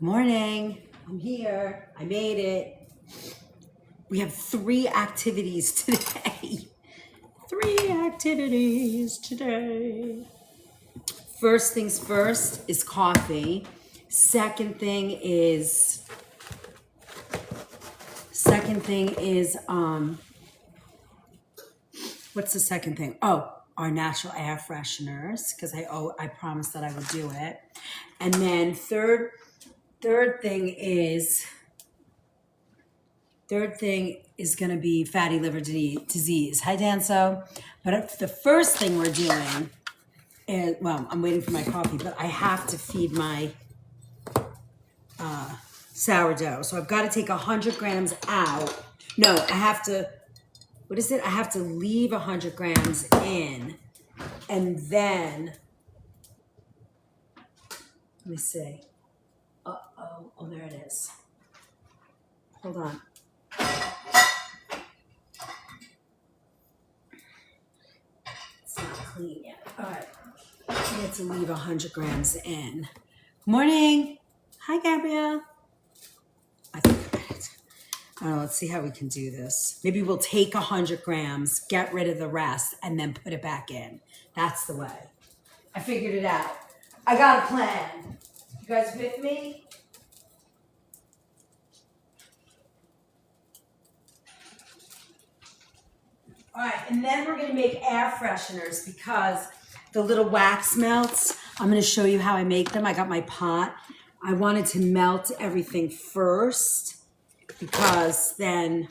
Morning. I'm here. I made it. We have 3 activities today. 3 activities today. First things first is coffee. Second thing is what's the second thing? Oh, our natural air fresheners, because I promised that I would do it. And then third thing is going to be fatty liver disease. Hi, Danso. But the first thing we're doing is, well, I'm waiting for my coffee, but I have to feed my sourdough. So I've got to take 100 grams out. No, I have to, what is it? I have to leave 100 grams in. And then, let me see. Oh, there it is. Hold on. It's not clean yet. All right. I have to leave 100 grams in. Morning. Hi, Gabrielle. I don't know. Let's see how we can do this. Maybe we'll take 100 grams, get rid of the rest, and then put it back in. That's the way. I figured it out. I got a plan. You guys with me? All right, and then we're gonna make air fresheners because the little wax melts. I'm gonna show you how I make them. I got my pot. I wanted to melt everything first because then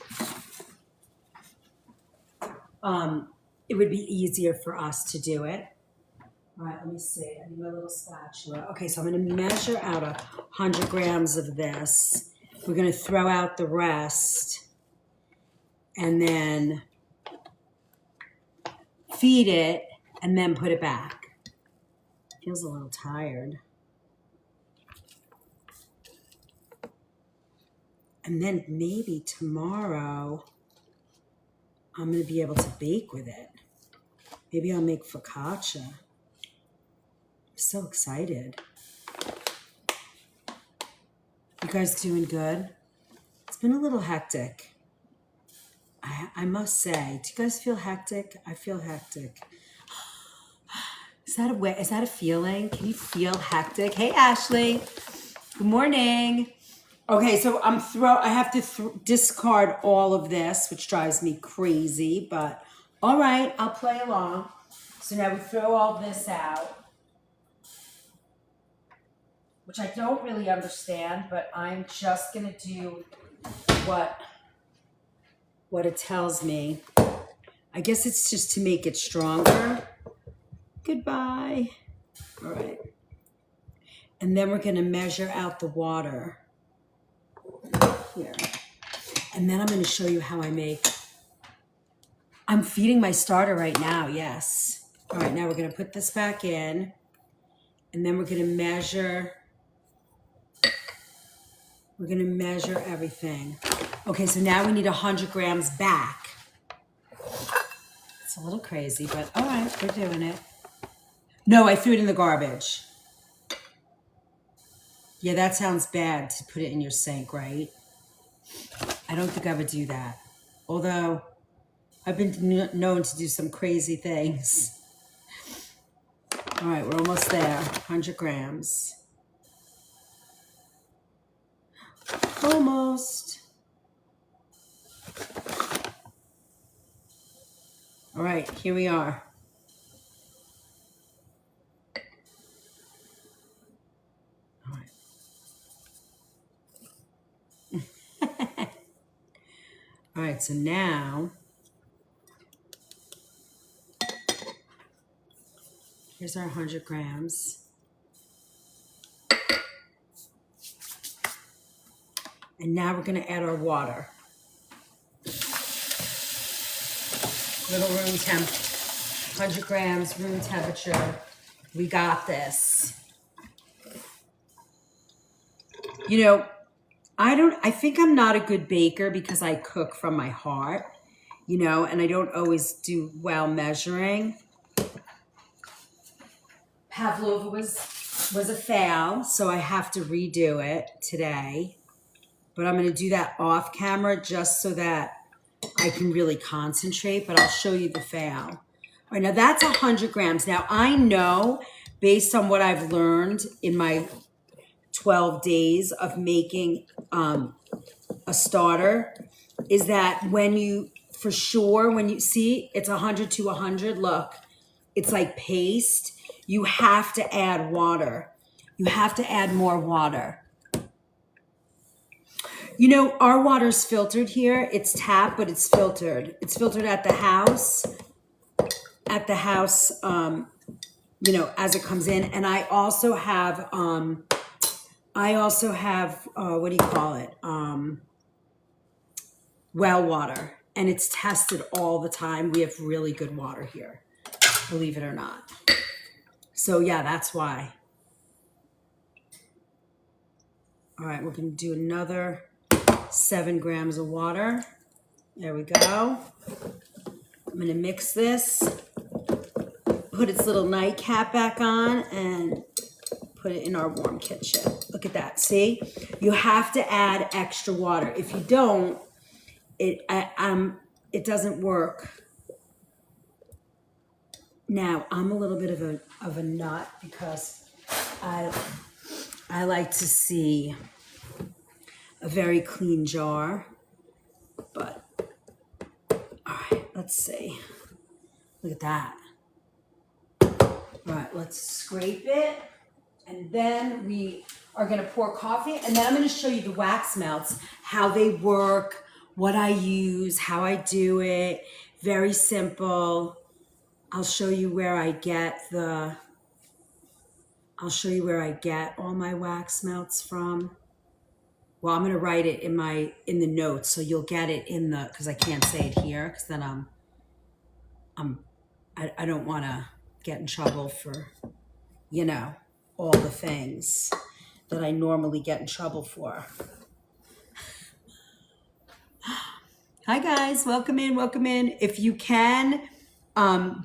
it would be easier for us to do it. All right, let me see. I need my little spatula. Okay, so I'm gonna measure out 100 grams of this. We're gonna throw out the rest and then feed it and then put it back. Feels a little tired. And then maybe tomorrow I'm going to be able to bake with it. Maybe I'll make focaccia. I'm so excited. You guys doing good? It's been a little hectic. I must say, do you guys feel hectic? I feel hectic. Is that a feeling? Can you feel hectic? Hey, Ashley. Good morning. Okay, so I have to discard all of this, which drives me crazy, but all right, I'll play along. So now we throw all this out, which I don't really understand, but I'm just gonna do what it tells me. I guess it's just to make it stronger. Goodbye. All right. And then we're going to measure out the water here. And then I'm going to show you how I make. I'm feeding my starter right now. Yes. All right. Now we're going to put this back in. And then we're going to measure. We're going to measure everything. Okay, so now we need 100 grams back. It's a little crazy, but all right, we're doing it. No, I threw it in the garbage. Yeah, that sounds bad to put it in your sink, right? I don't think I would do that. Although I've been known to do some crazy things. All right, we're almost there. 100 grams. Almost. All right, here we are. All right. All right, so now, here's our 100 grams. And now we're gonna add our water. Little room temp, 100 grams, room temperature. We got this. You know, I think I'm not a good baker because I cook from my heart, you know, and I don't always do well measuring. Pavlova was was a fail, so I have to redo it today. But I'm going to do that off camera just so that I can really concentrate, but I'll show you the fail. All right, now that's 100 grams. Now I know, based on what I've learned in my 12 days of making a starter, is that when you, for sure, when you see it's 100 to 100, look, it's like paste. You have to add water. You have to add more water. You know, our water's filtered here. It's tap, but it's filtered. It's filtered at the house. At the house, you know, as it comes in. And I also have, what do you call it? Well water. And it's tested all the time. We have really good water here, believe it or not. So yeah, that's why. All right, we're gonna do another 7 grams of water. There we go. I'm gonna mix this, put its little nightcap back on, and put it in our warm kitchen. Look at that, see? You have to add extra water. If you don't, it doesn't work. Now, I'm a little bit of a nut because I like to see a very clean jar, but all right, let's see. Look at that. All right, let's scrape it, and then we are gonna pour coffee, and then I'm gonna show you the wax melts, how they work, what I use, how I do it. Very simple. I'll show you where I get all my wax melts from. Well, I'm gonna write it in the notes, so you'll get it in the, because I can't say it here, because then I don't want to get in trouble for, you know, all the things that I normally get in trouble for. Hi guys, welcome in, welcome in. If you can,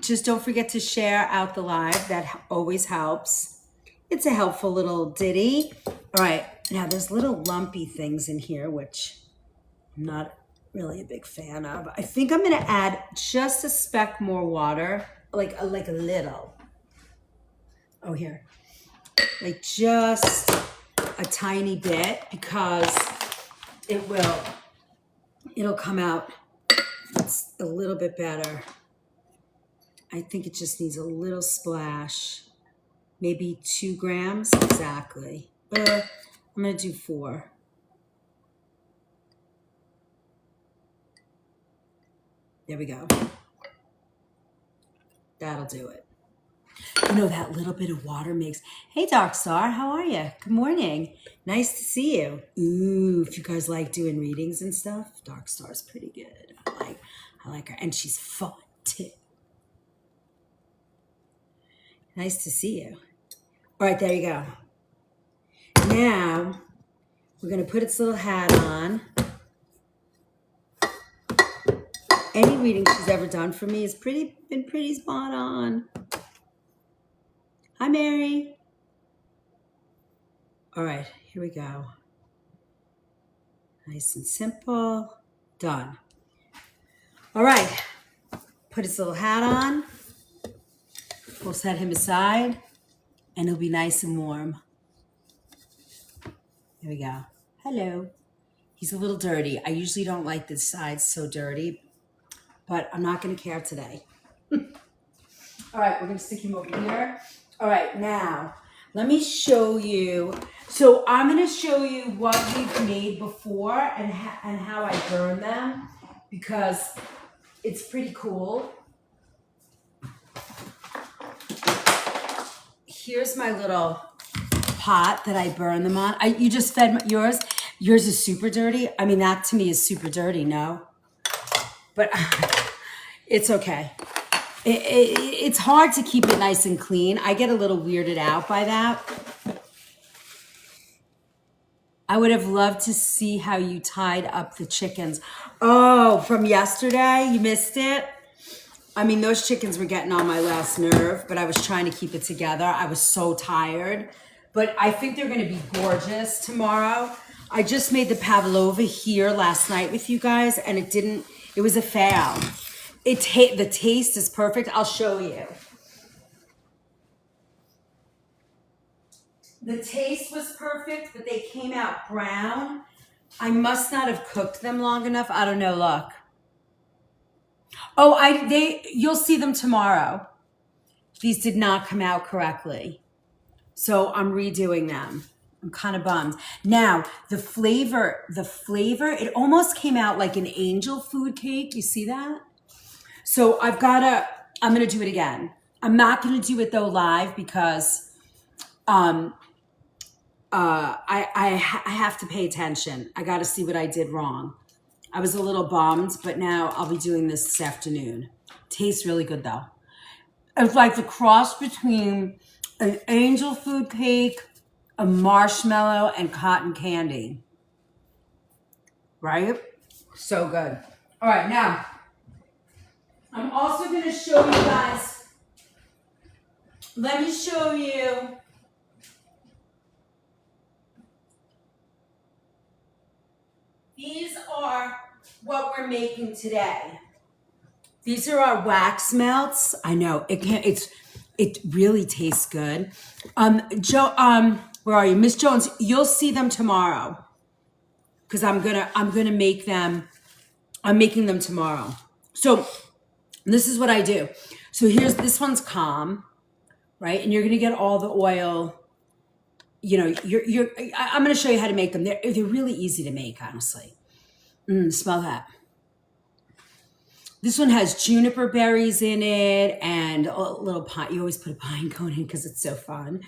just don't forget to share out the live. That always helps. It's a helpful little ditty. All right, now there's little lumpy things in here, which I'm not really a big fan of. I think I'm gonna add just a speck more water, like a little. Oh, here, like just a tiny bit, because it'll come out it's a little bit better. I think it just needs a little splash. Maybe 2 grams, exactly. I'm gonna do 4. There we go. That'll do it. You know, that little bit of water makes, hey Dark Star, how are you? Good morning. Nice to see you. Ooh, if you guys like doing readings and stuff, Dark Star's pretty good. I like her, and she's fun too. Nice to see you. All right, there you go. Now, we're gonna put its little hat on. Any reading she's ever done for me has been pretty spot on. Hi, Mary. All right, here we go. Nice and simple, done. All right, put his little hat on. We'll set him aside, and he'll be nice and warm. There we go. Hello. He's a little dirty. I usually don't like this side so dirty, but I'm not gonna care today. All right, we're gonna stick him over here. All right, now, let me show you. So I'm gonna show you what we've made before and how I burn them, because it's pretty cool. Here's my little pot that I burn them on. You just fed yours. Yours is super dirty. I mean, that to me is super dirty, no? But it's okay. It's hard to keep it nice and clean. I get a little weirded out by that. I would have loved to see how you tied up the chickens. Oh, from yesterday? You missed it? I mean, those chickens were getting on my last nerve, but I was trying to keep it together. I was so tired. but I think they're going to be gorgeous tomorrow. I just made the pavlova here last night with you guys, and it was a fail. The taste is perfect. I'll show you. The taste was perfect, but they came out brown. I must not have cooked them long enough. I don't know, look. Oh, you'll see them tomorrow. These did not come out correctly. So I'm redoing them. I'm kind of bummed. Now, the flavor, it almost came out like an angel food cake. You see that? So I'm going to do it again. I'm not going to do it though live because I have to pay attention. I got to see what I did wrong. I was a little bummed, but now I'll be doing this afternoon. Tastes really good though. It's like the cross between an angel food cake, a marshmallow, and cotton candy. Right? So good. All right, now, I'm also going to show you guys, let me show you these are what we're making today. These are our wax melts. I know it really tastes good. Where are you? Miss Jones, you'll see them tomorrow. Because I'm gonna make them, I'm making them tomorrow. So this is what I do. So this one's calm, right? And you're gonna get all the oil. You know, I'm gonna show you how to make them. They're really easy to make, honestly. Smell that. This one has juniper berries in it and a little pine. You always put a pine cone in because it's so fun.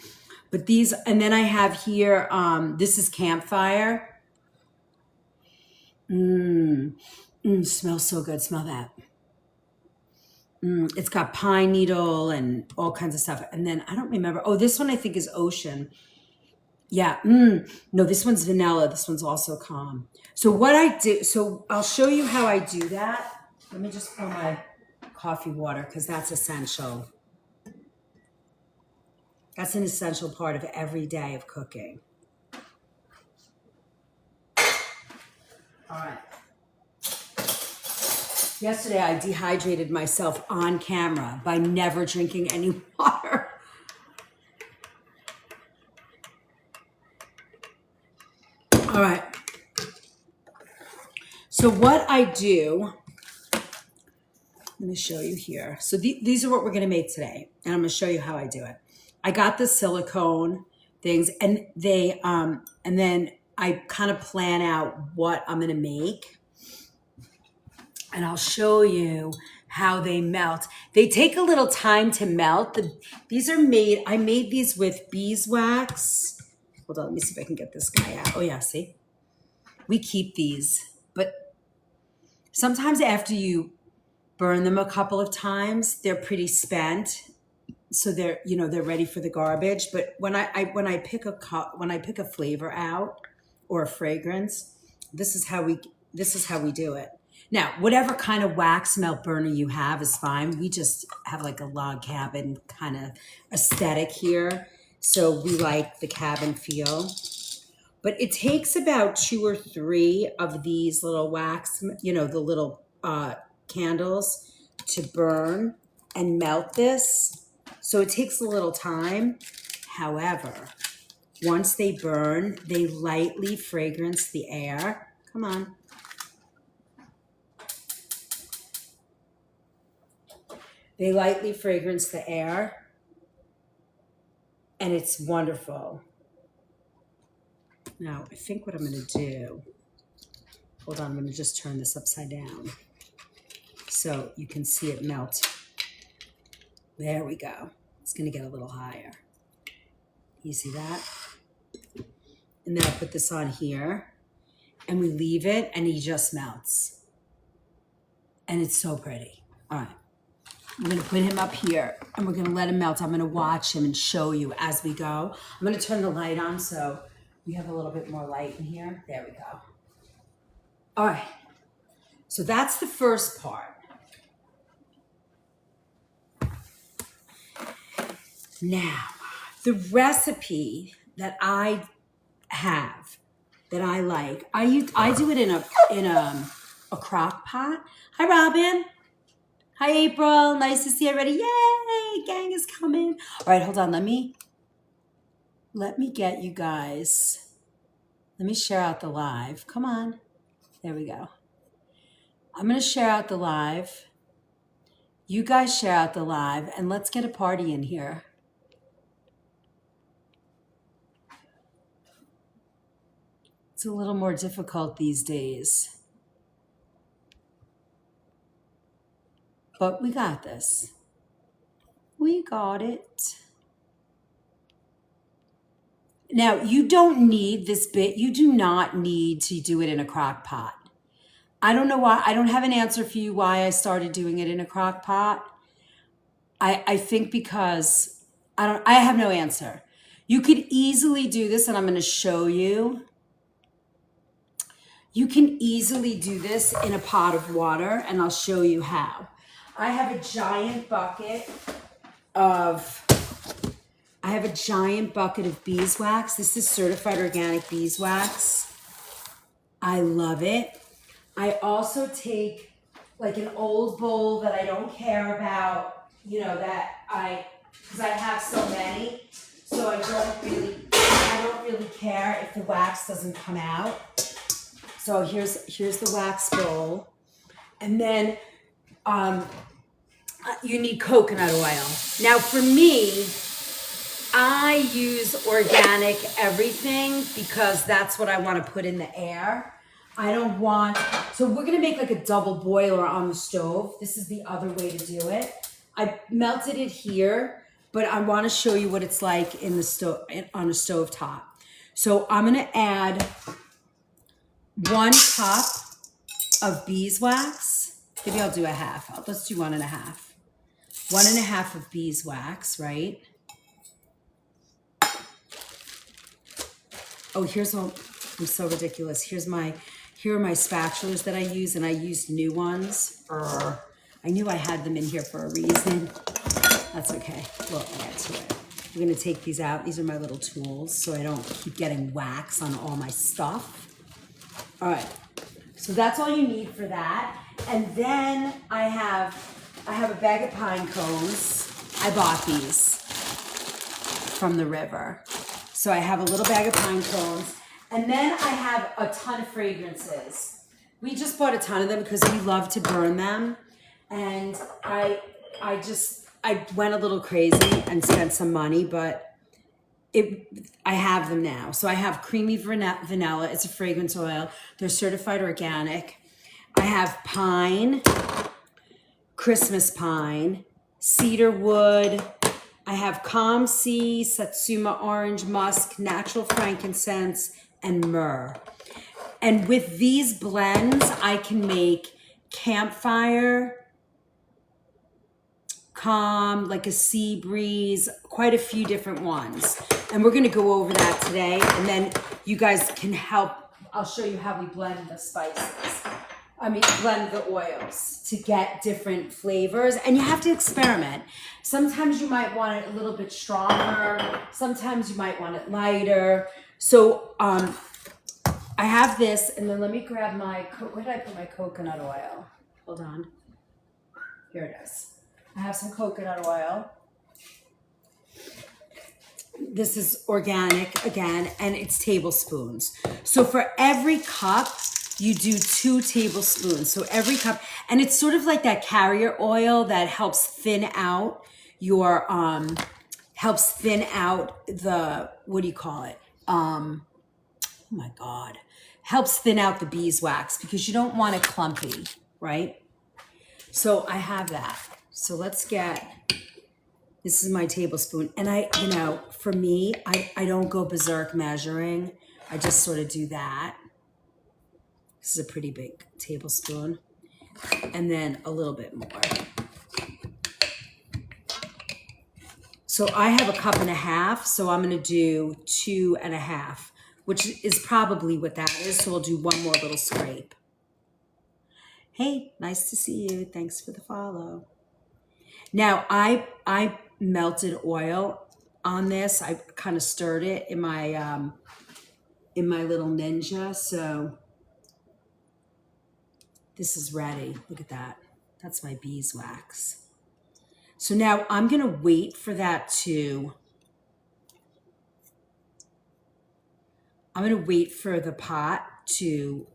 But these, and then I have here, this is campfire. Smells so good. Smell that. It's got pine needle and all kinds of stuff. And then I don't remember. Oh, this one I think is ocean. Yeah. No, this one's vanilla. This one's also calm. So what I do, so I'll show you how I do that. Let me just pour my coffee water because that's essential. That's an essential part of every day of cooking. All right. Yesterday, I dehydrated myself on camera by never drinking any water. All right. So what I do, I'm going to show you here. So these are what we're going to make today. And I'm going to show you how I do it. I got the silicone things and and then I kind of plan out what I'm going to make. And I'll show you how they melt. They take a little time to melt. These are made, I made these with beeswax. Hold on, let me see if I can get this guy out. Oh yeah, see? We keep these, but sometimes after you burn them a couple of times, they're pretty spent. So they're ready for the garbage. But when I pick a flavor out or a fragrance, this is how we do it. Now, whatever kind of wax melt burner you have is fine. We just have like a log cabin kind of aesthetic here. So we like the cabin feel. But it takes about 2 or 3 of these little wax, the little candles to burn and melt this. So it takes a little time. However, once they burn, they lightly fragrance the air. Come on. They lightly fragrance the air, and it's wonderful. Now, I think what I'm going to do, hold on, I'm going to just turn this upside down so you can see it melt. There we go. It's going to get a little higher. You see that? And then I put this on here, and we leave it, and he just melts. And it's so pretty. All right. I'm going to put him up here, and we're going to let him melt. I'm going to watch him and show you as we go. I'm going to turn the light on so we have a little bit more light in here. There we go. All right. So that's the first part. Now, the recipe that I have that I like. I do it in a crock pot. Hi, Robin. Hi, April. Nice to see everybody. Yay! Gang is coming. All right, hold on. Let me get you guys. Let me share out the live. Come on. There we go. I'm going to share out the live. You guys share out the live, and let's get a party in here. It's a little more difficult these days. But we got this. We got it. Now, you don't need this bit. You do not need to do it in a crock pot. I don't know why. I don't have an answer for you why I started doing it in a crock pot. I think because I have no answer. You could easily do this, and I'm going to show you. You can easily do this in a pot of water, and I'll show you how. I have a giant bucket of beeswax. This is certified organic beeswax. I love it. I also take like an old bowl that I don't care about, you know, because I have so many, so I don't really care if the wax doesn't come out. So here's the wax bowl, and then you need coconut oil. Now for me, I use organic everything because that's what I want to put in the air. So we're going to make like a double boiler on the stove. This is the other way to do it. I melted it here, but I want to show you what it's like in the stove, on a stove top. So I'm going to add 1 cup of beeswax. Maybe I'll do a half. Let's do 1.5. 1.5 of beeswax, right? Oh, I'm so ridiculous. Here are my spatulas that I use, and I used new ones. I knew I had them in here for a reason. That's okay. We'll get to it. I'm gonna take these out. These are my little tools, so I don't keep getting wax on all my stuff. All right, so that's all you need for that. And then I have a bag of pine cones. I bought these from the river. So I have a little bag of pine cones. And then I have a ton of fragrances. We just bought a ton of them because we love to burn them. And I went a little crazy and spent some money, but I have them now. So I have creamy vanilla. It's a fragrance oil. They're certified organic. I have pine, Christmas pine, cedar wood. I have calm sea, satsuma orange, musk, natural frankincense, and myrrh. And with these blends, I can make campfire, calm, like a sea breeze, quite a few different ones. And we're gonna go over that today, and then you guys can help. I'll show you how we blend the spices. Blend the oils to get different flavors, and you have to experiment. Sometimes you might want it a little bit stronger. Sometimes you might want it lighter. So I have this, and then let me grab where did I put my coconut oil? Hold on. Here it is. I have some coconut oil. This is organic again, and it's tablespoons. So for every cup, you do 2 tablespoons. So every cup, and it's sort of like that carrier oil that helps thin out your, what do you call it? Oh my God. Helps thin out the beeswax because you don't want it clumpy, right? So I have that. So this is my tablespoon. And for me, I don't go berserk measuring. I just sort of do that. This is a pretty big tablespoon. And then a little bit more. So I have 1.5 cups, so I'm gonna do 2.5, which is probably what that is. So we'll do one more little scrape. Hey, nice to see you. Thanks for the follow. Now I melted oil on this. I kind of stirred it in my little Ninja. So this is ready. Look at that. That's my beeswax. So now I'm going to wait for that to, I'm going to wait for the pot to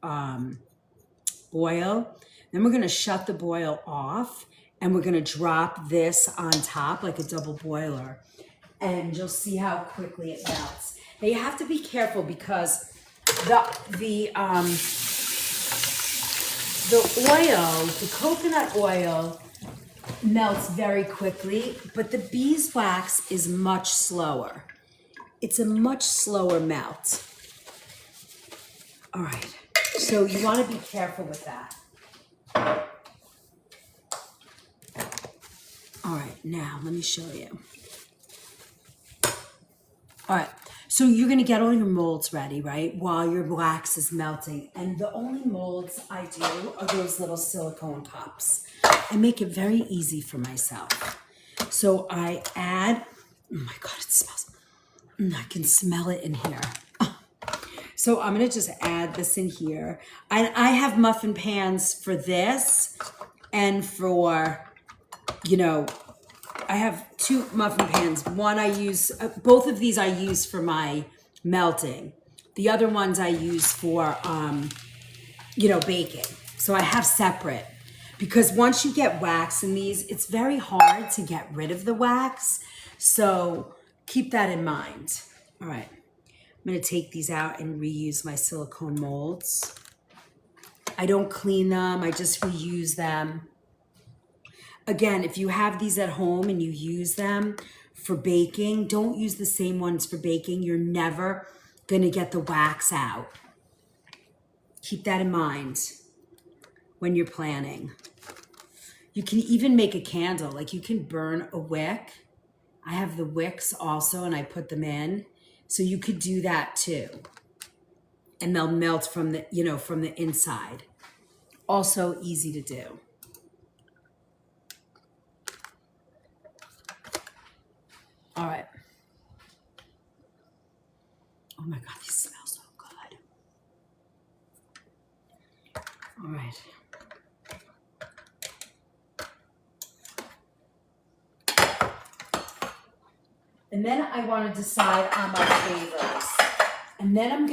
boil. Then we're going to shut the boil off and we're going to drop this on top like a double boiler. And you'll see how quickly it melts. Now you have to be careful because the oil, the coconut oil melts very quickly, but the beeswax is much slower. It's a much slower melt. All right, so you want to be careful with that. All right, now let me show you. All right, so you're gonna get all your molds ready, right? While your wax is melting. And the only molds I do are those little silicone cups. I make it very easy for myself. So I add, oh my God, it smells, I can smell it in here. So I'm gonna just add this in here. I have muffin pans for this and for, you know, I have 2 muffin pans. One I use, both of these I use for my melting. The other ones I use for, you know, baking. So I have separate because once you get wax in these, it's very hard to get rid of the wax. So keep that in mind. All right, I'm gonna take these out and reuse my silicone molds. I don't clean them, I just reuse them. Again, if you have these at home and you use them for baking, don't use the same ones for baking. You're never gonna get the wax out. Keep that in mind when you're planning. You can even make a candle, like you can burn a wick. I have the wicks also and I put them in. So you could do that too. And they'll melt from the, you know, from the inside. Also easy to do. All right. Oh my God, these smell so good. All right. And then I want to decide on my flavors. And then I'm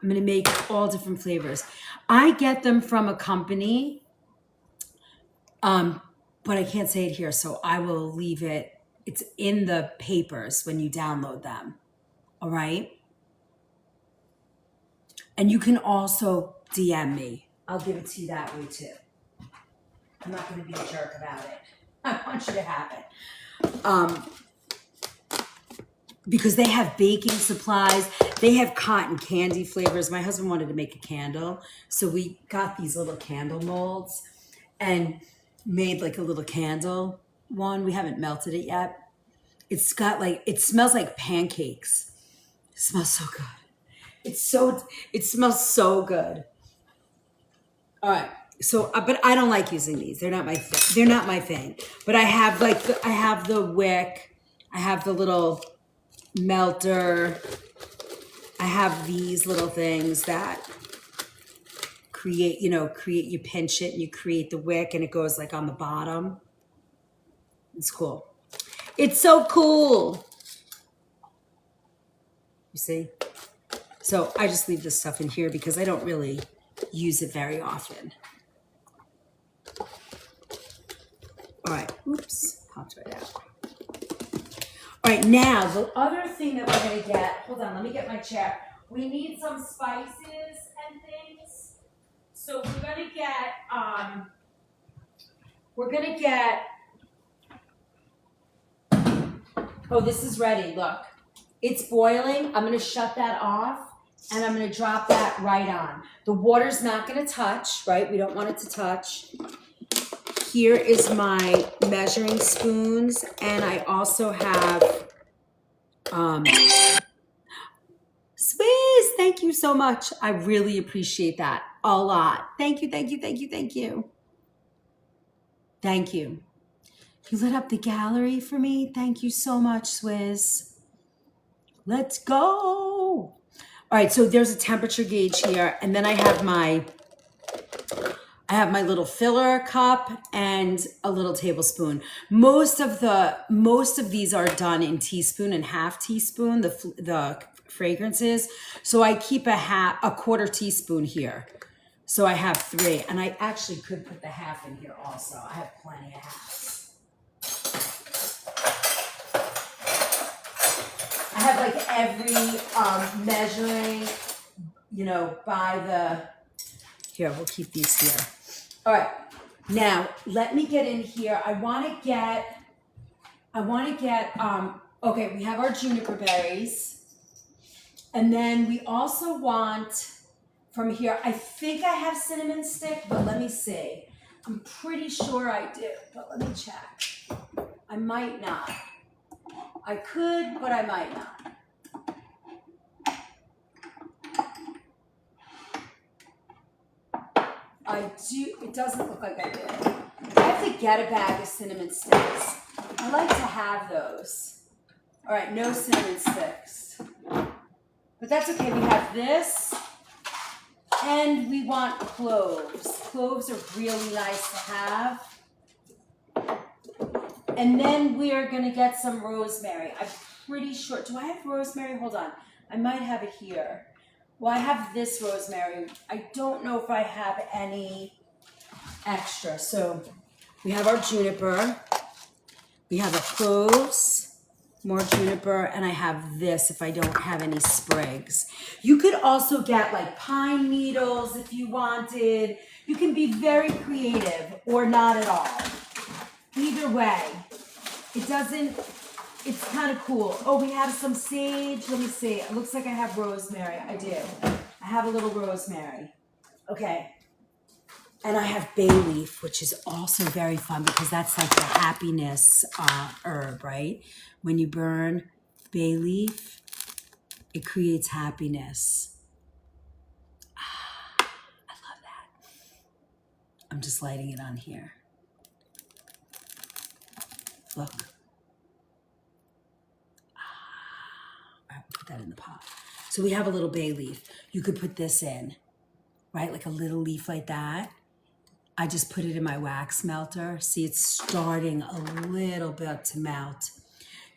gonna make all different flavors. I get them from a company, but I can't say it here, so I will leave it. It's in the papers when you download them, all right? And you can also DM me. I'll give it to you that way too. I'm not gonna be a jerk about it. I want you to have it. Because they have baking supplies, they have cotton candy flavors. My husband wanted to make a candle, so we got these little candle molds and made like a little candle one. We haven't melted it yet. It's got like, it smells like pancakes. It smells so good. It smells so good. All right. So, but I don't like using these. They're not my thing. But I have I have the wick. I have the little melter. I have these little things that create, you pinch it and you create the wick and it goes like on the bottom. It's cool. It's so cool. You see? So I just leave this stuff in here because I don't really use it very often. All right, oops, popped right out. All right, now the other thing that we're gonna get, hold on, let me get my chair. We need some spices and things. So we're gonna get, oh, this is ready, look. It's boiling, I'm gonna shut that off and I'm gonna drop that right on. The water's not gonna touch, right? We don't want it to touch. Here is my measuring spoons, and I also have, Swiss, thank you so much. I really appreciate that a lot. Thank you, thank you, thank you, thank you. Thank you. You lit up the gallery for me. Thank you so much, Swizz. Let's go. All right, so there's a temperature gauge here, and then I have my little filler cup and a little tablespoon. Most of these are done in teaspoon and half teaspoon, the fragrances. So I keep a quarter teaspoon here. So I have 3, and I actually could put the half in here also. I have plenty of halves. I have like every measuring, by the, here, we'll keep these here. All right, now let me get in here. I want to get, okay, we have our juniper berries. And then we also want, from here, I think I have cinnamon stick, but let me see. I'm pretty sure I do, but let me check. I might not. I could, but I might not. I do, it doesn't look like I do. I have to get a bag of cinnamon sticks. I like to have those. All right, no cinnamon sticks. But that's okay, we have this. And we want cloves. Cloves are really nice to have. And then we are gonna get some rosemary. I'm pretty sure, do I have rosemary? Hold on, I might have it here. Well, I have this rosemary. I don't know if I have any extra. So we have our juniper. We have the cloves, more juniper, and I have this if I don't have any sprigs. You could also get like pine needles if you wanted. You can be very creative or not at all. Either way, it's kind of cool. Oh, we have some sage. Let me see. It looks like I have rosemary. I do. I have a little rosemary. Okay. And I have bay leaf, which is also very fun because that's like the happiness herb, right? When you burn bay leaf, it creates happiness. I love that. I'm just lighting it on here. Look. Put that in the pot. So we have a little bay leaf. You could put this in, right? Like a little leaf like that. I just put it in my wax melter. See, it's starting a little bit to melt.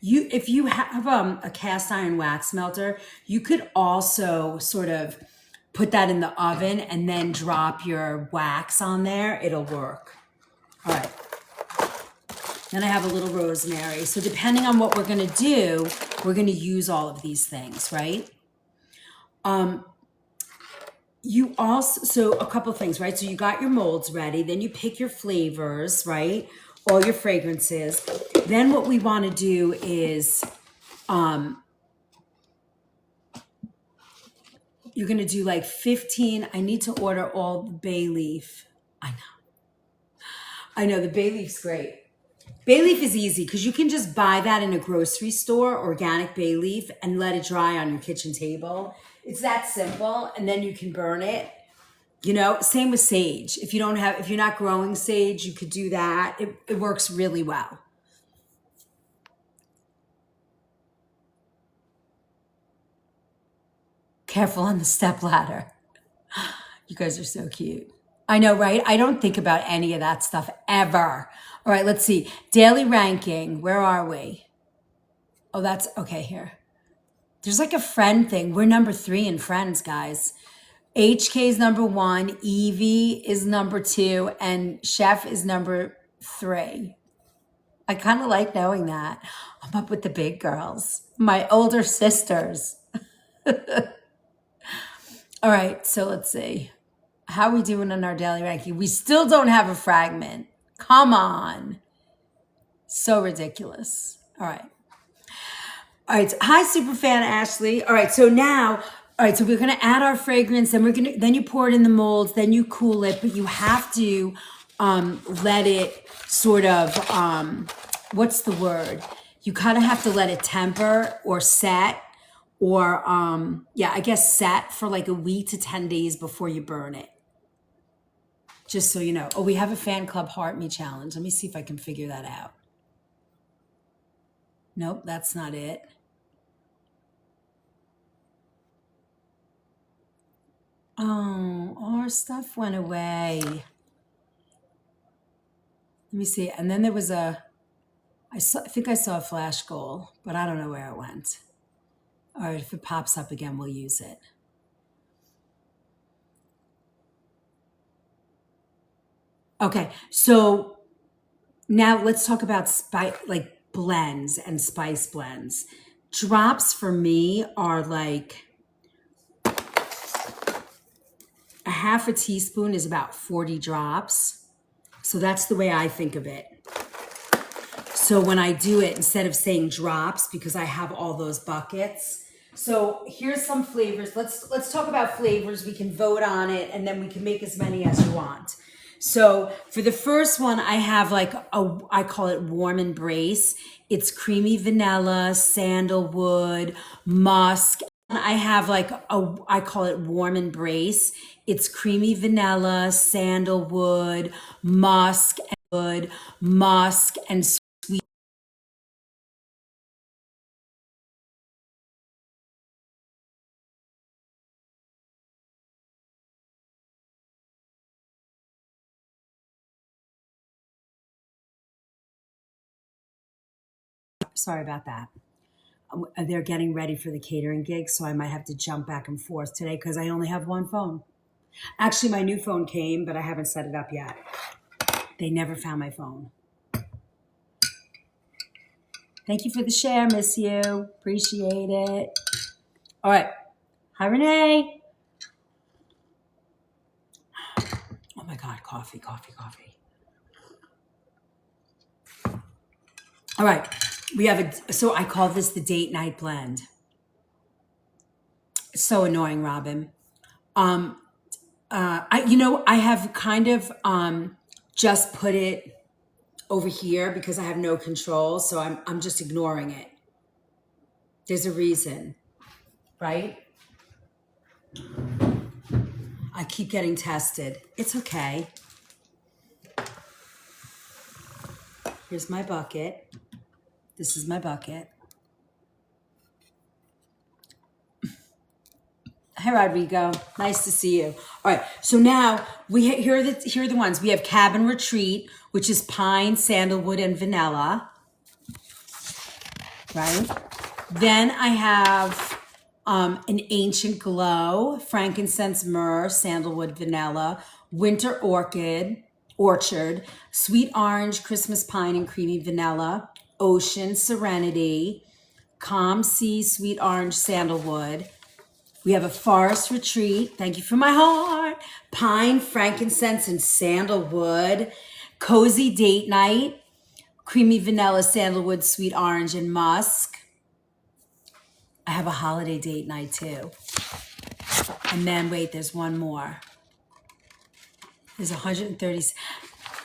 If you have a cast iron wax melter, you could also sort of put that in the oven and then drop your wax on there. It'll work. All right. Then I have a little rosemary. So depending on what we're gonna do, we're gonna use all of these things, right? You also, so a couple things, right? So you got your molds ready, then you pick your flavors, right? All your fragrances. Then what we wanna do is, you're gonna do like 15, I need to order all the bay leaf. I know, the bay leaf's great. Bay leaf is easy because you can just buy that in a grocery store, organic bay leaf, and let it dry on your kitchen table. It's that simple, and then you can burn it. Same with sage. If you're not growing sage, you could do that. It works really well. Careful on the stepladder. You guys are so cute. I know, right? I don't think about any of that stuff ever. All right, let's see. Daily ranking. Where are we? Oh, that's okay here. There's like a friend thing. We're number 3 in friends, guys. HK is number 1, Evie is number 2, and Chef is number 3. I kind of like knowing that. I'm up with the big girls, my older sisters. All right, so let's see. How are we doing on our daily ranking? We still don't have a fragment. Come on. So ridiculous. All right. All right. So, hi, Superfan Ashley. All right. So now, all right. So we're going to add our fragrance, and then you pour it in the molds, then you cool it, but you have to let it sort of, what's the word? You kind of have to let it temper or set or, I guess set for like a week to 10 days before you burn it. Just so you know. Oh, we have a fan club Heart Me challenge. Let me see if I can figure that out. Nope, that's not it. Oh, our stuff went away. Let me see. And then there was I think I saw a flash goal, but I don't know where it went. All right, if it pops up again, we'll use it. Okay, so now let's talk about blends and spice blends. Drops for me are like a half a teaspoon is about 40 drops. So that's the way I think of it. So when I do it, instead of saying drops, because I have all those buckets. So here's some flavors. Let's talk about flavors. We can vote on it, and then we can make as many as you want. So for the first one, I have I call it warm embrace. It's creamy vanilla, sandalwood, musk. I have I call it warm embrace. It's creamy vanilla, sandalwood, musk, and sweet. Sorry about that. They're getting ready for the catering gig, so I might have to jump back and forth today because I only have one phone. Actually, my new phone came, but I haven't set it up yet. They never found my phone. Thank you for the share, miss you. Appreciate it. All right. Hi, Renee. Oh my God, coffee. All right. We have so I call this the date night blend. It's so annoying, Robin. I have kind of just put it over here because I have no control, so I'm just ignoring it. There's a reason, right? I keep getting tested. It's okay. Here's my bucket. This is my bucket. Hi, Rodrigo. Nice to see you. All right. So now here are the ones. We have Cabin Retreat, which is pine, sandalwood, and vanilla. Right. Then I have an Ancient Glow, frankincense, myrrh, sandalwood, vanilla, winter orchard, sweet orange, Christmas pine, and creamy vanilla, ocean, serenity, calm sea, sweet orange, sandalwood. We have a forest retreat. Thank you for my heart. Pine, frankincense, and sandalwood. Cozy date night. Creamy vanilla, sandalwood, sweet orange, and musk. I have a holiday date night too. And then wait, there's one more. There's 130.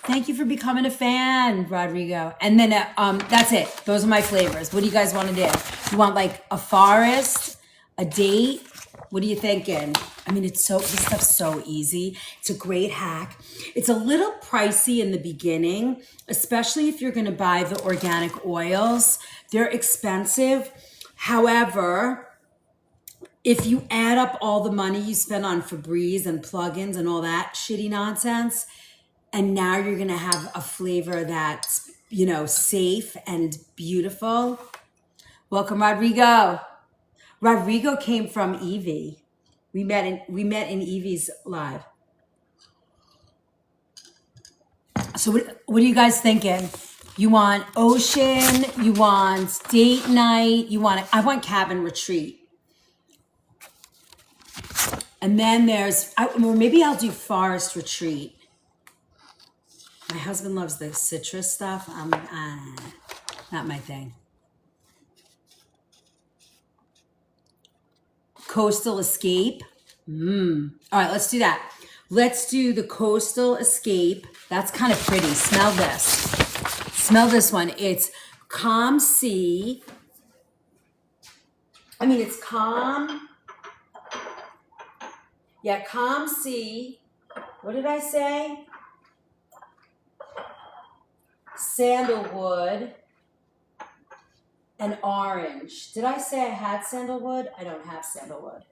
Thank you for becoming a fan, Rodrigo. And then that's it. Those are my flavors. What do you guys want to do? You want like a forest, a date? What are you thinking? I mean, this stuff's so easy. It's a great hack. It's a little pricey in the beginning, especially if you're going to buy the organic oils. They're expensive. However, if you add up all the money you spend on Febreze and plugins and all that shitty nonsense, and now you're going to have a flavor that's, safe and beautiful. Welcome, Rodrigo. Rodrigo came from Evie. We met in Evie's live. So what are you guys thinking? You want ocean? You want date night? I want cabin retreat. And then maybe I'll do forest retreat. My husband loves the citrus stuff. Not my thing. Coastal Escape. All right, let's do that. Let's do the Coastal Escape. That's kind of pretty. Smell this. Smell this one. It's calm sea. It's calm. Yeah, calm sea. What did I say? Sandalwood and orange. Did I say I had sandalwood? I don't have sandalwood.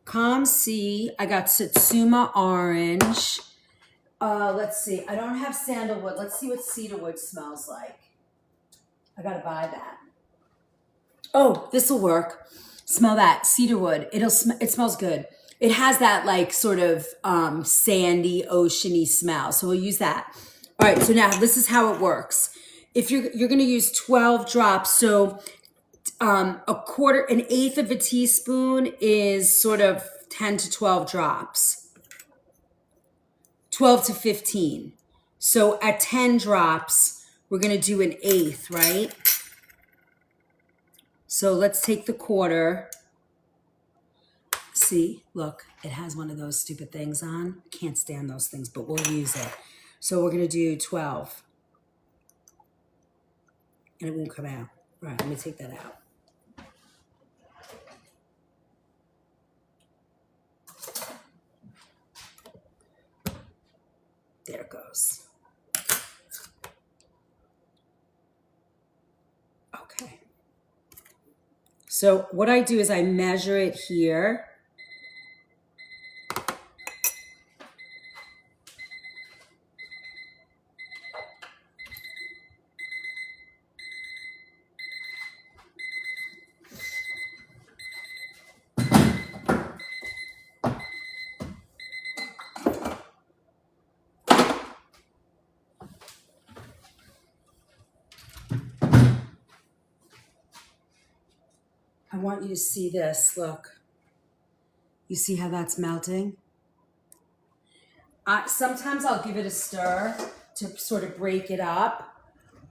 Calm C, I got Satsuma orange. Let's see, I don't have sandalwood. Let's see what cedarwood smells like. I gotta buy that. Oh, this will work. Smell that, cedarwood. It smells good. It has that like sort of sandy, oceany smell. So we'll use that. All right, so now this is how it works. If you're gonna use 12 drops, so an eighth of a teaspoon is sort of 10 to 12 drops. 12 to 15. So at 10 drops, we're going to do an eighth, right? So let's take the quarter. See, look, it has one of those stupid things on. Can't stand those things, but we'll use it. So we're going to do 12. And it won't come out. All right, let me take that out. There it goes. Okay. So what I do is I measure it here. I want you to see this. Look. You see how that's melting? Sometimes I'll give it a stir to sort of break it up,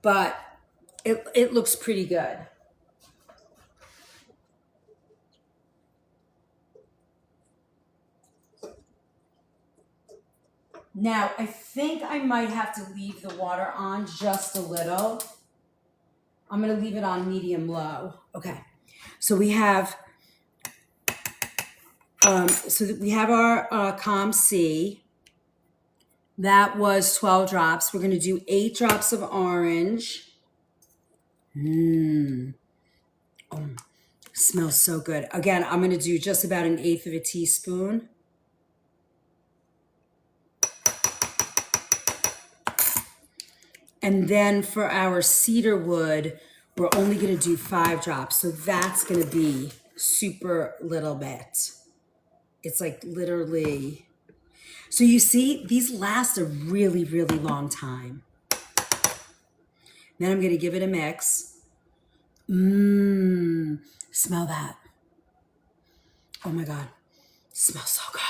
but it looks pretty good. Now, I think I might have to leave the water on just a little. I'm going to leave it on medium low. Okay. So we have our Calm C. That was 12 drops. We're going to do 8 drops of orange. Oh, smells so good. Again, I'm going to do just about an eighth of a teaspoon. And then for our cedarwood, we're only going to do 5 drops. So that's going to be super little bit. It's like literally. So you see, these last a really, really long time. Then I'm going to give it a mix. Smell that. Oh my God. Smells so good.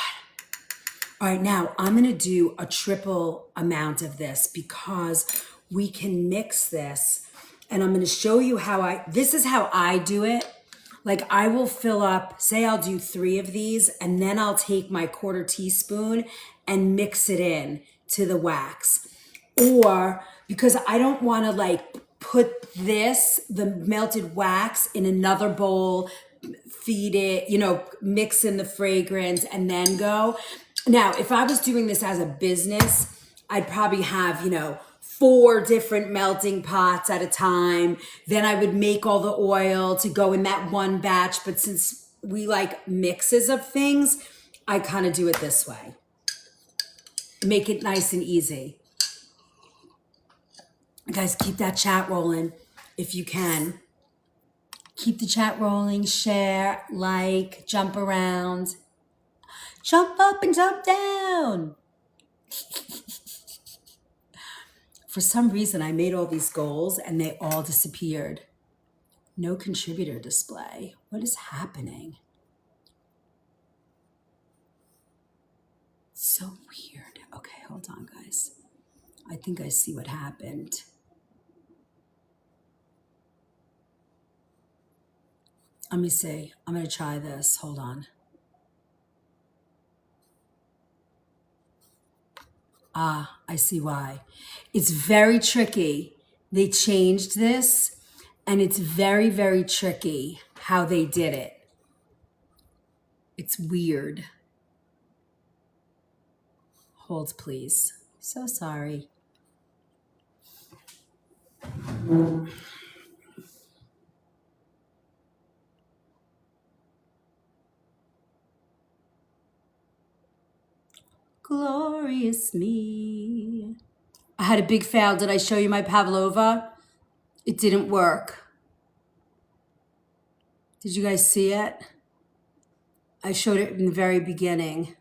All right, now I'm going to do a triple amount of this because we can mix this. And I'm going to show you this is how I do it. Like I will fill up, say I'll do 3 of these, and then I'll take my 1/4 teaspoon and mix it in to the wax. Or because I don't want to like put the melted wax in another bowl, feed it, mix in the fragrance and then go. Now, if I was doing this as a business, I'd probably have, 4 different melting pots at a time. Then I would make all the oil to go in that one batch. But since we like mixes of things, I kind of do it this way. Make it nice and easy. Guys, keep that chat rolling if you can. Keep the chat rolling, share, like, jump around. Jump up and jump down. For some reason, I made all these goals and they all disappeared. No contributor display. What is happening? It's so weird. Okay, hold on, guys. I think I see what happened. Let me see. I'm going to try this. Hold on. I see why. It's very tricky. They changed this, and it's very, very tricky how they did it. It's weird. Hold, please. So sorry. glorious me. I had a big fail. Did I show you my pavlova? It didn't work. Did you guys see it? I showed it in the very beginning.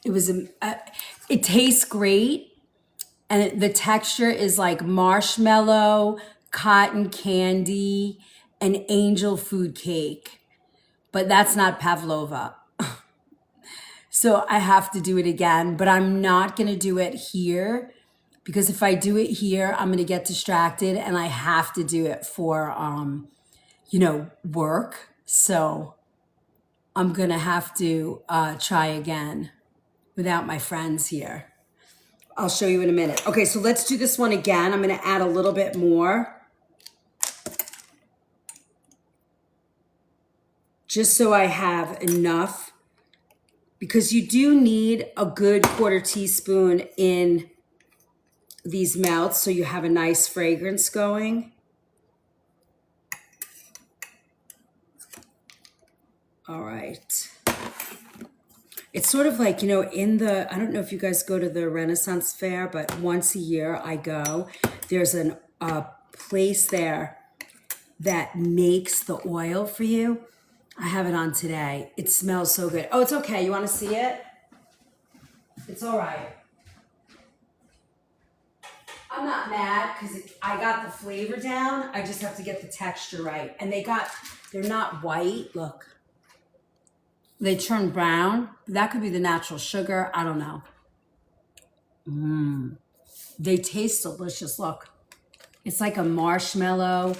It was it tastes great, and the texture is like marshmallow, cotton candy, and angel food cake. But that's not pavlova. So I have to do it again, but I'm not going to do it here because if I do it here, I'm going to get distracted and I have to do it for, work. So I'm going to have to try again without my friends here. I'll show you in a minute. Okay, so let's do this one again. I'm going to add a little bit more. Just so I have enough. Because you do need a good 1/4 teaspoon in these melts so you have a nice fragrance going. All right. It's sort of like, I don't know if you guys go to the Renaissance Fair, but once a year I go. There's a place there that makes the oil for you. I have it on today. It smells so good. Oh, it's okay. You want to see it? It's all right. I'm not mad because I got the flavor down. I just have to get the texture right. And they're not white. Look. They turn brown. That could be the natural sugar. I don't know. They taste delicious. Look. It's like a marshmallow,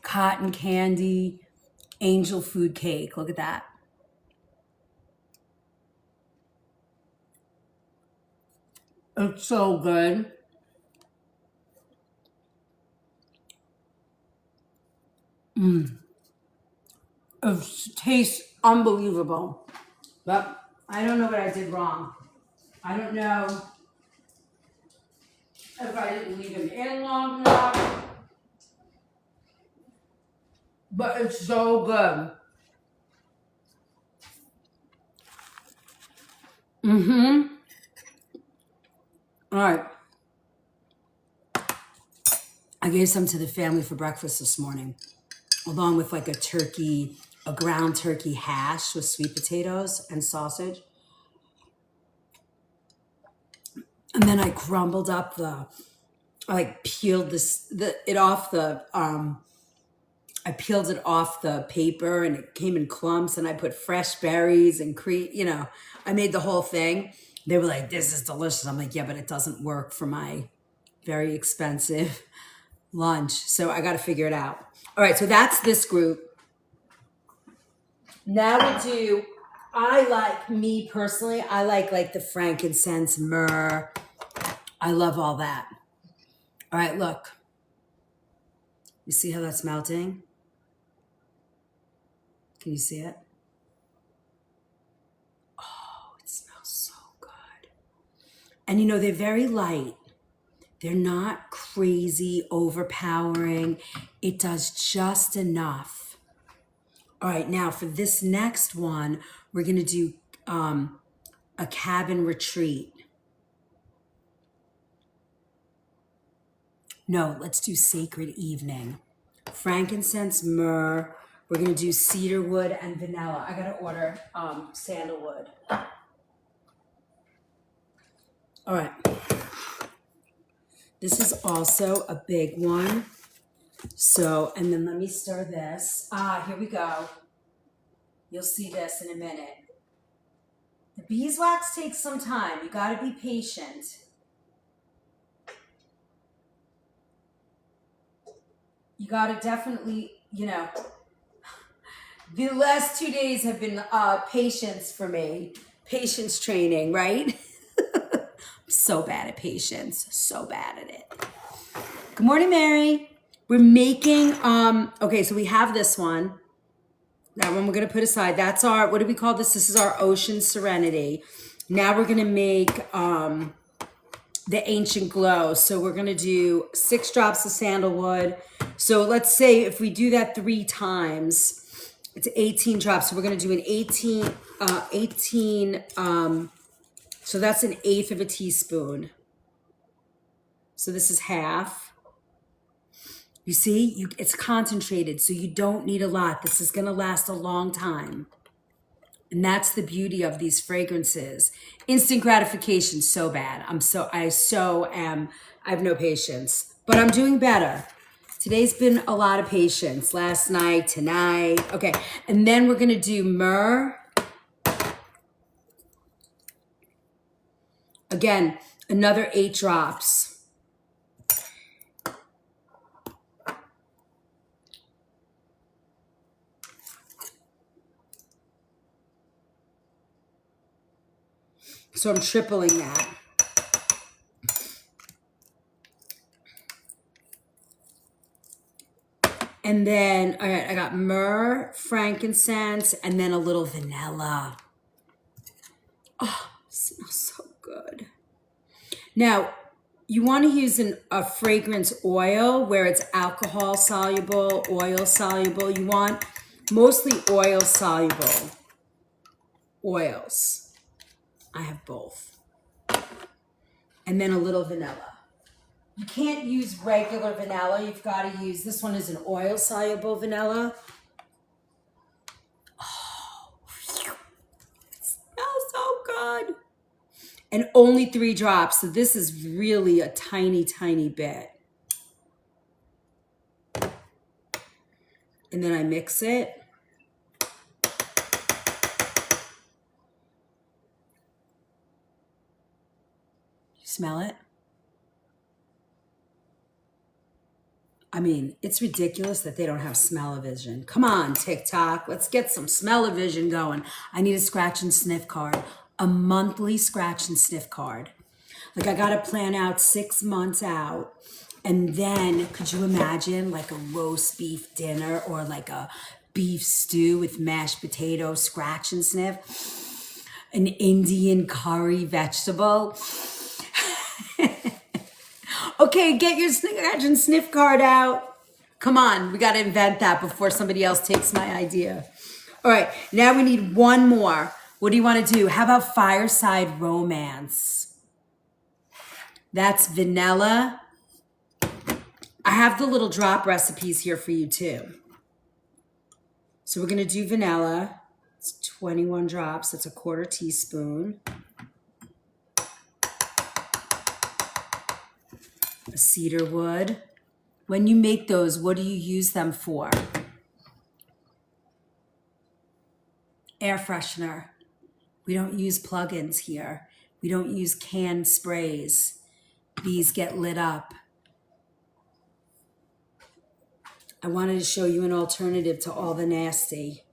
cotton candy, angel food cake. Look at that. It's so good. It tastes unbelievable. But I don't know what I did wrong. I don't know if I didn't leave him in long enough. But it's so good. All right. I gave some to the family for breakfast this morning, along with like a ground turkey hash with sweet potatoes and sausage. And then I crumbled up I peeled it off I peeled it off the paper and it came in clumps and I put fresh berries and cream, I made the whole thing. They were like, this is delicious. I'm like, yeah, but it doesn't work for my very expensive lunch. So I got to figure it out. All right. So that's this group. Now I like the frankincense, myrrh. I love all that. All right, look. You see how that's melting? Can you see it? Oh, it smells so good. And they're very light. They're not crazy, overpowering. It does just enough. All right, now for this next one, we're going to do a cabin retreat. No, let's do sacred evening. Frankincense, myrrh. We're going to do cedarwood and vanilla. I got to order sandalwood. All right. This is also a big one. So, and then let me stir this. Here we go. You'll see this in a minute. The beeswax takes some time. You got to be patient. You got to definitely, the last 2 days have been patience for me. Patience training, right? I'm so bad at patience. So bad at it. Good morning, Mary. We're making, okay, so we have this one. That one we're going to put aside. That's our, what do we call this? This is our Ocean Serenity. Now we're going to make the Ancient Glow. So we're going to do 6 drops of sandalwood. So let's say if we do that 3 times, It's 18 drops. So we're going to do an 18, so that's an eighth of a teaspoon. So this is half. You see, it's concentrated, so you don't need a lot. This is going to last a long time. And that's the beauty of these fragrances. Instant gratification, so bad. I have no patience, but I'm doing better. Today's been a lot of patience. Last night, tonight. Okay, and then we're gonna do myrrh. Again, another 8 drops. So I'm tripling that. And then, all right, I got myrrh, frankincense, and then a little vanilla. Oh, it smells so good. Now, you want to use a fragrance oil where it's alcohol soluble, oil soluble. You want mostly oil soluble oils. I have both. And then a little vanilla. You can't use regular vanilla. You've got to use, this one is an oil soluble vanilla. Oh, it smells so good. And only 3 drops. So this is really a tiny, tiny bit. And then I mix it. You smell it? I mean, it's ridiculous that they don't have smell-o-vision. Come on, TikTok. Let's get some smell-o-vision going. I need a scratch and sniff card. A monthly scratch and sniff card. Like, I got to plan out 6 months out. And then, could you imagine like a roast beef dinner or like a beef stew with mashed potatoes, scratch and sniff? An Indian curry vegetable? Okay, get your scratch and sniff card out. Come on, we got to invent that before somebody else takes my idea. All right, now we need one more. What do you want to do? How about fireside romance? That's vanilla. I have the little drop recipes here for you too. So we're going to do vanilla. It's 21 drops. That's a 1/4 teaspoon. A cedar wood. When you make those, what do you use them for? Air freshener. We don't use plugins here. We don't use canned sprays. These get lit up. I wanted to show you an alternative to all the nasty.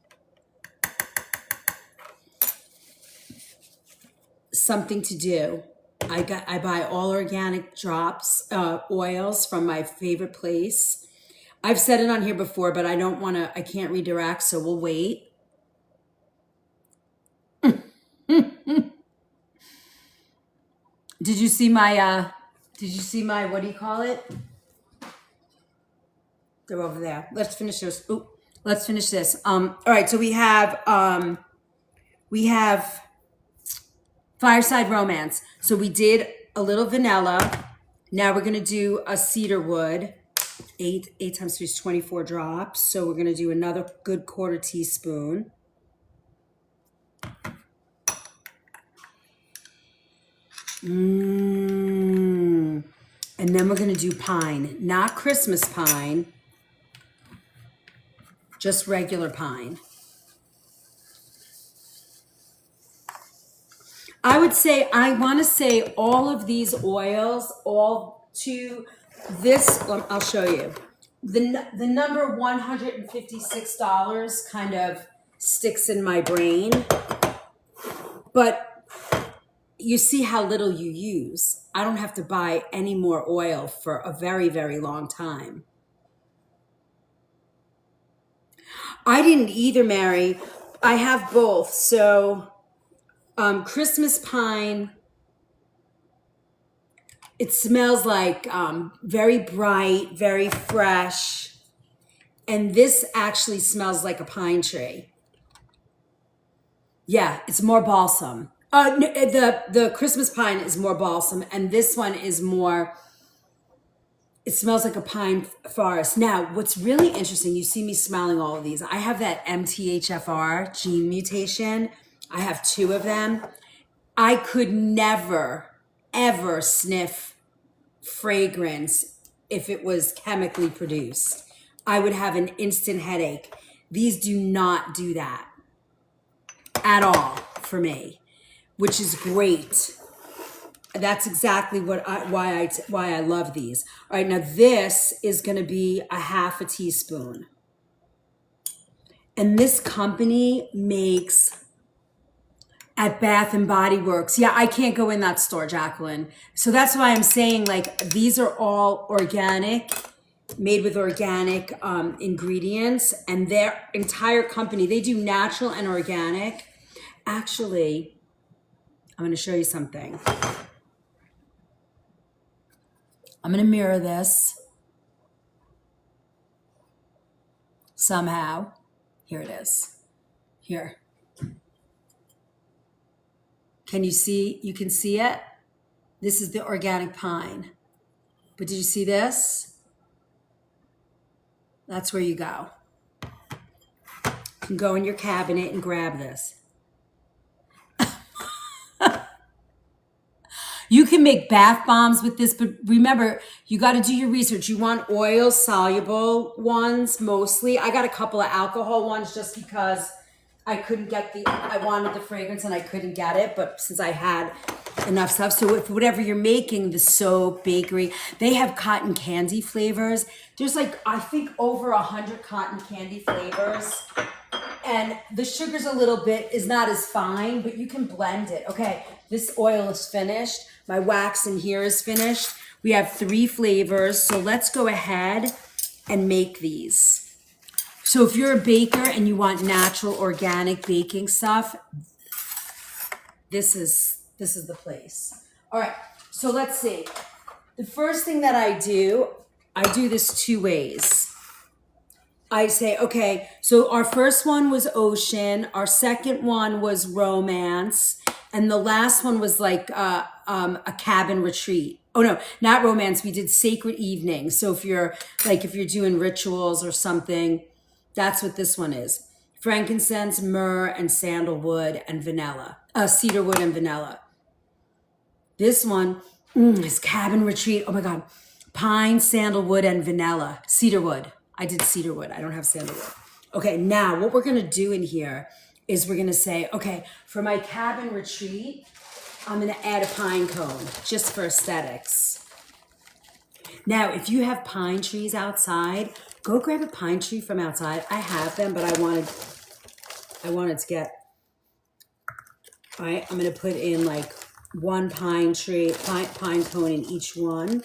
Something to do. I buy all organic drops, oils from my favorite place. I've said it on here before, but I can't redirect, so we'll wait. Did you see my, what do you call it? They're over there. Let's finish this. Ooh, let's finish this. All right, so we have fireside romance. So we did a little vanilla. Now we're gonna do a cedar wood. 8 times 3 is 24 drops. So we're gonna do another good 1/4 teaspoon. And then we're gonna do pine, not Christmas pine, just regular pine. I would say, I want to say all of these oils, all to this, I'll show you. The number $156 kind of sticks in my brain, but you see how little you use. I don't have to buy any more oil for a very, very long time. I didn't either, Mary. I have both. So Christmas pine, it smells like very bright, very fresh. And this actually smells like a pine tree. Yeah, it's more balsam. The Christmas pine is more balsam, and this one is more, it smells like a pine forest. Now, what's really interesting, you see me smelling all of these. I have that MTHFR gene mutation. I have 2 of them. I could never, ever sniff fragrance if it was chemically produced. I would have an instant headache. These do not do that at all for me, which is great. That's exactly why I love these. All right, now this is going to be a half a teaspoon. And this company makes at Bath and Body Works. Yeah, I can't go in that store, Jacqueline. So that's why I'm saying, like, these are all organic, made with organic ingredients, and their entire company, they do natural and organic. Actually, I'm going to show you something. I'm going to mirror this somehow. Here it is. Here. Can you see? You can see it? This is the organic pine. But did you see this? That's where you go. You can go in your cabinet and grab this. You can make bath bombs with this, but remember, you got to do your research. You want oil soluble ones mostly. I got a couple of alcohol ones just because I couldn't get I wanted the fragrance and I couldn't get it, but since I had enough stuff. So if whatever you're making, the soap, bakery, they have cotton candy flavors. There's like, I think over 100 cotton candy flavors. And the sugar's a little bit, is not as fine, but you can blend it. Okay, this oil is finished. My wax in here is finished. We have 3 flavors. So let's go ahead and make these. So if you're a baker and you want natural organic baking stuff, this is the place. All right, so let's see. The first thing that I do this 2 ways. I say, okay, so our first one was ocean, our second one was romance, and the last one was like a cabin retreat. Oh no, not romance. We did sacred evening. So if you're doing rituals or something, that's what this one is. Frankincense, myrrh, and sandalwood and vanilla. Cedarwood and vanilla. This one is cabin retreat. Oh my God. Pine, sandalwood, and vanilla. Cedarwood. I did cedarwood. I don't have sandalwood. Okay, now what we're going to do in here is we're going to say, okay, for my cabin retreat, I'm going to add a pine cone just for aesthetics. Now, if you have pine trees outside, go grab a pine tree from outside. I have them, but I wanted to get, all right, I'm going to put in like 1 pine cone in each one.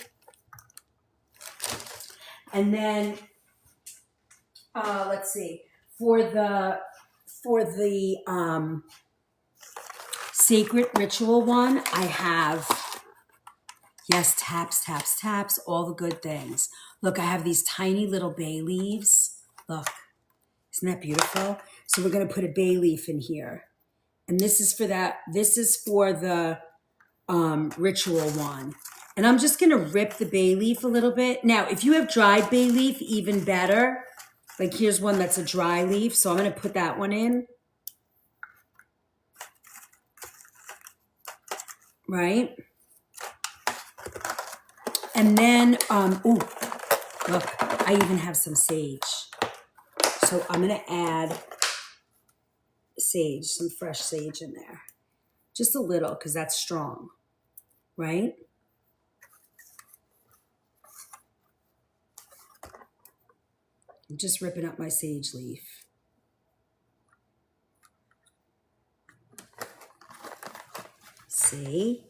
And then let's see, for the sacred ritual one, I have, yes, taps, taps, taps, all the good things. Look, I have these tiny little bay leaves. Look, isn't that beautiful? So we're going to put a bay leaf in here. And this is for the ritual one. And I'm just going to rip the bay leaf a little bit. Now, if you have dried bay leaf, even better. Like here's one that's a dry leaf. So I'm going to put that one in. Right? And then, look, I even have some sage. So I'm going to add sage, some fresh sage in there. Just a little, because that's strong. Right? I'm just ripping up my sage leaf. See?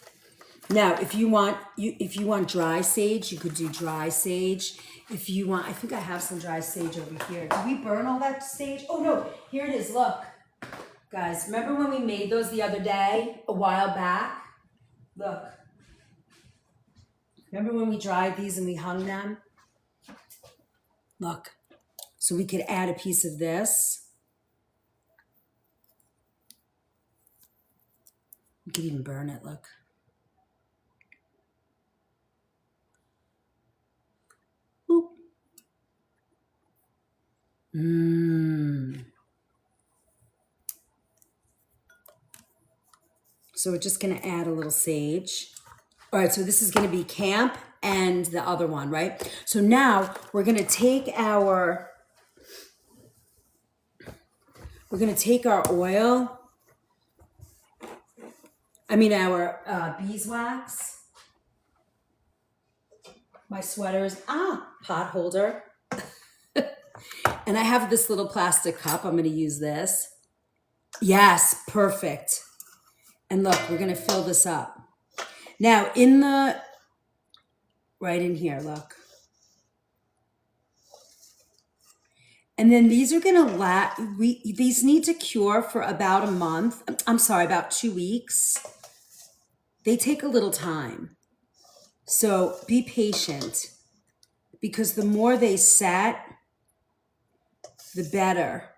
Now, if you want dry sage, you could do dry sage. If you want, I think I have some dry sage over here. Did we burn all that sage? Oh no, here it is. Look, guys, remember when we made those the other day, a while back? Look. Remember when we dried these and we hung them? Look. So we could add a piece of this. We could even burn it, look. Ooh. So we're just gonna add a little sage. All right, so this is gonna be camp and the other one, right? So now we're gonna take our oil, our beeswax. My sweater's, pot holder. And I have this little plastic cup. I'm gonna use this. Yes, perfect. And look, we're gonna fill this up. Now right in here, look. And then these are gonna these need to cure for about a month. I'm sorry, about 2 weeks. They take a little time. So be patient, because the more they set, the better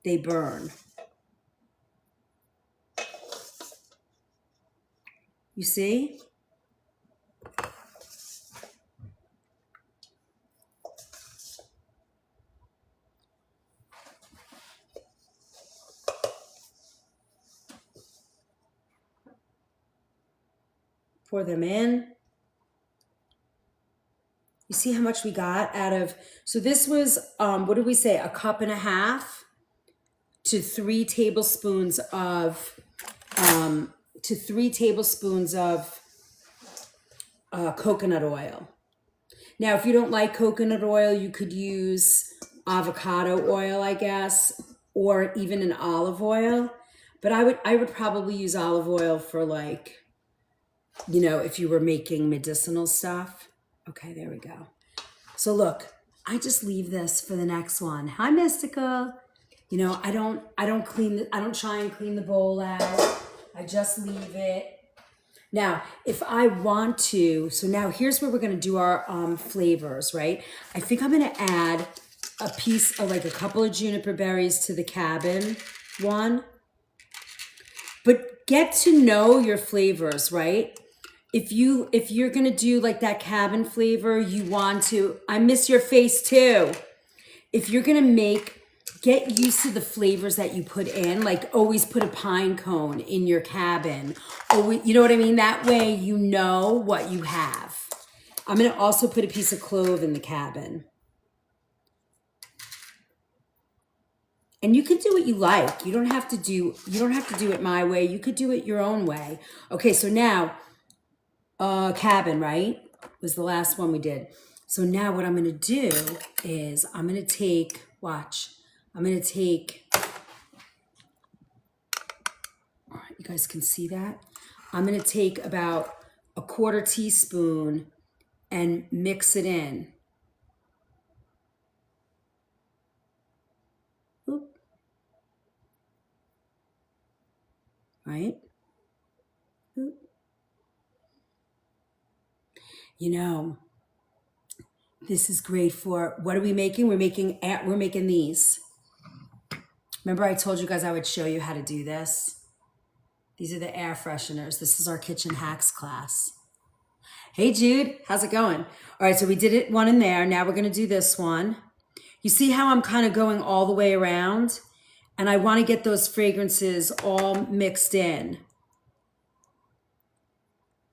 they burn. You see? Pour them in. You see how much we got out of, so this was, what did we say? 1.5 cups to 3 tablespoons of, coconut oil. Now, if you don't like coconut oil, you could use avocado oil, I guess, or even an olive oil. But I would probably use olive oil for, like, you know, if you were making medicinal stuff. Okay, there we go. So look, I just leave this for the next one. Hi, Mystical. You know, I don't try and clean the bowl out. I just leave it. Now, if I want to, so now here's where we're gonna do our flavors, right? I think I'm gonna add a piece of, like, a couple of juniper berries to the cabin one. But get to know your flavors, right? If you're gonna do like that cabin flavor, you want to, I miss your face too. If you're gonna get used to the flavors that you put in, like always put a pine cone in your cabin. You know what I mean? That way you know what you have. I'm gonna also put a piece of clove in the cabin. And you can do what you like. You don't have to do it my way. You could do it your own way. Okay, so now, cabin, right? Was the last one we did. So now what I'm gonna do is I'm gonna take, you guys can see that? I'm gonna take about 1/4 teaspoon and mix it in. Oop. Right? Oop. You know, this is great for, what are we making? We're making these. Remember I told you guys I would show you how to do this? These are the air fresheners. This is our kitchen hacks class. Hey Jude, how's it going? All right, so we did it one in there. Now we're gonna do this one. You see how I'm kind of going all the way around? And I wanna get those fragrances all mixed in.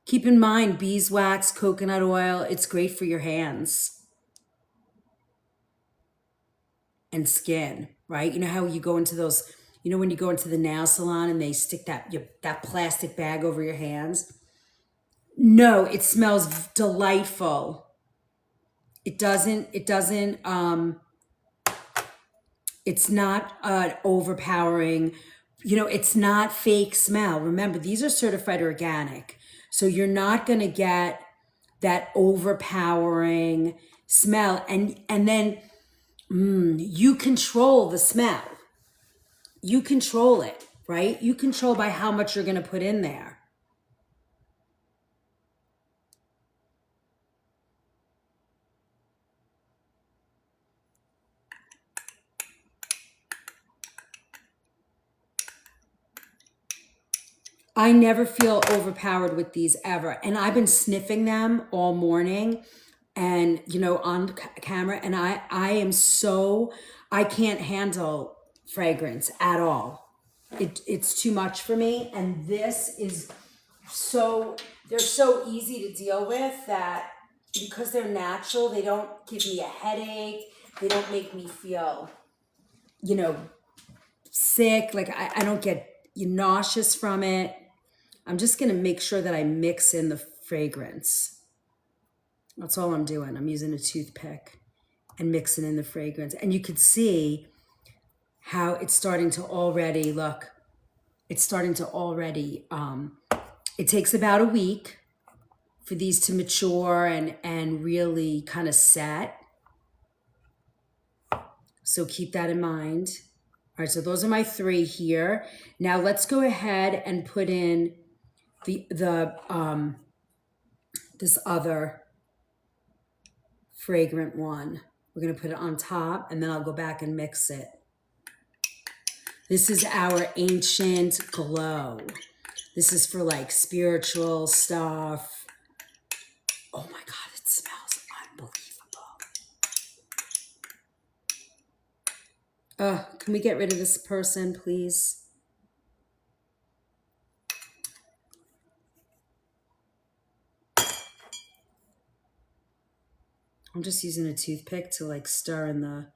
Keep in mind, beeswax, coconut oil, it's great for your hands and skin, right? You know how you go into those, you know when you go into the nail salon and they stick that plastic bag over your hands? No, it smells delightful. It's not overpowering, you know, it's not fake smell. Remember, these are certified organic. So you're not gonna get that overpowering smell. And then you control the smell. You control it, right? You control by how much you're gonna put in there. I never feel overpowered with these ever. And I've been sniffing them all morning and, you know, on camera. And I am so, I can't handle fragrance at all. It's too much for me. And this is so, they're so easy to deal with that because they're natural, they don't give me a headache. They don't make me feel, you know, sick. Like I don't get nauseous from it. I'm just going to make sure that I mix in the fragrance. That's all I'm doing. I'm using a toothpick and mixing in the fragrance. And you could see how it's starting to already, look, it's starting to already, it takes about a week for these to mature and really kind of set. So keep that in mind. All right, so those are my 3 here. Now let's go ahead and put in this other fragrant one. We're gonna put it on top and then I'll go back and mix it. This is our Ancient Glow. This is for like spiritual stuff. Oh my God, it smells unbelievable. Can we get rid of this person, please? I'm just using a toothpick to like stir in the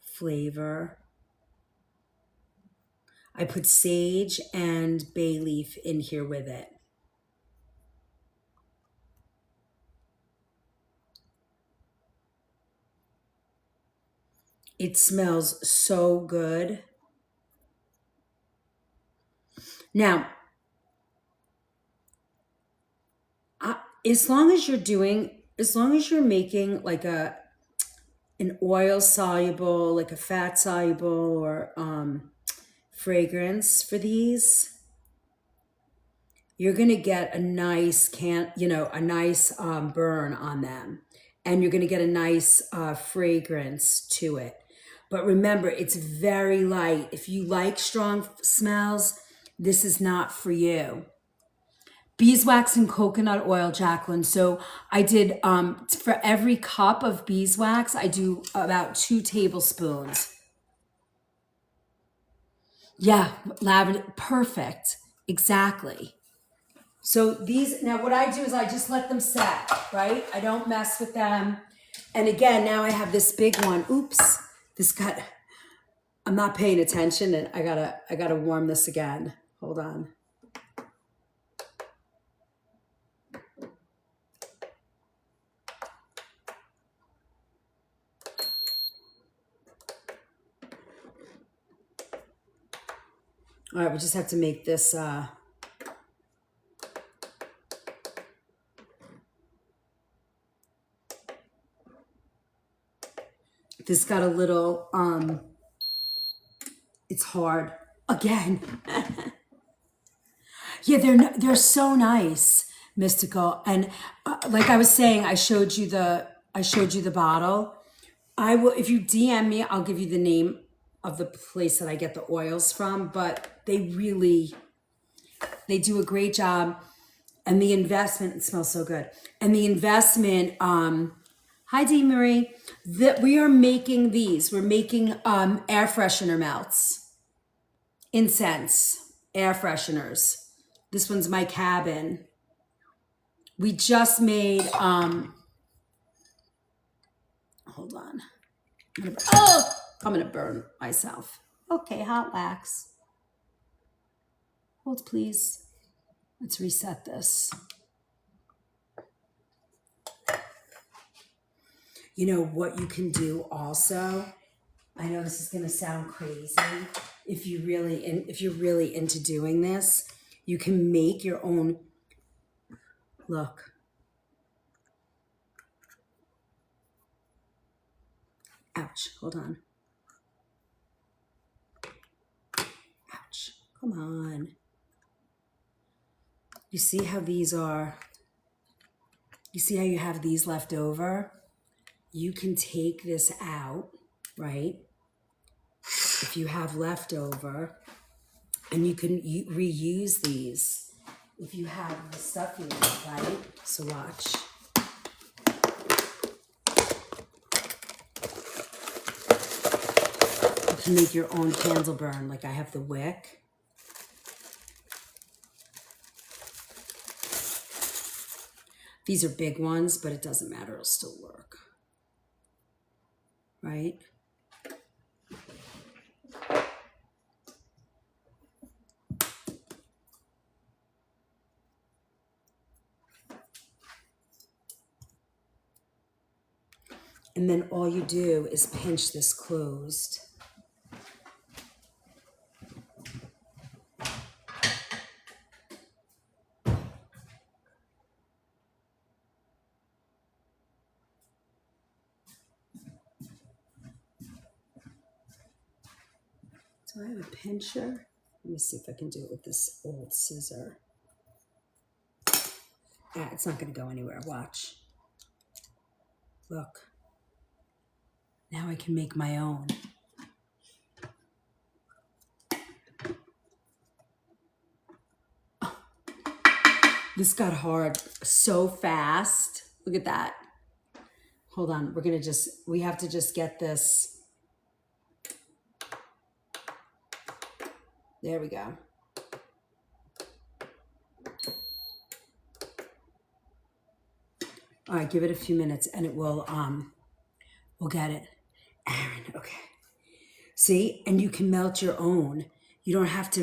flavor. I put sage and bay leaf in here with it. It smells so good. Now, as long as you're making like an oil soluble, like a fat soluble or fragrance for these, you're gonna get a nice burn on them, and you're gonna get a nice fragrance to it. But remember, it's very light. If you like strong smells, this is not for you. Beeswax and coconut oil, Jacqueline. So I did, for every cup of beeswax, I do about 2 tablespoons. Yeah, lavender, perfect, exactly. So these, now what I do is I just let them set, right? I don't mess with them. And again, now I have this big one. Oops, I'm not paying attention and I gotta warm this again. Hold on. All right, we just have to make this, this got a little, it's hard again. Yeah, they're so nice, Mystical. And like I was saying, I showed you the bottle. I will, if you DM me, I'll give you the name of the place that I get the oils from, but they do a great job. And the investment, it smells so good. And the investment, hi Dee Marie, that we are making these. We're making air freshener melts, incense, air fresheners. This one's My Cabin. We just made, hold on. I'm gonna burn myself. Okay, hot wax. Hold please. Let's reset this. You know what you can do also? I know this is gonna sound crazy. If you're really into doing this, you can make your own, look. Ouch, hold on. Ouch, come on. You see how these are, you see how you have these left over? You can take this out, right? If you have leftover, and you can reuse these. if you have the stuff you need, right? So watch. You can make your own candle burn. Like I have the wick. These are big ones, but it doesn't matter. It'll still work. Right? And then all you do is pinch this closed. So I have a pincher. Let me see if I can do it with this old scissor. Ah, it's not going to go anywhere. Watch. Look. Now I can make my own. Oh. This got hard so fast. Look at that. Hold on. We have to just get this. There we go. All right, give it a few minutes and it will, we'll get it. Aaron, okay. See, and you can melt your own. You don't have to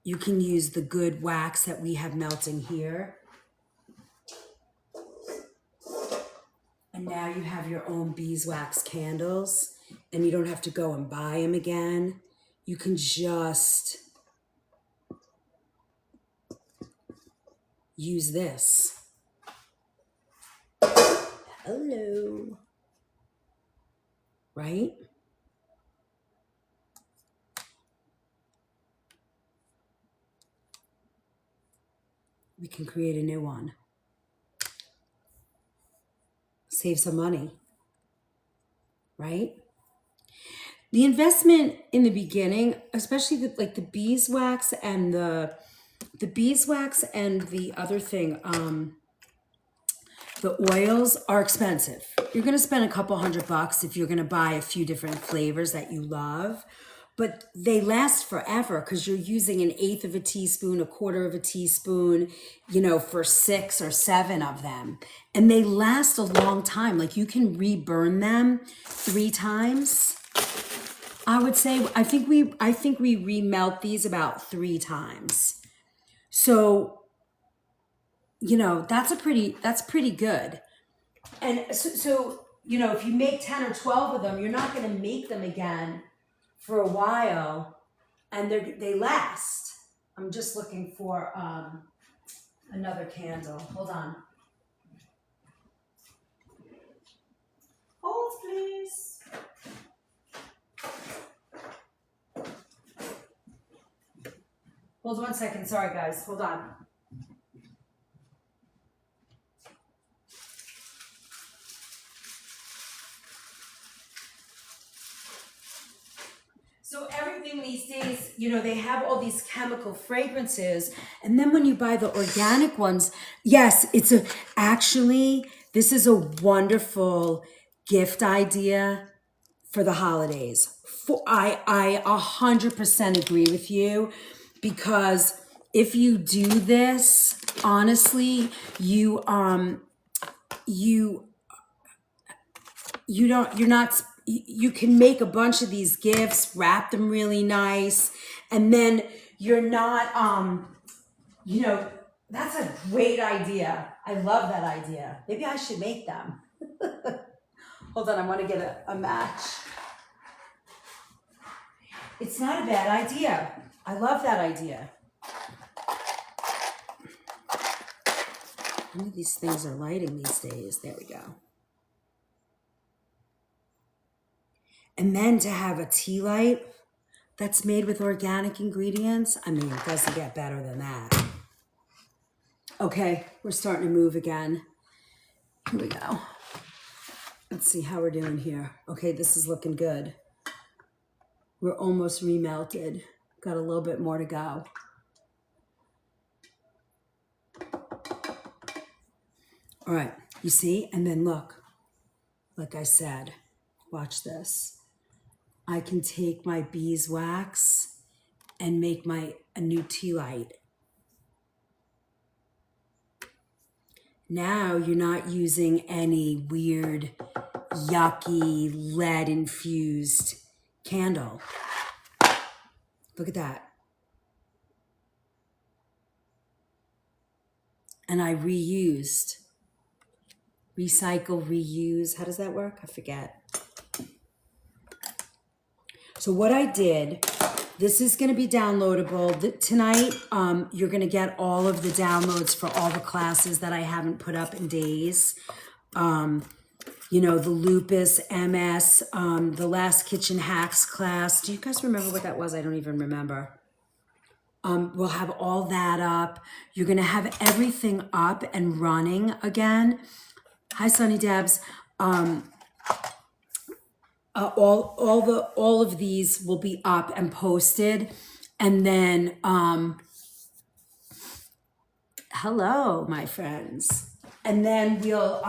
you can use the good wax that we have melting here. And now you have your own beeswax candles and you don't have to go and buy them again. You can just use this. Hello. Right? We can create a new one. Save some money. Right? The investment in the beginning, especially like the beeswax and the other thing, the oils are expensive. You're going to spend a couple $100 if you're going to buy a few different flavors that you love, but they last forever because you're using 1/8 of a teaspoon, 1/4 of a teaspoon, for 6 or 7 of them. And they last a long time. Like you can reburn them 3 times. I would say, I think we remelt these about 3 times. So, that's pretty good. And so, if you make 10 or 12 of them, you're not going to make them again for a while, and they last. I'm just looking for another candle. Hold on. Hold, please. Hold 1 second. Sorry, guys. Hold on. So everything these days, they have all these chemical fragrances. And then when you buy the organic ones, yes, this is a wonderful gift idea for the holidays. I 100% agree with you, because if you do this, honestly, you can make a bunch of these gifts, wrap them really nice, and then you're not, that's a great idea. I love that idea. Maybe I should make them. Hold on, I want to get a match. It's not a bad idea. I love that idea. None of these things are lighting these days. There we go. And then to have a tea light that's made with organic ingredients, it doesn't get better than that. Okay, we're starting to move again. Here we go. Let's see how we're doing here. Okay, this is looking good. We're almost remelted. Got a little bit more to go. All right, you see? And then look, like I said, watch this. I can take my beeswax and make a new tea light. Now you're not using any weird, yucky, lead-infused candle. Look at that. And I reused. Recycle, reuse. How does that work? I forget. So what I did, this is going to be downloadable. Tonight, you're going to get all of the downloads for all the classes that I haven't put up in days. You know, the lupus, MS, the last kitchen hacks class. Do you guys remember what that was? I don't even remember. We'll have all that up. You're going to have everything up and running again. Hi, Sunny Debs. All of these will be up and posted, and then hello, my friends. And then we'll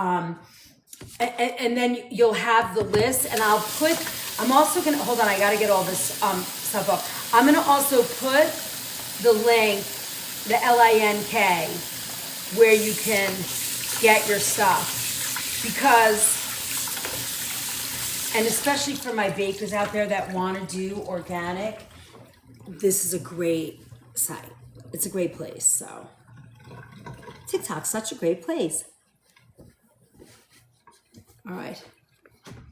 and then you'll have the list, and I'm also gonna hold on. I got to get all this stuff up. I'm gonna also put the link, the LINK, where you can get your stuff. Because, and especially for my bakers out there that want to do organic, this is a great site. It's a great place. So TikTok's such a great place. All right,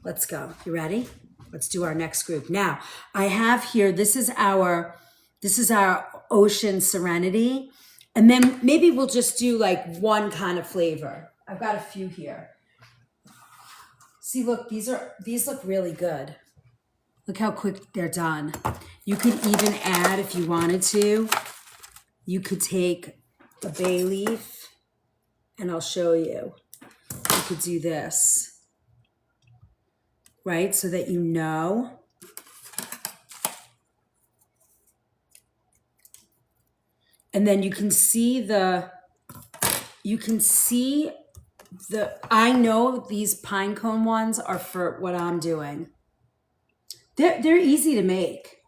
let's go. You ready? Let's do our next group. Now, I have here, this is our Ocean Serenity. And then maybe we'll just do like one kind of flavor. I've got a few here. See, look, these look really good. Look how quick they're done. You could even add, if you wanted to, you could take a bay leaf, and I'll show you. You could do this, right? So that you know. And then you can see I know these pine cone ones are for what I'm doing. They're easy to make.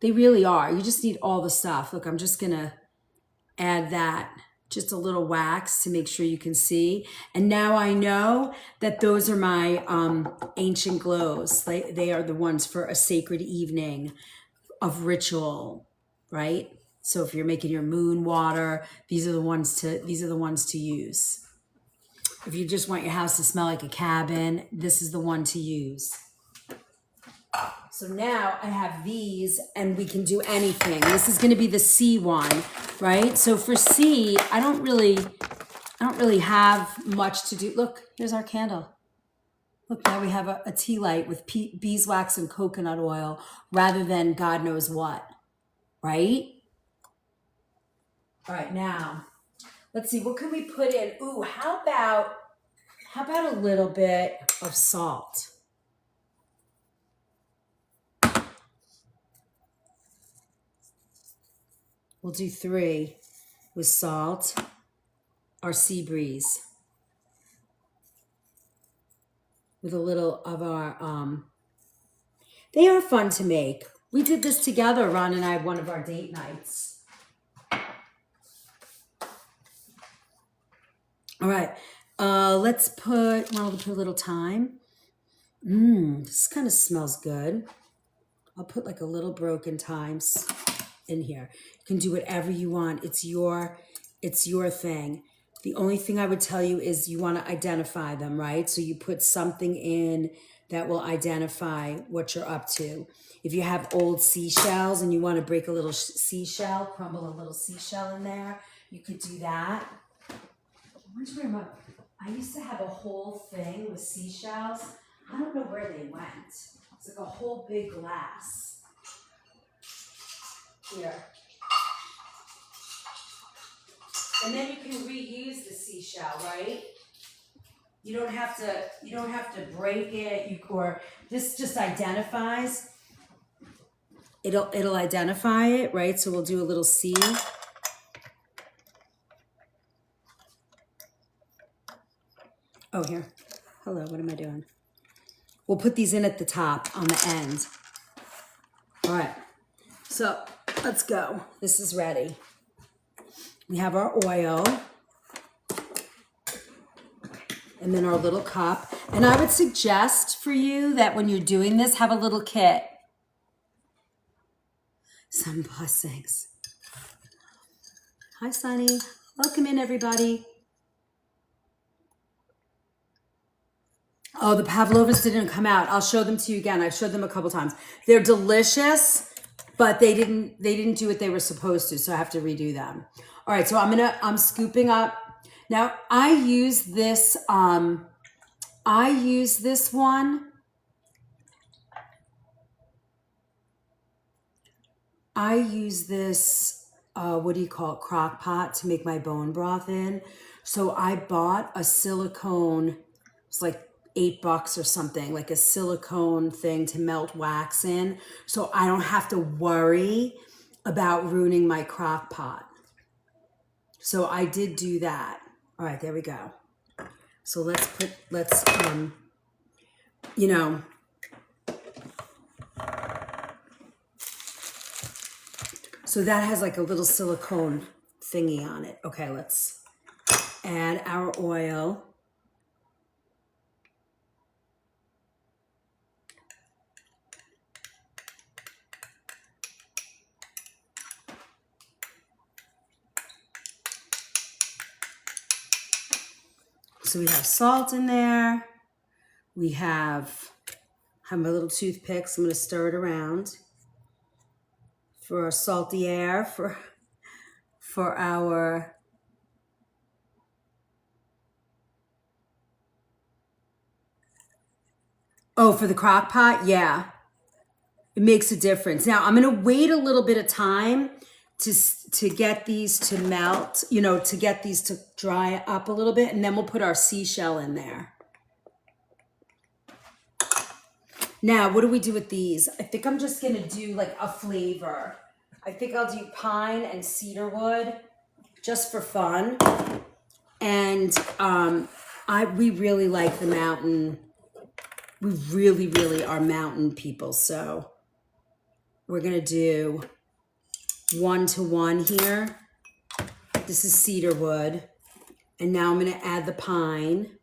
They really are. You just need all the stuff. Look, I'm just gonna add that, just a little wax to make sure you can see. And now I know that those are my ancient glows. They are the ones for a sacred evening of ritual, right? So if you're making your moon water, these are the ones to use. If you just want your house to smell like a cabin, this is the one to use. So now I have these, and we can do anything. This is going to be the C one, right? So for C, I don't really have much to do. Look, here's our candle. Look, now we have a tea light with beeswax and coconut oil rather than God knows what, right? All right, now let's see, what can we put in? Ooh, how about a little bit of salt? We'll do 3 with salt, our sea breeze, with a little of our, they are fun to make. We did this together, Ron and I, one of our date nights. All right, let's put a little thyme. This kind of smells good. I'll put like a little broken thyme in here. You can do whatever you want. It's your thing. The only thing I would tell you is you want to identify them, right? So you put something in that will identify what you're up to. If you have old seashells and you want to break a little seashell, crumble a little seashell in there, you could do that. I used to have a whole thing with seashells. I don't know where they went. It's like a whole big glass. Here. And then you can reuse the seashell, right? You don't have to break it, or this just identifies. it'll identify it, right? So we'll do a little C. Oh, here. Hello, what am I doing? We'll put these in at the top on the end. All right, so let's go. This is ready. We have our oil. And then our little cup. And I would suggest for you that when you're doing this, have a little kit. Some blessings. Hi, Sunny. Welcome in, everybody. Oh, the pavlovas didn't come out. I'll show them to you again. I've showed them a couple times. They're delicious, but they didn't do what they were supposed to, so I have to redo them. All right, so I'm scooping up. Now I use this one. I use this, what do you call it, crock pot to make my bone broth in. So I bought a silicone, it's like $8 or something, like a silicone thing to melt wax in. So I don't have to worry about ruining my crock pot. So I did do that. All right, there we go. So let's so that has like a little silicone thingy on it. Okay, let's add our oil. So we have salt in there. We have my little toothpicks. I'm going to stir it around for our salty air, for our for the crock pot. Yeah, it makes a difference. Now I'm going to wait a little bit of time to get these to melt, to get these to dry up a little bit, and then we'll put our seashell in there. Now, what do we do with these? I think I'm just gonna do like a flavor. I think I'll do pine and cedarwood just for fun. And we really like the mountain. We really, really are mountain people. So we're gonna do 1-to-1 here. This is cedarwood. And now I'm gonna add the pine.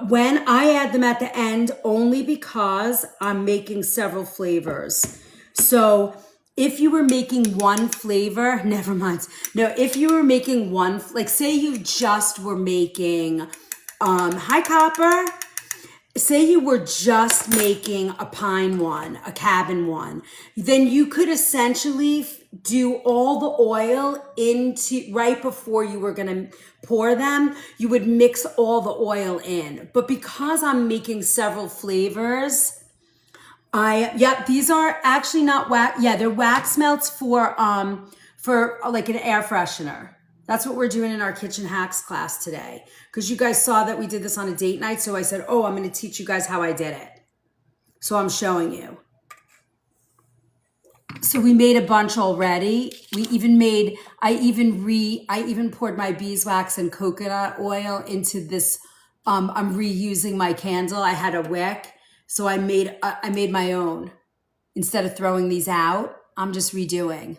When I add them at the end, only because I'm making several flavors. So if you were making one flavor, never mind. No, if you were making one, like say you just were making, hi Copper. Say you were just making a pine one, a cabin one, then you could essentially do all the oil into right before you were going to pour them. You would mix all the oil in. But because I'm making several flavors, these are actually not wax. Yeah, they're wax melts for like an air freshener. That's what we're doing in our kitchen hacks class today. Because you guys saw that we did this on a date night. So I said, I'm going to teach you guys how I did it. So I'm showing you. So we made a bunch already. I even poured my beeswax and coconut oil into this. I'm reusing my candle. I had a wick. So I made my own. Instead of throwing these out, I'm just redoing.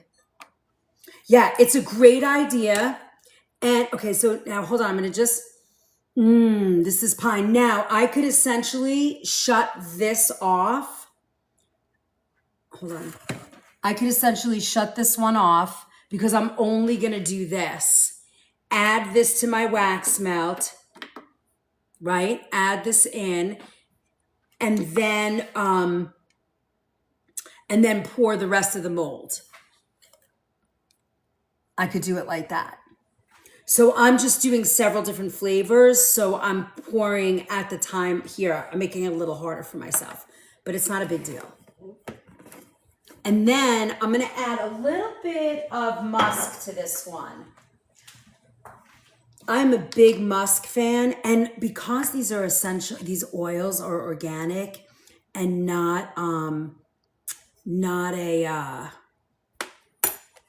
Yeah, it's a great idea. And okay, so now hold on. I'm going to just, this is pine. Now I could essentially shut this off. Hold on. I could essentially shut this one off because I'm only going to do this. Add this to my wax melt, right? Add this in and then pour the rest of the mold. I could do it like that. So I'm just doing several different flavors. So I'm pouring at the time here. I'm making it a little harder for myself, but it's not a big deal. And then I'm going to add a little bit of musk to this one. I'm a big musk fan. And because these are essential, these oils are organic and not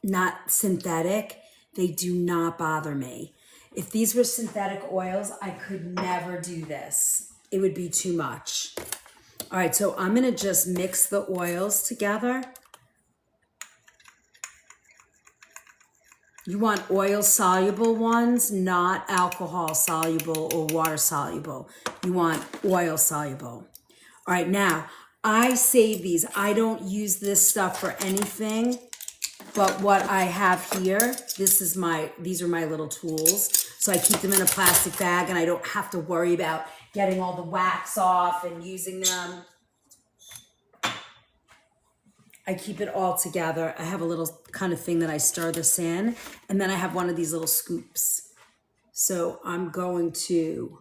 not synthetic, they do not bother me. If these were synthetic oils, I could never do this. It would be too much. All right, so I'm gonna just mix the oils together. You want oil soluble ones, not alcohol soluble or water soluble. You want oil soluble. All right, now I save these. I don't use this stuff for anything but what I have here. These are my little tools. So I keep them in a plastic bag and I don't have to worry about getting all the wax off and using them. I keep it all together. I have a little kind of thing that I stir this in, and then I have one of these little scoops. So I'm going to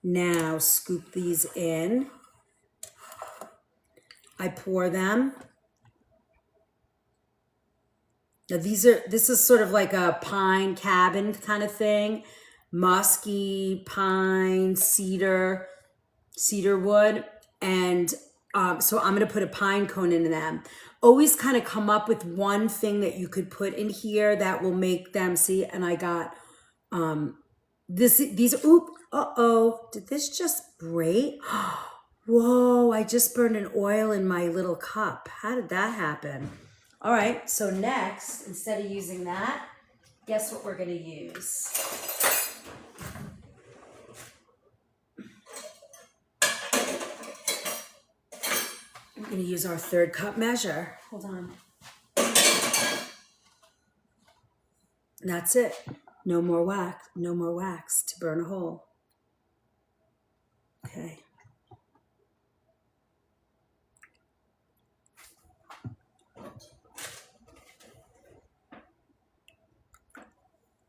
now scoop these in. I pour them. Now this is sort of like a pine cabin kind of thing. Musky, pine, cedar wood. And so I'm going to put a pine cone in them. Always kind of come up with one thing that you could put in here that will make them see. And I got these, uh-oh, did this just break? Whoa, I just burned an oil in my little cup. How did that happen? All right, so next, instead of using that, guess what we're gonna use? I'm gonna use our 3rd cup measure. Hold on. And that's it. No more wax to burn a hole. Okay.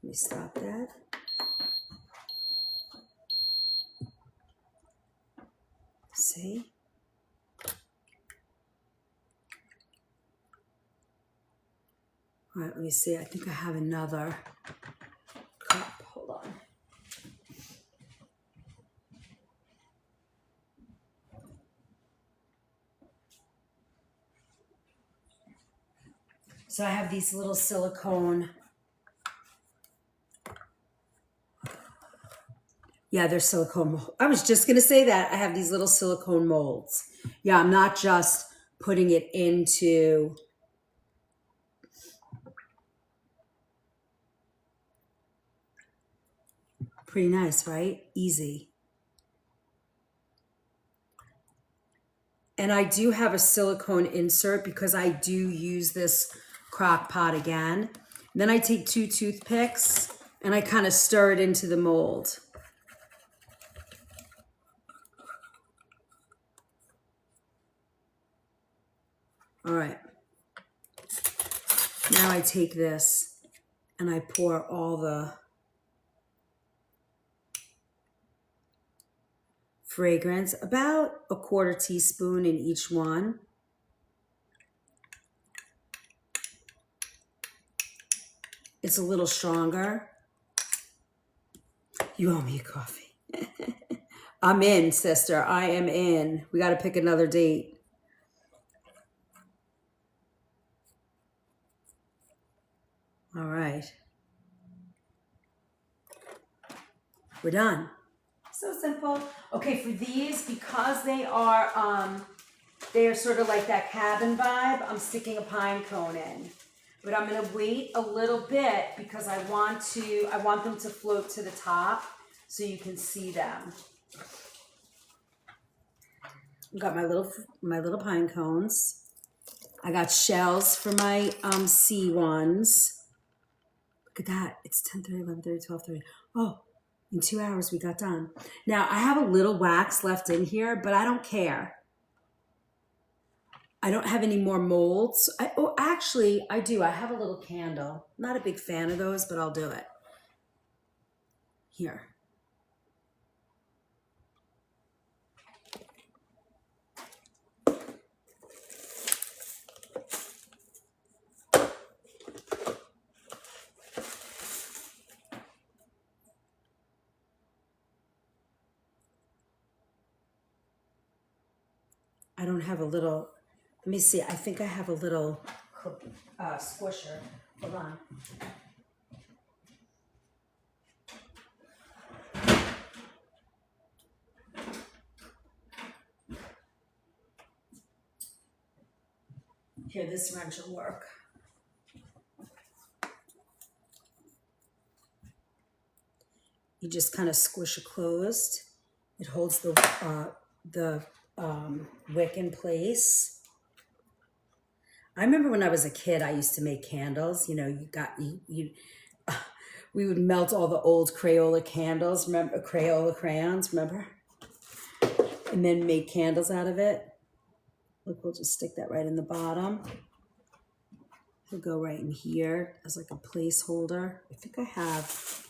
Let me stop that. See? All right, let me see. I think I have another cup. Hold on. So I have these little silicone. Yeah, they're silicone. I was just going to say that. I have these little silicone molds. Yeah, I'm not just putting it into... Pretty nice, right? Easy. And I do have a silicone insert because I do use this crock pot again. And then I take 2 toothpicks and I kind of stir it into the mold. All right. Now I take this and I pour all the fragrance, about a 1/4 teaspoon in each one. It's a little stronger. You owe me a coffee. I'm in, sister. I am in. We got to pick another date. All right. We're done. So simple. Okay, for these, because they are sort of like that cabin vibe, I'm sticking a pine cone in. But I'm gonna wait a little bit because I want them to float to the top so you can see them. I've got my little pine cones. I got shells for my C ones. Look at that. It's 10:30, 11:30, 12:30. Oh, in 2 hours we got done. Now I have a little wax left in here, but I don't care. I don't have any more molds. Actually, I do. I have a little candle. I'm not a big fan of those, but I'll do it. Here. I don't have a little, let me see. I think I have a little squisher. Hold on. Here, this wrench will work. You just kind of squish it closed. It holds the wick in place. I remember when I was a kid, I used to make candles. You know, we would melt all the old Crayola candles, remember, Crayola crayons, remember? And then make candles out of it. Look, we'll just stick that right in the bottom. It'll go right in here as like a placeholder. I think I have,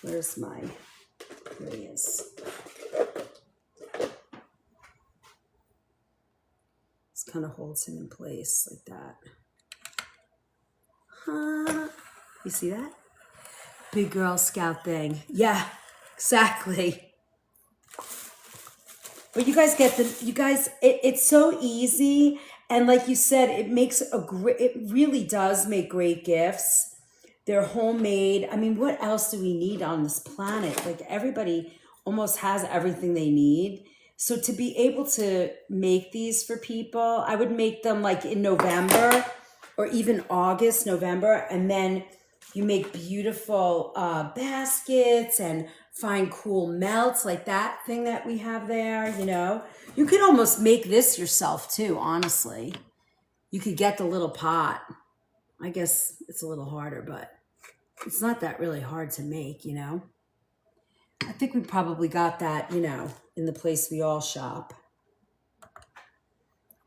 where's my, here he is. This kind of holds him in place like that. You see that? Big Girl Scout thing. Yeah, exactly. But you guys get it's so easy. And like you said, it really does make great gifts. They're homemade. I mean, what else do we need on this planet? Like everybody almost has everything they need. So to be able to make these for people, I would make them like in November or even August, November, and then you make beautiful baskets and find cool melts like that thing that we have there, you know. You could almost make this yourself too, honestly. You could get the little pot. I guess it's a little harder, but it's not that really hard to make, you know. I think we probably got that, you know, in the place we all shop.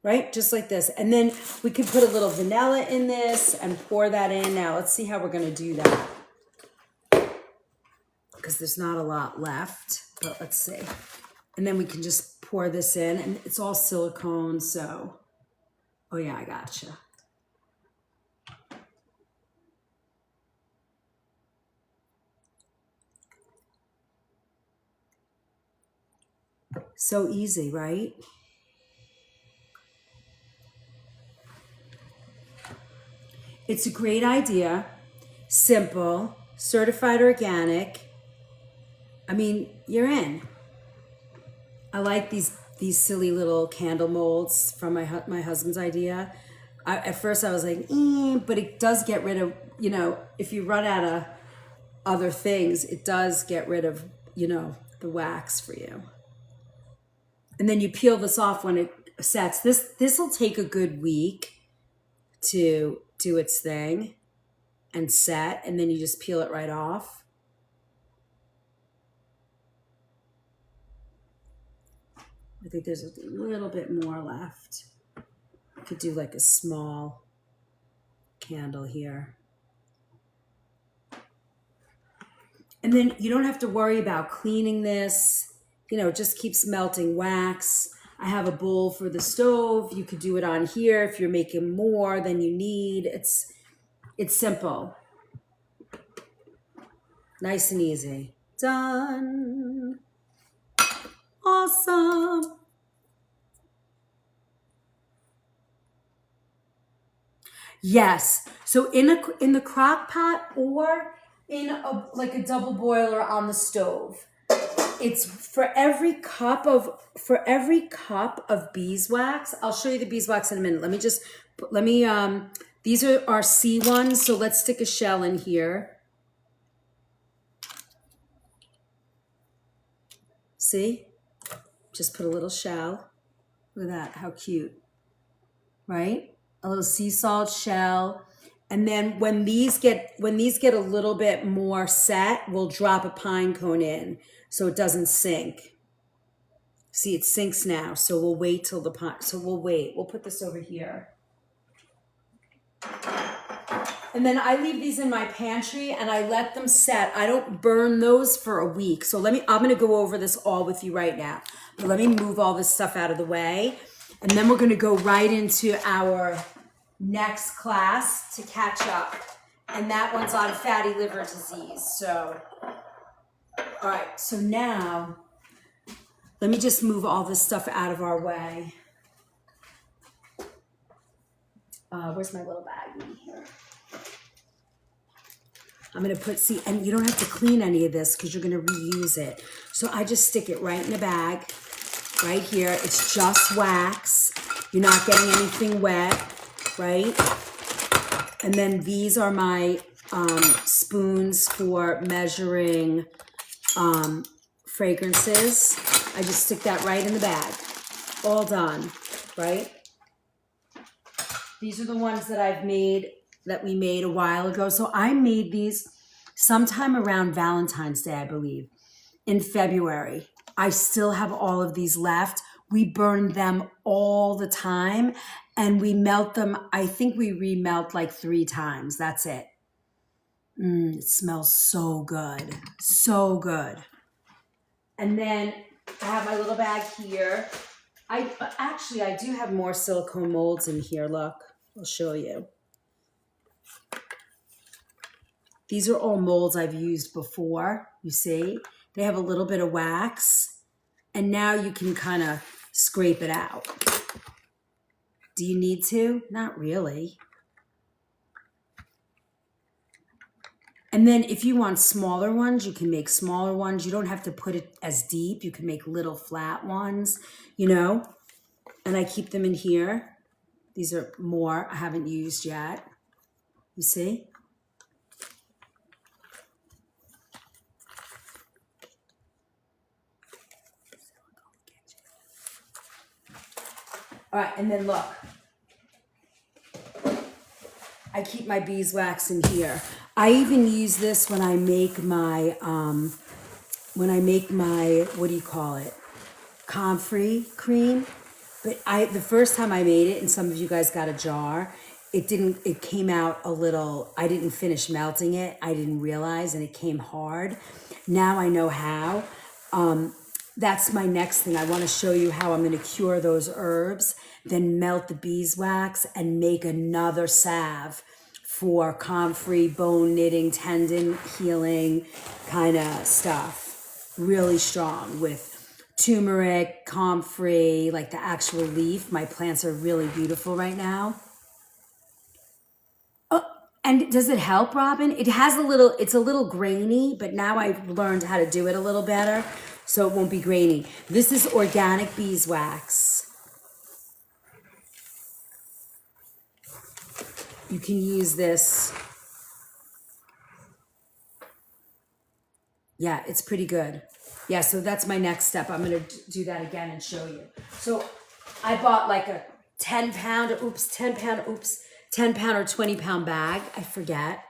Right? Just like this. And then we could put a little vanilla in this and pour that in. Now, let's see how we're going to do that. Because there's not a lot left, but let's see. And then we can just pour this in. And it's all silicone, so... Oh, yeah, I gotcha. So easy, right? It's a great idea. Simple, certified organic. I mean, you're in. I like these silly little candle molds from my husband's idea. At first I was like, but it does get rid of, you know, if you run out of other things, it does get rid of, you know, the wax for you. And then you peel this off when it sets. This will take a good week to do its thing and set, and then you just peel it right off. I think there's a little bit more left. I could do like a small candle here. And then you don't have to worry about cleaning this. You know, it just keeps melting wax. I have a bowl for the stove. You could do it on here if you're making more than you need. It's simple. Nice and easy. Done. Awesome. Yes. So in the crock pot or in like a double boiler on the stove. It's for every cup of beeswax. I'll show you the beeswax in a minute. These are our C1s, so let's stick a shell in here. See? Just put a little shell. Look at that, how cute. Right? A little sea salt shell. And then when these get a little bit more set, we'll drop a pine cone in so it doesn't sink. See, it sinks now, so we'll wait till the pine. So we'll wait. We'll put this over here. And then I leave these in my pantry and I let them set. I don't burn those for a week. So I'm going to go over this all with you right now. But let me move all this stuff out of the way. And then we're going to go right into our next class to catch up. And that one's on fatty liver disease. So, all right. So now, let me just move all this stuff out of our way. Where's my little bag in here? I'm going to put, see, and you don't have to clean any of this because you're going to reuse it. So I just stick it right in a bag, right here. It's just wax. You're not getting anything wet, right? And then these are my spoons for measuring fragrances. I just stick that right in the bag. All done, right? These are the ones that I've made, that we made a while ago. So I made these sometime around Valentine's Day, I believe, in February. I still have all of these left. We burn them all the time and we melt them. I think we remelt like 3 times. That's it. It smells so good. So good. And then I have my little bag here. I do have more silicone molds in here. Look, I'll show you. These are all molds I've used before. You see, they have a little bit of wax and now you can kind of scrape it out. Do you need to? Not really. And then if you want smaller ones, you can make smaller ones. You don't have to put it as deep. You can make little flat ones, you know, and I keep them in here. These are more I haven't used yet. You see? All right, and then look. I keep my beeswax in here. I even use this when I make my, what do you call it? Comfrey cream. But the first time I made it, and some of you guys got a jar, it came out a little, I didn't finish melting it. I didn't realize, and it came hard. Now I know how. That's my next thing. I want to show you how I'm going to cure those herbs, then melt the beeswax and make another salve for comfrey, bone knitting, tendon healing kind of stuff. Really strong with turmeric, comfrey, like the actual leaf. My plants are really beautiful right now. Oh, and does it help, Robin? It has it's a little grainy, but now I've learned how to do it a little better, so it won't be grainy. This is organic beeswax. You can use this. Yeah, it's pretty good. Yeah, so that's my next step. I'm going to do that again and show you. So I bought like a 10 pound or 20 pound bag. I forget.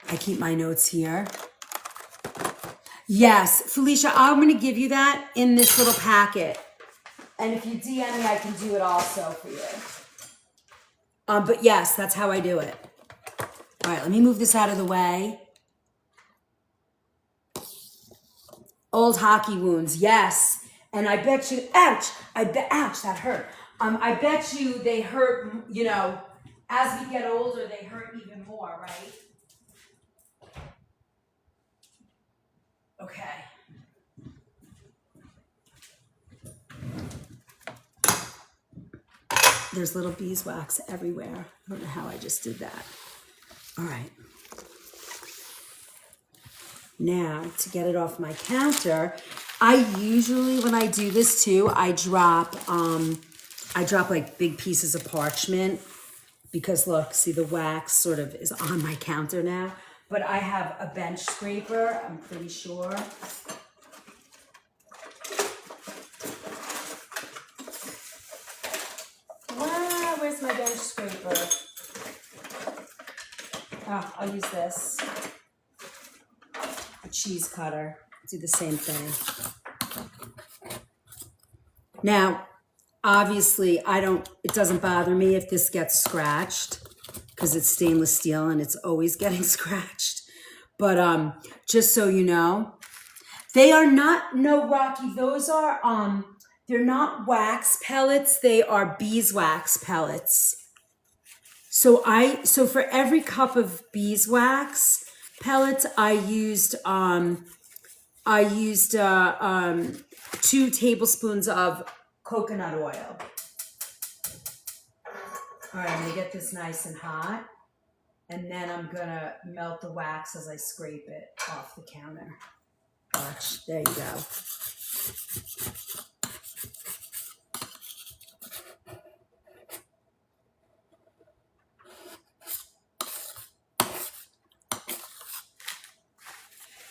I keep my notes here. Yes, Felicia, I'm going to give you that in this little packet. And if you DM me, I can do it also for you. But yes, that's how I do it. All right, let me move this out of the way. Old hockey wounds, yes. And I bet you, ouch, ouch, that hurt. I bet you they hurt, you know, as we get older, they hurt even more, right? Okay. There's little beeswax everywhere. I don't know how I just did that. All right. Now, to get it off my counter, I usually, when I do this too, I drop like big pieces of parchment because look, see the wax sort of is on my counter now. But I have a bench scraper, I'm pretty sure. Wow, where's my bench scraper? Oh, I'll use this. A cheese cutter. Do the same thing. Now, obviously, it doesn't bother me if this gets scratched because it's stainless steel and it's always getting scratched. But just so you know, they are not, no, Rocky, those are, they're not wax pellets, they are beeswax pellets. So for every cup of beeswax pellets, I used 2 tablespoons of coconut oil. All right, I'm gonna get this nice and hot, and then I'm gonna melt the wax as I scrape it off the counter. Watch, there you go.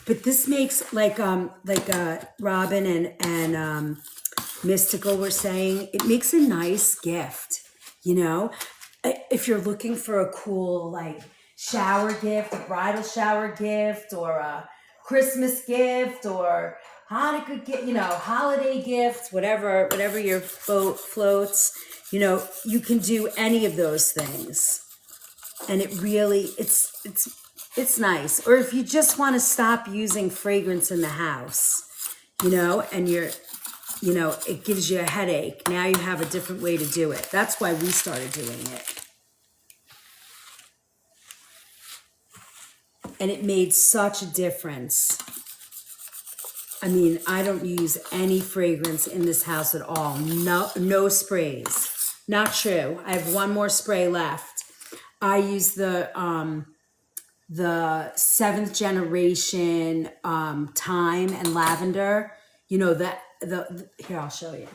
But this makes like Robin and Mystical were saying, it makes a nice gift, you know? If you're looking for a cool like shower gift, a bridal shower gift, or a Christmas gift, or Hanukkah gift, you know, holiday gift, whatever your boat floats, you know, you can do any of those things. And it really, it's nice. Or if you just want to stop using fragrance in the house, you know, and you know, it gives you a headache. Now you have a different way to do it. That's why we started doing it. And it made such a difference. I mean, I don't use any fragrance in this house at all. No sprays. Not true. I have one more spray left. I use the 7th generation thyme and lavender. You know, here, I'll show you.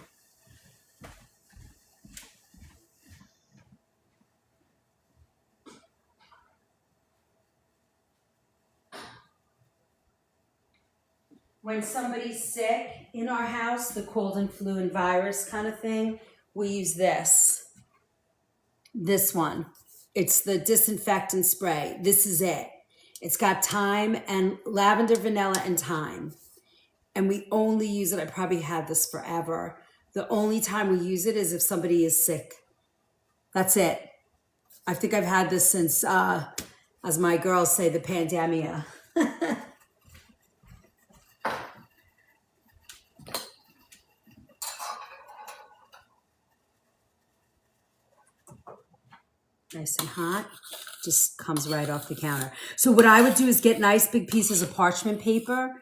When somebody's sick in our house, the cold and flu and virus kind of thing, we use this one. It's the disinfectant spray. This is it. It's got thyme and lavender, vanilla, and thyme. And we only use it, I probably had this forever. The only time we use it is if somebody is sick. That's it. I think I've had this since, as my girls say, the pandemia. Nice and hot. Just comes right off the counter. So what I would do is get nice big pieces of parchment paper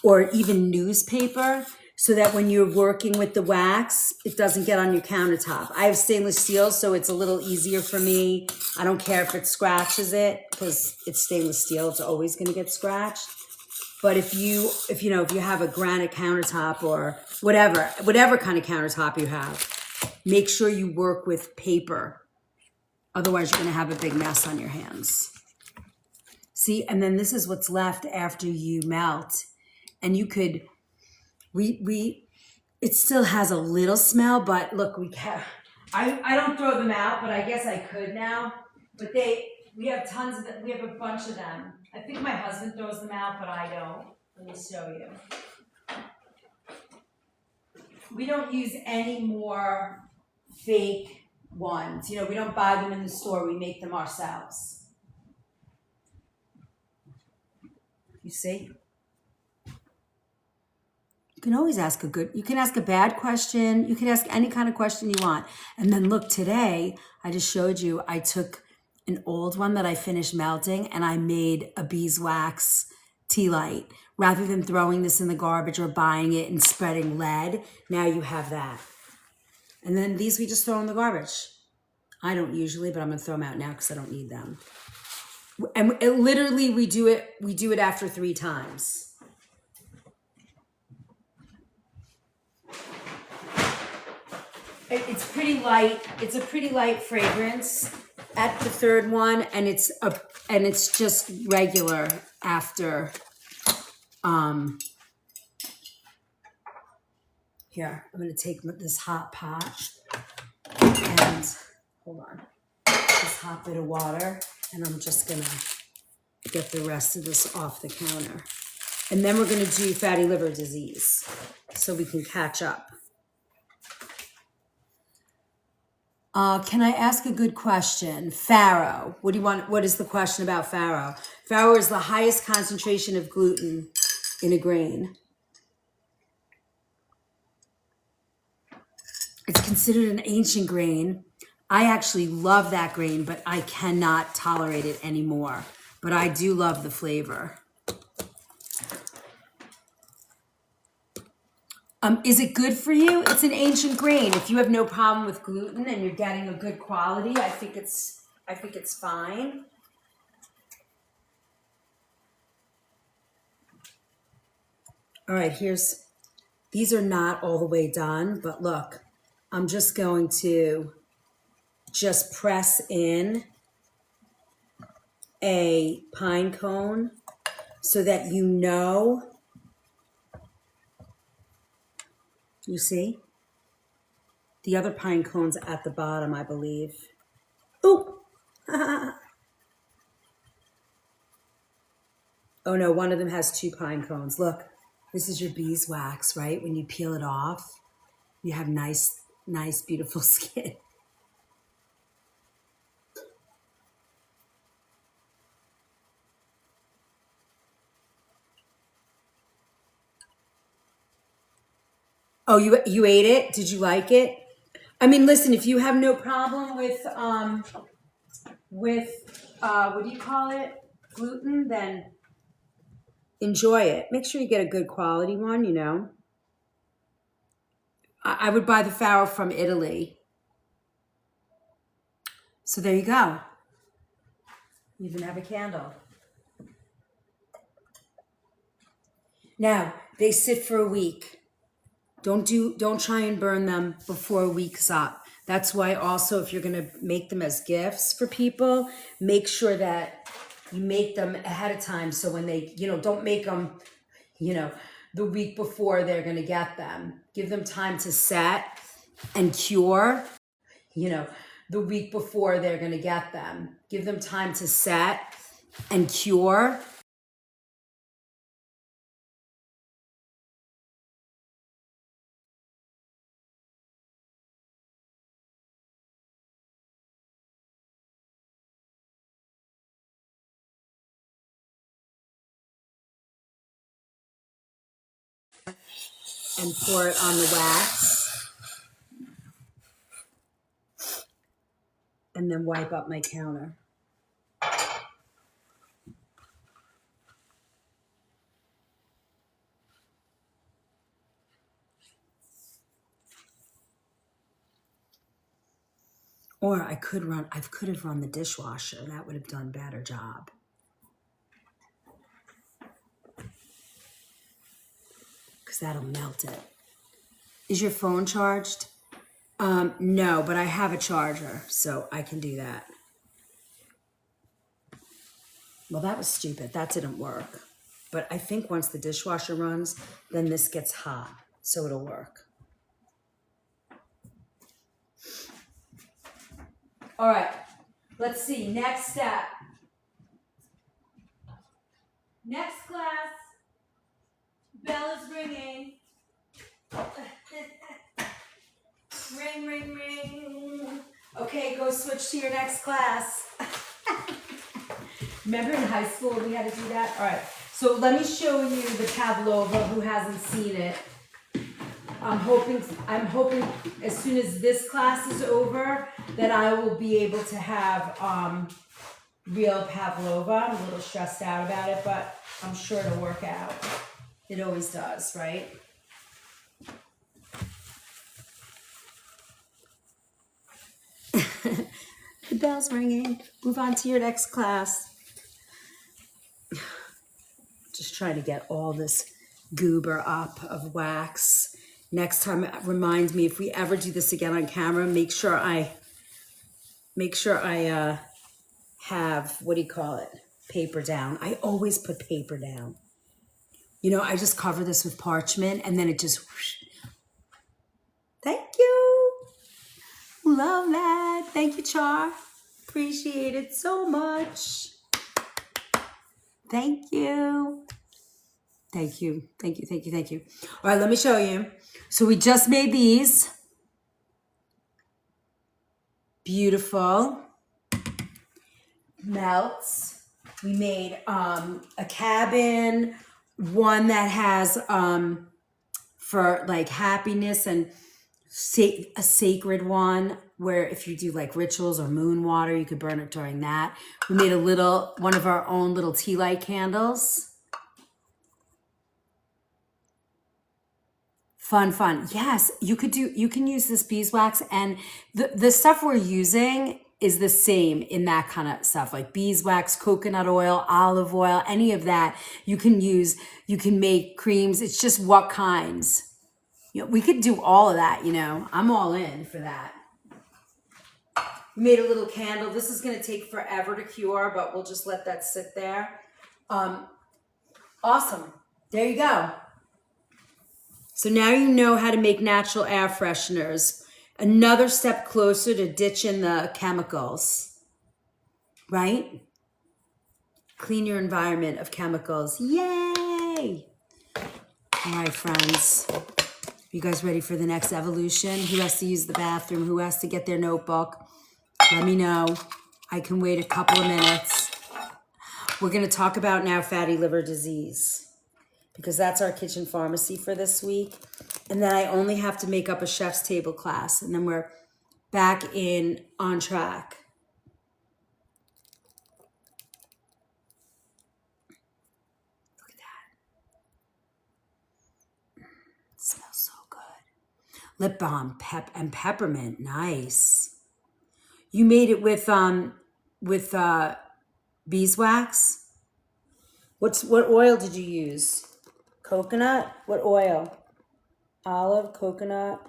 or even newspaper so that when you're working with the wax, it doesn't get on your countertop. I have stainless steel, so it's a little easier for me. I don't care if it scratches it because it's stainless steel. It's always going to get scratched. But if you have a granite countertop or whatever kind of countertop you have, make sure you work with paper. Otherwise, you're going to have a big mess on your hands. See, and then this is what's left after you melt. And you could, it still has a little smell, but look, I don't throw them out, but I guess I could now. But we have tons of them. We have a bunch of them. I think my husband throws them out, but I don't. Let me show you. We don't use any more fake ones. You know, we don't buy them in the store. We make them ourselves. You see? You can always ask you can ask a bad question. You can ask any kind of question you want. And then look, today, I just showed you, I took an old one that I finished melting and I made a beeswax tea light. Rather than throwing this in the garbage or buying it and spreading lead, now you have that. And then these we just throw in the garbage. I don't usually, but I'm going to throw them out now because I don't need them. And literally we do it after 3 times. It's pretty light. It's a pretty light fragrance at the 3rd one, and it's just regular after. Here, I'm going to take this hot pot and hold on, this hot bit of water, and I'm just going to get the rest of this off the counter. And then we're going to do fatty liver disease so we can catch up. Can I ask a good question? Farro. What do you want? What is the question about farro? Farro is the highest concentration of gluten in a grain. It's considered an ancient grain. I actually love that grain, but I cannot tolerate it anymore. But I do love the flavor. Is it good for you? It's an ancient grain. If you have no problem with gluten and you're getting a good quality, I think it's fine. All right, these are not all the way done, but look, I'm just going to just press in a pine cone so that you know, you see? The other pine cone's at the bottom, I believe. Oh, oh no, one of them has 2 pine cones. Look, this is your beeswax, right? When you peel it off, you have nice, beautiful skin. Oh, you ate it? Did you like it? I mean, listen, if you have no problem with what do you call it? Gluten, then enjoy it. Make sure you get a good quality one, you know. I would buy the farro from Italy. So there you go. You even have a candle. Now, they sit for a week. Don't try and burn them before a week's up. That's why also if you're going to make them as gifts for people, make sure that you make them ahead of time. So when they, don't make them, the week before they're going to get them. Give them time to set and cure, the week before they're going to get them. Give them time to set and cure. And pour it on the wax. And then wipe up my counter. Or I could have run the dishwasher. That would have done a better job. Because that'll melt it. Is your phone charged? No, but I have a charger, so I can do that. Well, that was stupid. That didn't work. But I think once the dishwasher runs, then this gets hot, so it'll work. All right, let's see. Next step. Next class. Bell is ringing. Ring, ring, ring. Okay, go switch to your next class. Remember in high school we had to do that? All right, so let me show you the pavlova who hasn't seen it. I'm hoping as soon as this class is over that I will be able to have real pavlova. I'm a little stressed out about it, but I'm sure it'll work out. It always does, right? The bell's ringing. Move on to your next class. Just trying to get all this goober up of wax. Next time, it reminds me, if we ever do this again on camera, make sure I have, what do you call it? Paper down. I always put paper down. I just cover this with parchment and then it just whoosh. Thank you. Love that. Thank you, Char. Appreciate it so much. Thank you. Thank you. Thank you. Thank you. Thank you. All right, let me show you. So we just made these. Beautiful. Melts. We made a cabin, one that has for like happiness and a sacred one where if you do like rituals or moon water, you could burn it during that. We made one of our own little tea light candles. Fun, fun. Yes, you can use this beeswax, and the stuff we're using is the same in that kind of stuff, like beeswax, coconut oil, olive oil, any of that you can use. You can make creams. It's just what kinds. We could do all of that, I'm all in for that. We made a little candle. This is going to take forever to cure, but we'll just let that sit there. Awesome. There you go. So now you know how to make natural air fresheners. Another step closer to ditching the chemicals, right? Clean your environment of chemicals. Yay! All right, friends. You guys ready for the next evolution? Who has to use the bathroom? Who has to get their notebook? Let me know. I can wait a couple of minutes. We're going to talk about now fatty liver disease, because that's our kitchen pharmacy for this week. And then I only have to make up a chef's table class, and then we're back on track. Look at that. It smells so good. Lip balm, and peppermint, nice. You made it with beeswax. What oil did you use? Coconut? What oil? Olive, coconut.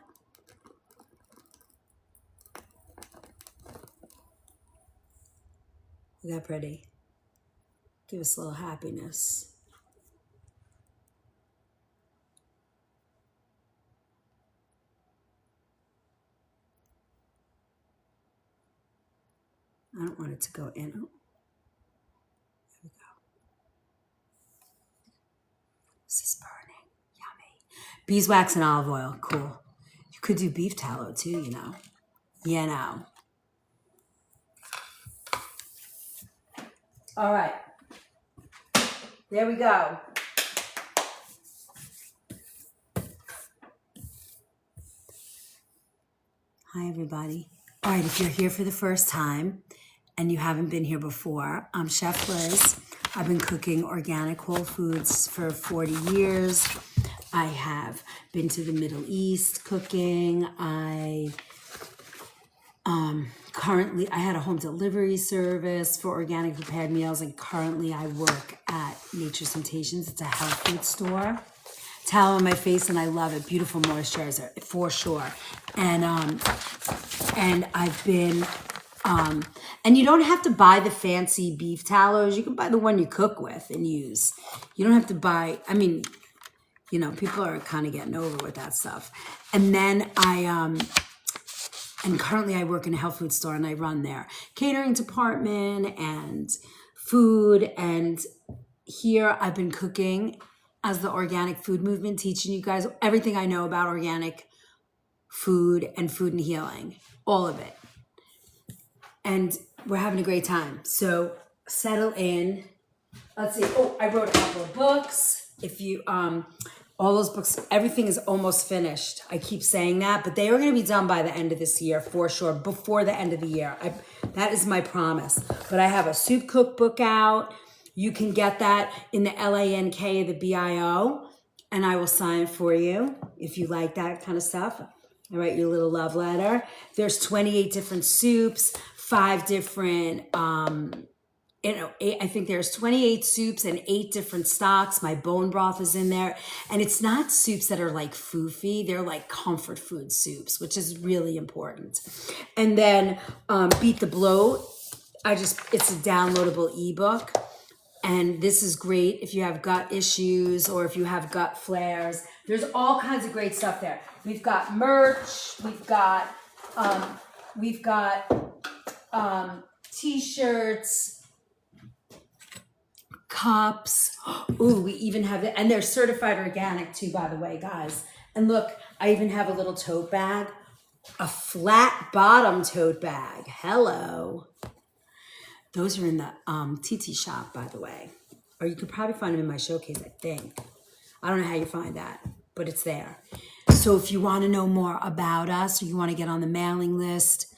Isn't that pretty? Give us a little happiness. I don't want it to go in. Oh. There we go. This is burning. Yummy. Beeswax and olive oil. Cool. You could do beef tallow too, All right. There we go. Hi, everybody. All right, if you're here for the first time and you haven't been here before, I'm Chef Liz. I've been cooking organic whole foods for 40 years. I have been to the Middle East cooking. I had a home delivery service for organic prepared meals, and currently I work at Nature's Temptations. It's a health food store. Tallow on my face, and I love it. Beautiful moisturizer for sure. And I've been, and you don't have to buy the fancy beef tallows. You can buy the one you cook with and use. You don't have to buy, people are kind of getting over with that stuff. And then and currently I work in a health food store, and I run their catering department and food. And here I've been cooking as the organic food movement, teaching you guys everything I know about organic food and healing, all of it. And we're having a great time. So settle in. Let's see. Oh, I wrote a couple of books. If you, all those books, everything is almost finished. I keep saying that, but they are going to be done by the end of this year for sure, before the end of the year. That is my promise. But I have a soup cookbook out. You can get that in the LANK, the BIO, and I will sign for you if you like that kind of stuff. I write you a little love letter. There's 28 different soups, 5 different, I think there's 28 soups and 8 different stocks. My bone broth is in there. And it's not soups that are like foofy. They're like comfort food soups, which is really important. And then Beat the Bloat. It's a downloadable ebook. And this is great if you have gut issues or if you have gut flares. There's all kinds of great stuff there. We've got merch. We've got t-shirts, cups. Ooh, we even have it. And they're certified organic too, by the way, guys. And look, I even have a little tote bag, a flat bottom tote bag. Hello. Those are in the TT shop, by the way. Or you could probably find them in my showcase, I think. I don't know how you find that, but it's there. So if you want to know more about us, or you want to get on the mailing list,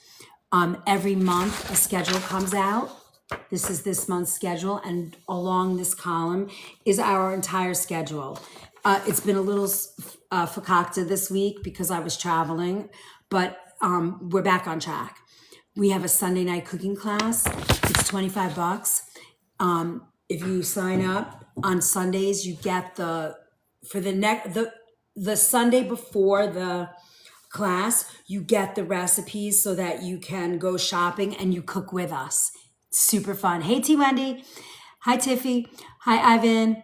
every month a schedule comes out. This is this month's schedule, and along this column is our entire schedule. It's been a little fakakta this week because I was traveling, but we're back on track. We have a Sunday night cooking class. It's $25. If you sign up on Sundays, you get the Sunday before the class, you get the recipes so that you can go shopping and you cook with us. Super fun. Hey, T. Wendy. Hi, Tiffy. Hi, Ivan.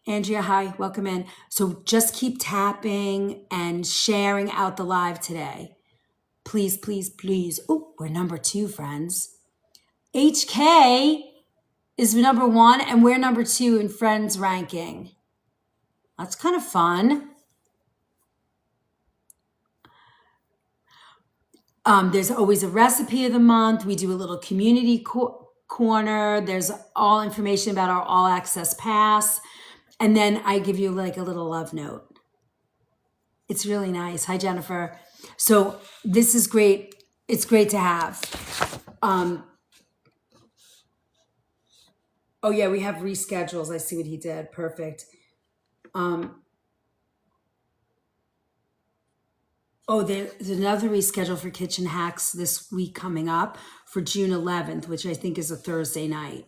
Andrea, hi. Welcome in. So just keep tapping and sharing out the live today. Please, please, please. Oh, we're number 2, friends. HK is number 1 and we're number 2 in friends ranking. That's kind of fun. There's always a recipe of the month. We do a little community corner. There's all information about our all access pass. And then I give you like a little love note. It's really nice. Hi, Jennifer. So this is great. It's great to have. Oh yeah, we have reschedules. I see what he did. Perfect. Oh, there's another reschedule for Kitchen Hacks this week coming up for June 11th, which I think is a Thursday night.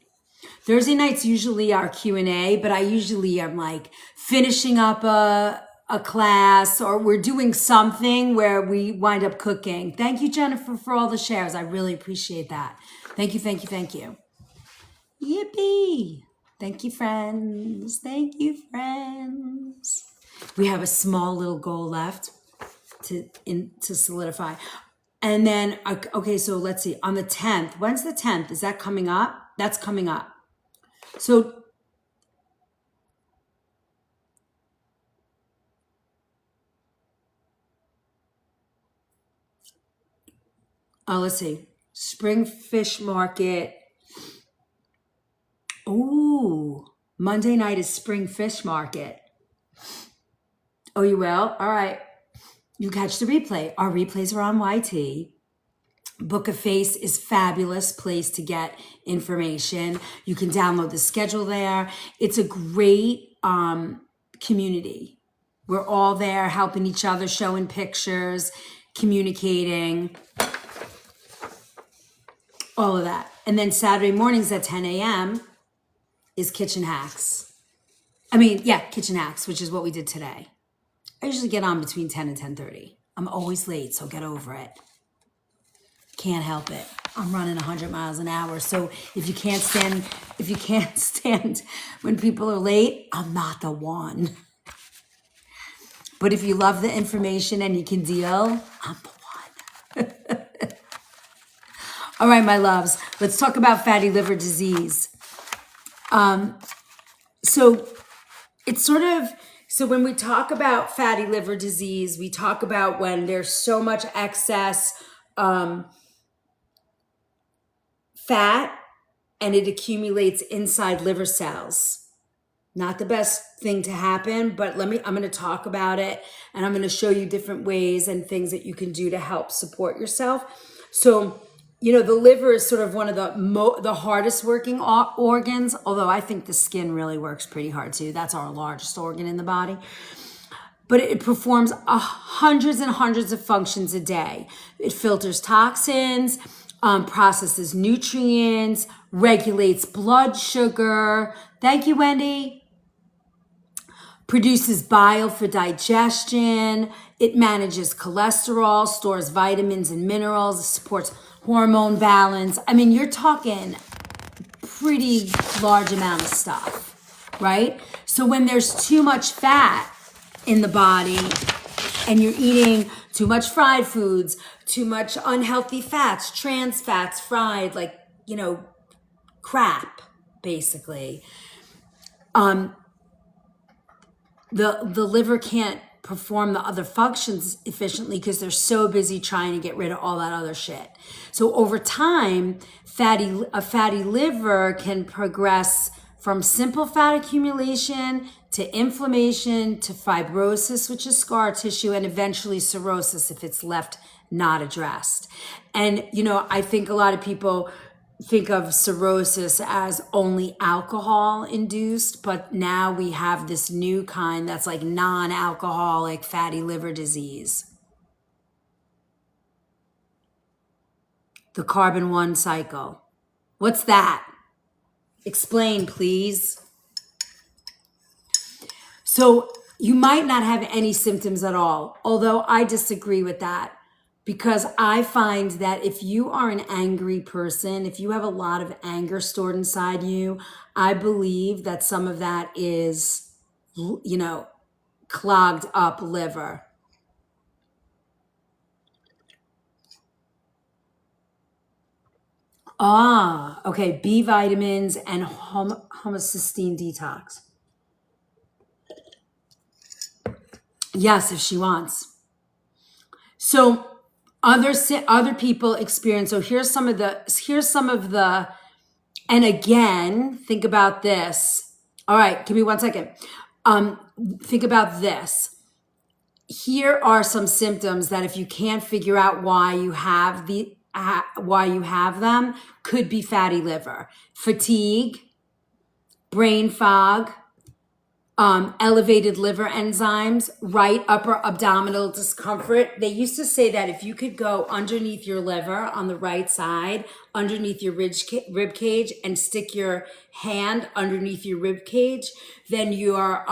Thursday nights usually are Q&A, but I usually am like finishing up a class or we're doing something where we wind up cooking. Thank you, Jennifer, for all the shares. I really appreciate that. Thank you, thank you, thank you. Yippee. Thank you, friends. Thank you, friends. We have a small little goal left to solidify. And then, okay, so let's see. On the 10th, when's the 10th? Is that coming up? That's coming up. So, let's see. Spring Fish Market. Ooh, Monday night is Spring Fish Market. Oh, you will? All right. You catch the replay. Our replays are on YT. Book a Face is fabulous place to get information. You can download the schedule there. It's a great community. We're all there helping each other, showing pictures, communicating, all of that. And then Saturday mornings at 10 a.m. is Kitchen Hacks. Kitchen Hacks, which is what we did today. I usually get on between 10 and 10:30. I'm always late, so get over it. Can't help it. I'm running 100 miles an hour. So if you can't stand when people are late, I'm not the one. But if you love the information and you can deal, I'm the one. All right, my loves, let's talk about fatty liver disease. So when we talk about fatty liver disease, we talk about when there's so much excess fat and it accumulates inside liver cells. Not the best thing to happen, but I'm going to talk about it and I'm going to show you different ways and things that you can do to help support yourself. So, the liver is sort of one of the hardest working organs, although I think the skin really works pretty hard too. That's our largest organ in the body. But it performs hundreds and hundreds of functions a day. It filters toxins, processes nutrients, regulates blood sugar. Thank you, Wendy. Produces bile for digestion. It manages cholesterol, stores vitamins and minerals, supports hormone balance. I mean, you're talking pretty large amount of stuff, right? So when there's too much fat in the body and you're eating too much fried foods, too much unhealthy fats, trans fats, fried, crap, basically, the liver can't perform the other functions efficiently because they're so busy trying to get rid of all that other shit. So over time, a fatty liver can progress from simple fat accumulation to inflammation to fibrosis, which is scar tissue, and eventually cirrhosis if it's left not addressed. And, I think a lot of people think of cirrhosis as only alcohol induced, but now we have this new kind that's like non-alcoholic fatty liver disease. The carbon 1 cycle. What's that? Explain, please. So you might not have any symptoms at all, although I disagree with that. Because I find that if you are an angry person, if you have a lot of anger stored inside you, I believe that some of that is, clogged up liver. Ah, okay. B vitamins and homocysteine detox. Yes, if she wants. So other people experience. So here's some of the, and again, think about this. All right, give me 1 second. Think about this. Here are some symptoms that if you can't figure out why you have them, could be fatty liver, fatigue, brain fog, elevated liver enzymes, right upper abdominal discomfort. They used to say that if you could go underneath your liver on the right side, underneath your rib cage, and stick your hand underneath your rib cage, then your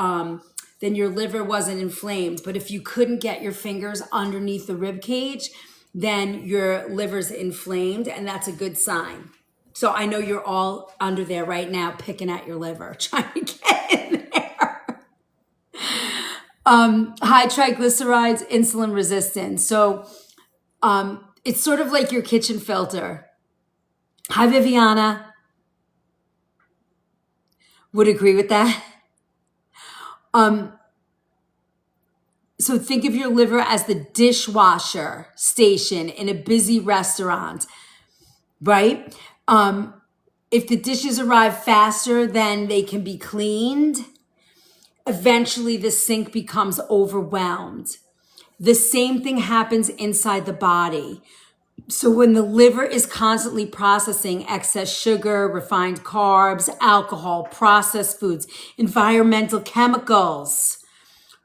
liver wasn't inflamed. But if you couldn't get your fingers underneath the rib cage, then your liver's inflamed, and that's a good sign. So I know you're all under there right now picking at your liver, trying to get in there. High triglycerides, insulin resistance. So it's sort of like your kitchen filter. Hi, Viviana. Would agree with that. So think of your liver as the dishwasher station in a busy restaurant, right? If the dishes arrive faster than they can be cleaned, eventually the sink becomes overwhelmed. The same thing happens inside the body. So when the liver is constantly processing excess sugar, refined carbs, alcohol, processed foods, environmental chemicals,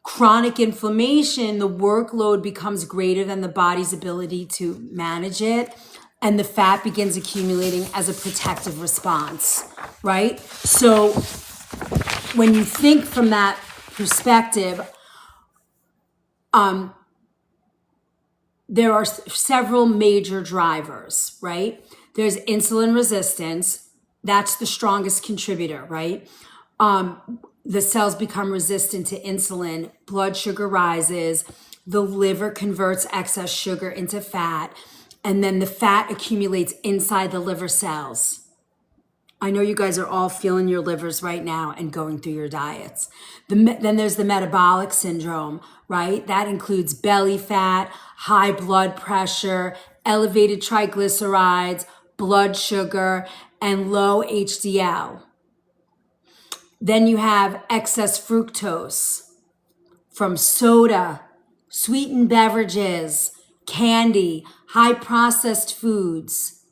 chronic inflammation, the workload becomes greater than the body's ability to manage it, and the fat begins accumulating as a protective response, right? So when you think from that perspective, there are several major drivers, right? There's insulin resistance. That's the strongest contributor, right? The cells become resistant to insulin, blood sugar rises, the liver converts excess sugar into fat, and then the fat accumulates inside the liver cells. I know you guys are all feeling your livers right now and going through your diets. Then there's the metabolic syndrome, right? That includes belly fat, high blood pressure, elevated triglycerides, blood sugar, and low HDL. Then you have excess fructose from soda, sweetened beverages, candy, high processed foods.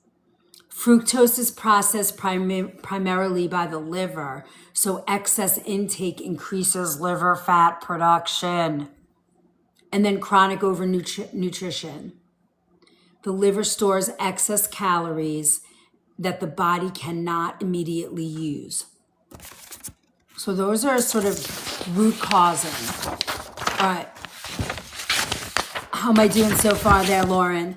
Fructose is processed primarily by the liver, so excess intake increases liver fat production. And then chronic overnutrition. The liver stores excess calories that the body cannot immediately use. So those are sort of root causing. All right. How am I doing so far there, Lauren?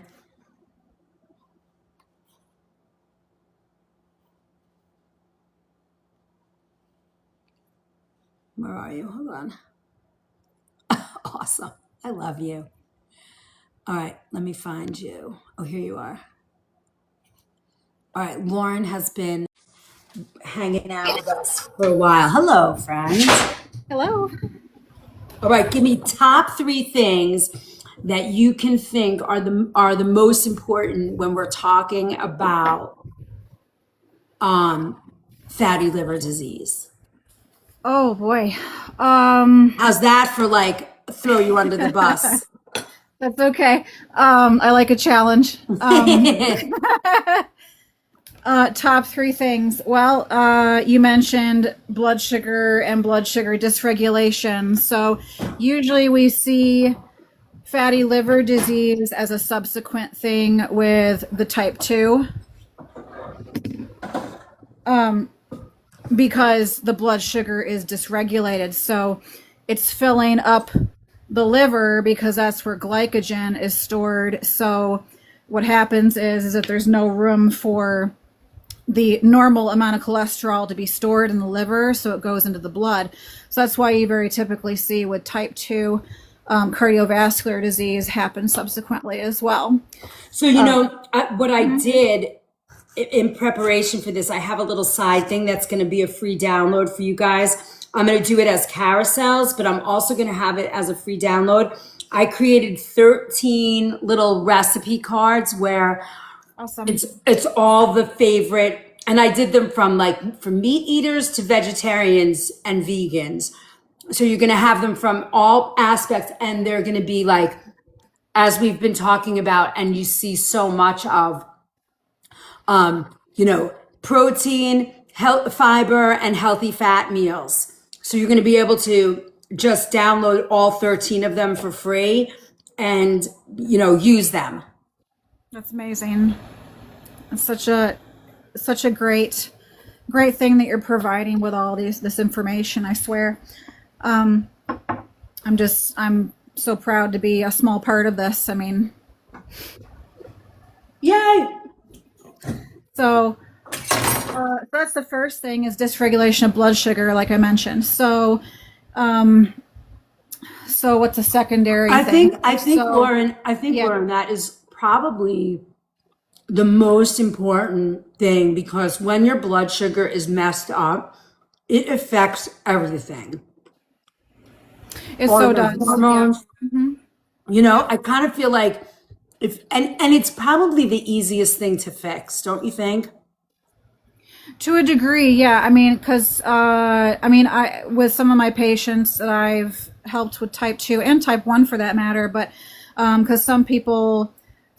Where are you? Hold on. Awesome. I love you. All right, let me find you. Oh, here you are. All right, Lauren has been hanging out with us for a while. Hello, friends. Hello. All right, give me top 3 things that you can think are the most important when we're talking about fatty liver disease. Oh boy. How's that for throw you under the bus? That's okay. I like a challenge. Top three things. Well, you mentioned blood sugar and blood sugar dysregulation. So usually we see fatty liver disease as a subsequent thing with the type 2, because the blood sugar is dysregulated. So it's filling up the liver because that's where glycogen is stored. So what happens is that there's no room for the normal amount of cholesterol to be stored in the liver, so it goes into the blood. So that's why you very typically see with type 2 cardiovascular disease happen subsequently as well. So, what I did in preparation for this, I have a little side thing that's going to be a free download for you guys. I'm going to do it as carousels, but I'm also going to have it as a free download. I created 13 little recipe cards where Awesome. it's all the favorite, and I did them from meat eaters to vegetarians and vegans. So you're going to have them from all aspects, and they're going to be like, as we've been talking about, and you see so much of, protein, health, fiber, and healthy fat meals. So you're going to be able to just download all 13 of them for free and, use them. That's amazing. It's such a great thing that you're providing with all this information. I swear. I'm so proud to be a small part of this. I mean, yay! So that's the first thing, is dysregulation of blood sugar, like I mentioned. So what's a secondary thing? I think Lauren, that is probably the most important thing, because when your blood sugar is messed up, it affects everything. It so does. Hormones. Yeah. I kind of feel like and it's probably the easiest thing to fix, don't you think? To a degree, yeah. I mean, because I with some of my patients that I've helped with type 2 and type 1 for that matter, but because some people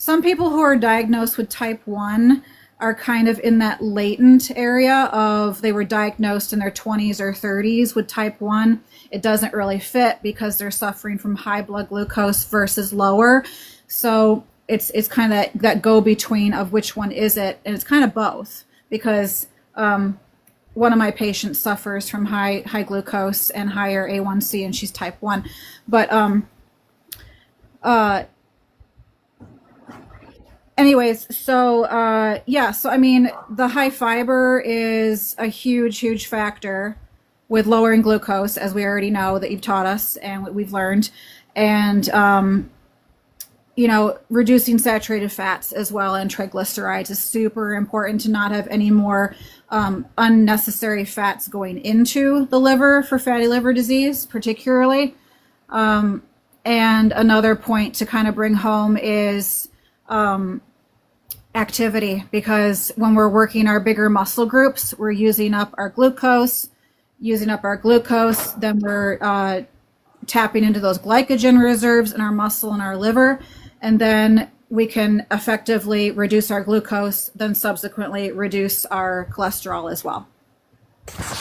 who are diagnosed with type 1 are kind of in that latent area of, they were diagnosed in their 20s or 30s with type 1. It doesn't really fit because they're suffering from high blood glucose versus lower. So it's kind of that go between of which one is it, and it's kind of both, because one of my patients suffers from high glucose and higher A1C, and she's type 1. But anyways, so I mean, the high fiber is a huge factor with lowering glucose, as we already know, that you've taught us and what we've learned, and reducing saturated fats as well, and triglycerides is super important, to not have any more unnecessary fats going into the liver for fatty liver disease, particularly. And another point to kind of bring home is activity, because when we're working our bigger muscle groups, we're using up our glucose, then we're tapping into those glycogen reserves in our muscle and our liver, and then we can effectively reduce our glucose, then subsequently reduce our cholesterol as well.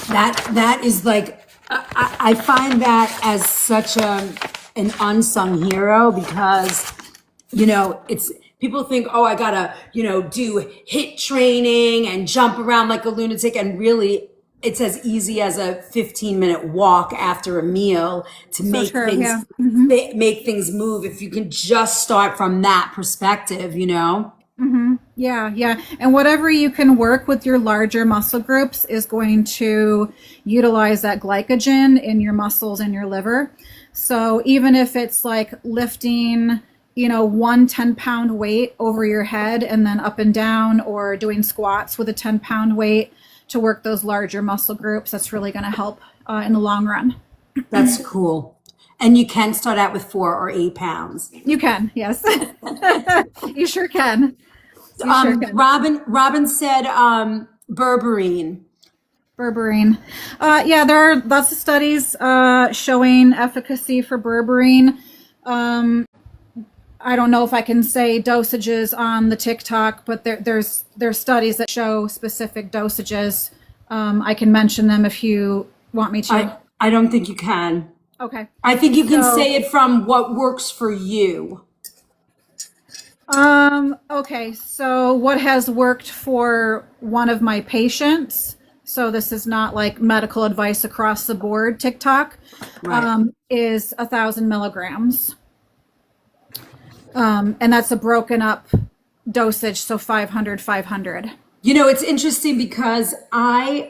That is like, I find that as such an unsung hero, because it's, people think, oh, I gotta do HIIT training and jump around like a lunatic, and really it's as easy as a 15-minute walk after a meal to make things move, if you can just start from that perspective. Yeah. And whatever you can work with your larger muscle groups is going to utilize that glycogen in your muscles and your liver. So even if it's like lifting, one 10-pound weight over your head and then up and down, or doing squats with a 10-pound weight to work those larger muscle groups, that's really going to help in the long run. That's cool. And you can start out with 4 or 8 pounds. You can, yes. You sure can. Robin said berberine. Yeah, there are lots of studies showing efficacy for berberine. I don't know if I can say dosages on the TikTok, but there's studies that show specific dosages. I can mention them if you want me to. I don't think you can. Okay. I think you can So- say it from what works for you. Okay, so what has worked for one of my patients, so this is not like medical advice across the board, TikTok, Right. is 1,000 milligrams. And that's a broken up dosage, so 500, 500. You know, it's interesting because I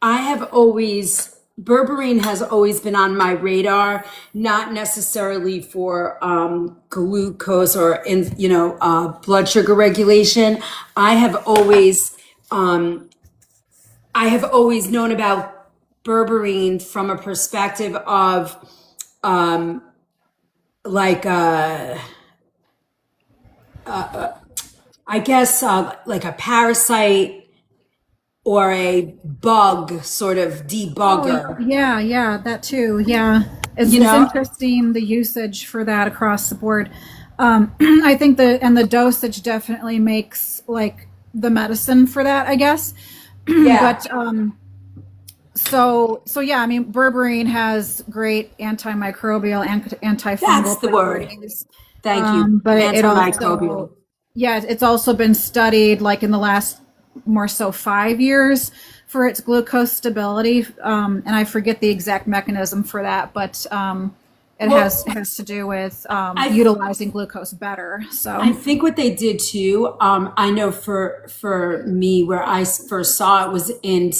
have always berberine has always been on my radar, not necessarily for glucose or blood sugar regulation. I have always known about berberine from a perspective of like I guess like a parasite or a bug sort of debugger. Yeah, that too. Yeah, it's interesting the usage for that across the board. I think the dosage definitely makes like the medicine for that, I guess. Yeah. But so yeah, I mean, berberine has great antimicrobial and antifungal That's the word. properties. Thank you. But it Antimicrobial. also, yeah, it's also been studied like in the last more so 5 years for its glucose stability. And I forget the exact mechanism for that, but it has to do with utilizing glucose better. So I think what they did too, I know for me, where I first saw it was in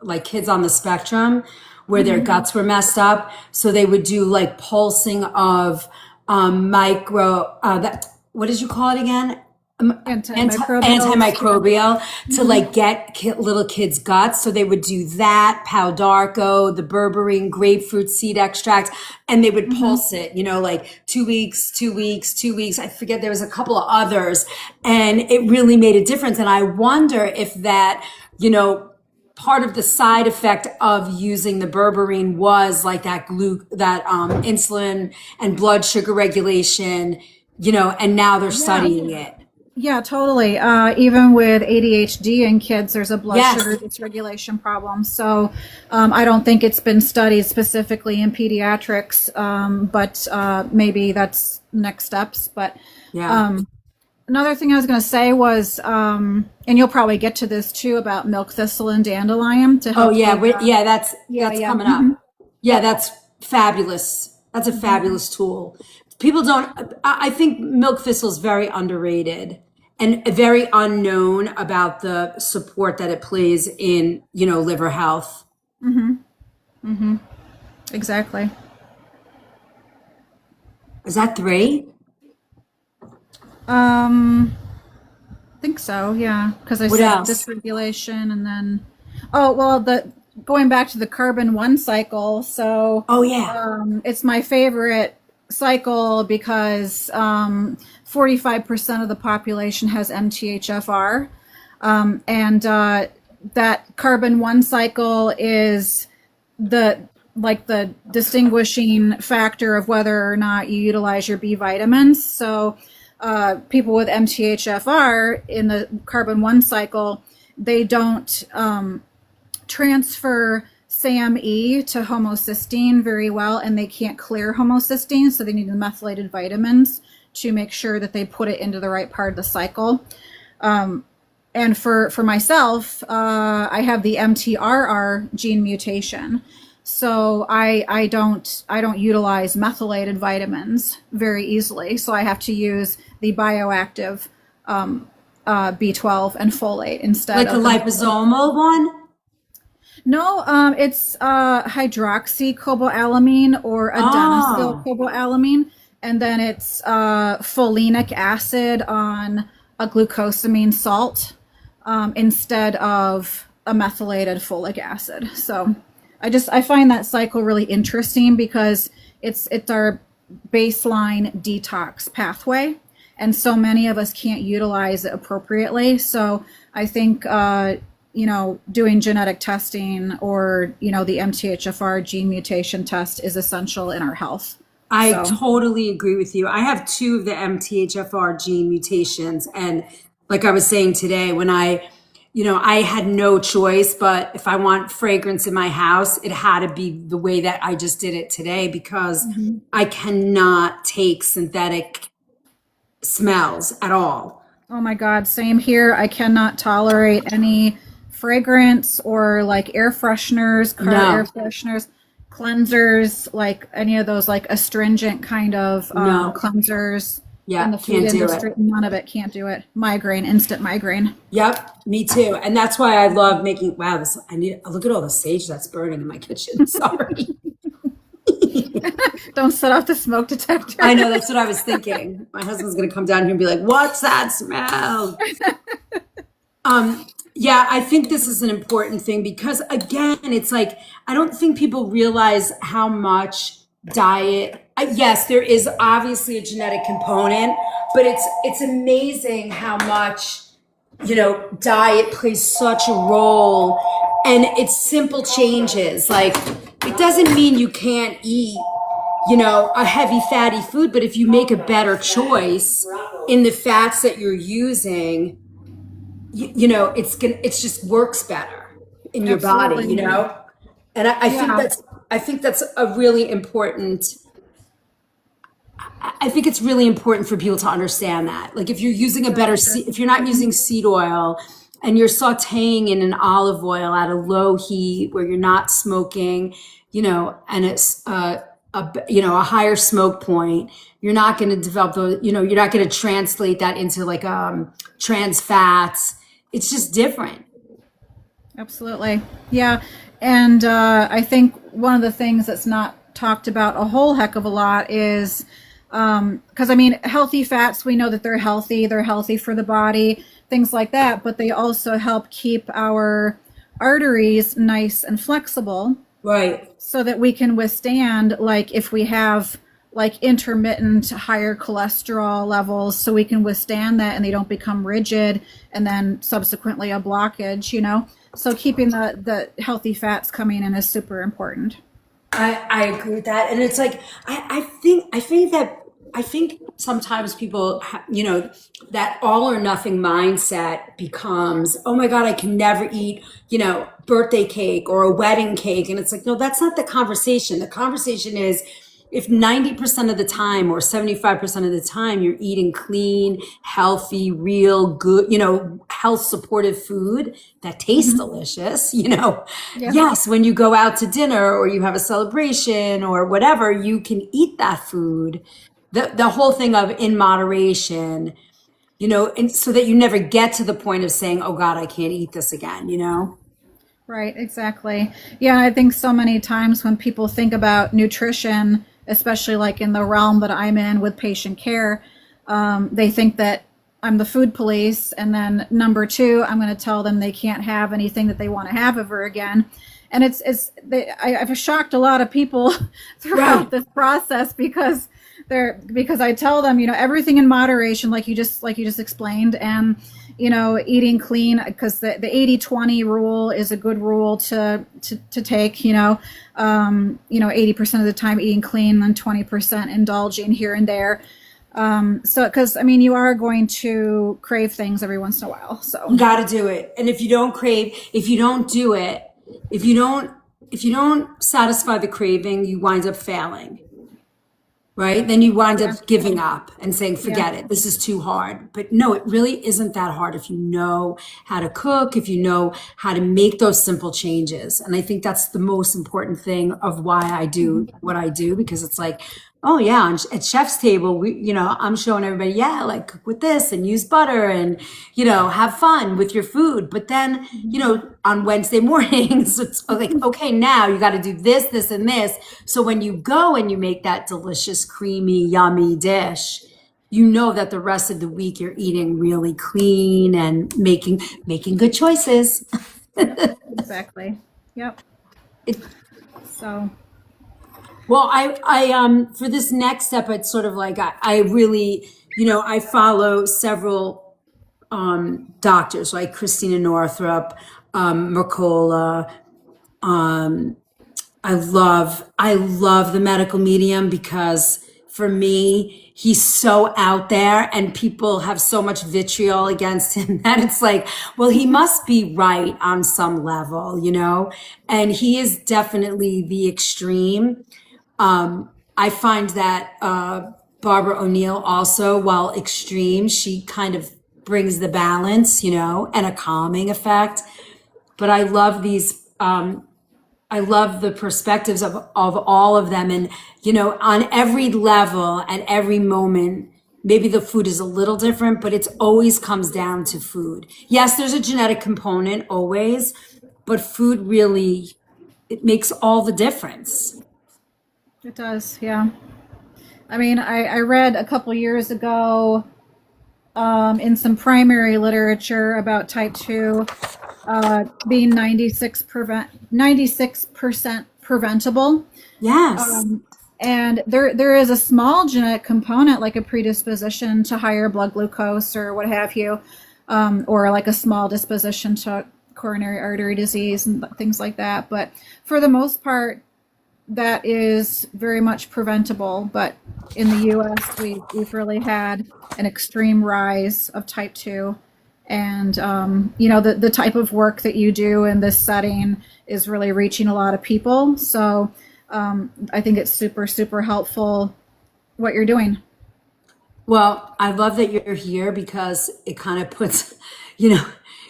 like kids on the spectrum where their guts were messed up. So they would do like pulsing of what did you call it again? Antimicrobial to like get little kids' guts. So they would do that, Pau d'Arco, the berberine, grapefruit seed extract, and they would pulse it, like 2 weeks, 2 weeks, 2 weeks. I forget, there was a couple of others, and it really made a difference. And I wonder if that, part of the side effect of using the berberine was like that insulin and blood sugar regulation, and now they're studying it. yeah, totally. Even with ADHD in kids, there's a blood Yes. sugar dysregulation problem. So I don't think it's been studied specifically in pediatrics, but maybe that's next steps. But Yeah. another thing I was going to say was, and you'll probably get to this too, about milk thistle and dandelion to help. Oh yeah, with, that's yeah. coming up. Yeah, that's fabulous. That's a fabulous tool. People don't. I think milk thistle is very underrated and very unknown about the support that it plays in liver health. Exactly. Is that 3? I think so. Yeah, because I What said else? dysregulation, and then going back to the carbon 1 cycle. So Oh yeah. it's my favorite cycle because 45% of the population has MTHFR, and that carbon 1 cycle is the distinguishing factor of whether or not you utilize your B vitamins. So people with MTHFR in the carbon 1 cycle, they don't transfer SAMe to homocysteine very well, and they can't clear homocysteine, so they need the methylated vitamins to make sure that they put it into the right part of the cycle. And for myself, I have the MTRR gene mutation, so I don't utilize methylated vitamins very easily. So I have to use the bioactive B12 and folate instead. Like a liposomal one? No, it's hydroxycobalamin or adenosylcobalamin, and then it's folinic acid on a glucosamine salt instead of a methylated folic acid. So I find that cycle really interesting because it's our baseline detox pathway, and so many of us can't utilize it appropriately. So I think doing genetic testing or the MTHFR gene mutation test is essential in our health. I So, totally agree with you. I have two of the MTHFR gene mutations. And like I was saying today, when I had no choice, but if I want fragrance in my house, it had to be the way that I just did it today because mhm. I cannot take synthetic smells at all. Oh my God, same here. I cannot tolerate any fragrance or like air fresheners, car air No, fresheners, cleansers, like any of those like astringent kind of no. cleansers in Yeah, the food can't do it. industry. None of it, can't do it. Migraine, instant migraine. Yep, me too. And that's why I love making, wow, this, I need, look at all the sage that's burning in my kitchen. Sorry. Don't set off the smoke detector. I know, that's what I was thinking. My husband's gonna come down here and be like, "What's that smell?" Yeah, I think this is an important thing because again, it's like I don't think people realize how much diet. Yes, there is obviously a genetic component, but it's amazing how much diet plays such a role, and it's simple changes. Like it doesn't mean you can't eat a heavy fatty food, but if you make a better choice in the fats that you're using, it's just works better in your body, Absolutely. And Yeah, I think that's a really important. I think it's really important for people to understand that. Like if you're using a for better sure. if you're not using seed oil and you're sautéing in an olive oil at a low heat where you're not smoking, and it's a higher smoke point, you're not going to develop those, you're not going to translate that into like trans fats. It's just different. Absolutely. Yeah. And I think one of the things that's not talked about a whole heck of a lot is because I mean, healthy fats, we know that they're healthy for the body, things like that, but they also help keep our arteries nice and flexible Right. so that we can withstand, like, if we have like intermittent higher cholesterol levels, so we can withstand that and they don't become rigid and then subsequently a blockage. So keeping the healthy fats coming in is super important. I agree with that. And it's like, I think sometimes people, that all or nothing mindset becomes, oh my God, I can never eat, birthday cake or a wedding cake. And it's like, no, that's not the conversation. The conversation is if 90% of the time or 75% of the time you're eating clean, healthy, real, good, health supportive food that tastes Hmm. delicious, Yeah. yes, when you go out to dinner or you have a celebration or whatever, you can eat that food. The whole thing of in moderation, and so that you never get to the point of saying, oh God, I can't eat this again. Right, exactly. Yeah, I think so many times when people think about nutrition, especially like in the realm that I'm in with patient care, they think that I'm the food police, and then number two, I'm going to tell them they can't have anything that they want to have ever again. And I've shocked a lot of people Right. throughout this process because I tell them, everything in moderation, like you just explained, and eating clean, because the 80-20 rule is a good rule to take, 80% of the time eating clean and 20% indulging here and there. So, because I mean, you are going to crave things every once in a while. You So, got to do it. And if you don't crave, if you don't do it, if you don't satisfy the craving, you wind up failing. Right? Then you wind yeah, up giving up and saying, yeah, forget it. This is too hard. But no, it really isn't that hard if you know how to cook, if you know how to make those simple changes. And I think that's the most important thing of why I do mhm, what I do, because it's like, oh yeah, at chef's table, I'm showing everybody, yeah, like cook with this and use butter and, have fun with your food. But then, mhm. on Wednesday mornings, it's like, okay, now you got to do this, this, and this. So when you go and you make that delicious, creamy, yummy dish, you know that the rest of the week you're eating really clean and making good choices. Yep, exactly. Yep. It, So, well, for this next step, it's sort of like I really, I follow several doctors like Christina Northrup, Mercola, I love the medical medium because for me, he's so out there and people have so much vitriol against him that it's like, well, he must be right on some level, you know? And he is definitely the extreme. I find that Barbara O'Neill also, while extreme, she kind of brings the balance, you know, and a calming effect. But I love the perspectives of all of them. And, you know, on every level, at every moment, maybe the food is a little different, but it's always comes down to food. Yes, there's a genetic component always, but food really, it makes all the difference. It does, yeah. I mean, I read a couple years ago in some primary literature about type 2 being 96% preventable. Yes. And there is a small genetic component, like a predisposition to higher blood glucose or what have you, or like a small disposition to coronary artery disease and things like that. But for the most part, that is very much preventable. But in the U.S., we've really had an extreme rise of type 2. And, you know, the type of work that you do in this setting is really reaching a lot of people. So I think it's super, super helpful what you're doing. Well, I love that you're here because it kind of puts, you know,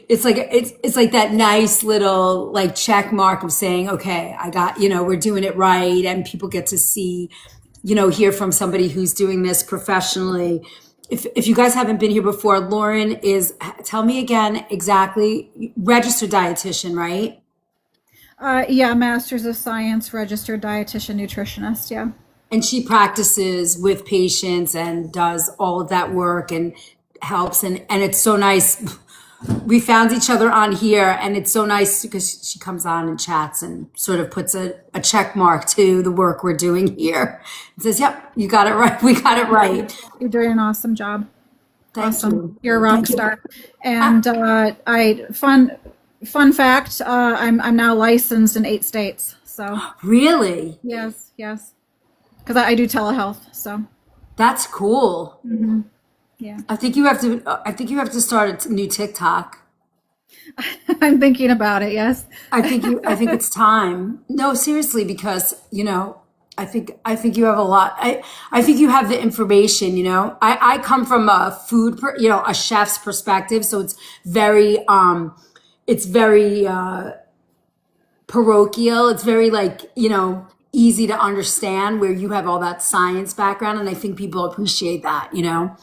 it's like that nice little like check mark of saying, okay, I got, you know, we're doing it right, and people get to see, you know, hear from somebody who's doing this professionally. If you guys haven't been here before, Lauren is, tell me again exactly, registered dietitian, right? Yeah, Masters of Science, registered dietitian, nutritionist. Yeah. And she practices with patients and does all of that work and helps. And it's so nice. We found each other on here, and it's so nice because she comes on and chats and sort of puts a check mark to the work we're doing here. It says, yep, you got it right. We got it right. You're doing an awesome job. Thank Awesome. you. You're a rock Thank you. star. And fun fact, I'm now licensed in 8 states. So Really? yes, because I do telehealth. So That's cool. yeah, I think you have to start a new TikTok. I'm thinking about it. Yes. I think it's time. No, seriously, because, you know, I think you have a lot. I think you have the information, you know. I come from a you know, a chef's perspective, so it's very parochial. It's very like, you know, easy to understand, where you have all that science background, and I think people appreciate that, you know.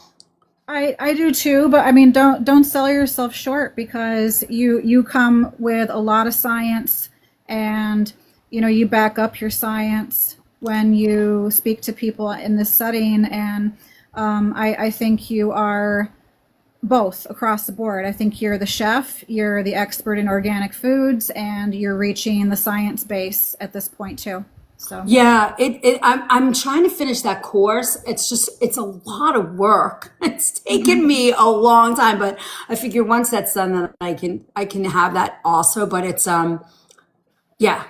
I do too, but I mean, don't sell yourself short, because you come with a lot of science, and you know, you back up your science when you speak to people in this setting. And I think you are both across the board. I think you're the chef, you're the expert in organic foods, and you're reaching the science base at this point too. So Yeah, I'm trying to finish that course. It's a lot of work. It's taken me a long time, but I figure once that's done, then I can have that also. But yeah,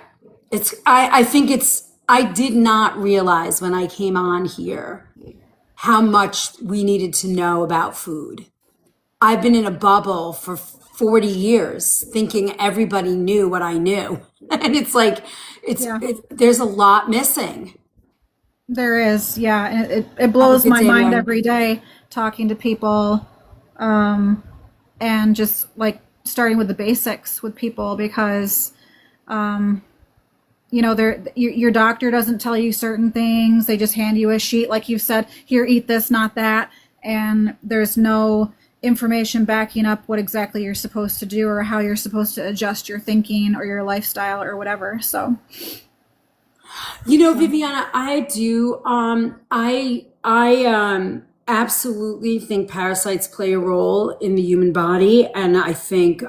I think I did not realize when I came on here how much we needed to know about food. I've been in a bubble for 40 years thinking everybody knew what I knew. And it's like, yeah, there's a lot missing. there is. Yeah, and it Have a blows good my day, mind Lauren. every day talking to people, and just like starting with the basics with people, because you know, your doctor doesn't tell you certain things. They just hand you a sheet, like you said, here, eat this, not that. And there's no information backing up what exactly you're supposed to do or how you're supposed to adjust your thinking or your lifestyle or whatever. So, You know, Viviana, I absolutely think parasites play a role in the human body, and I think,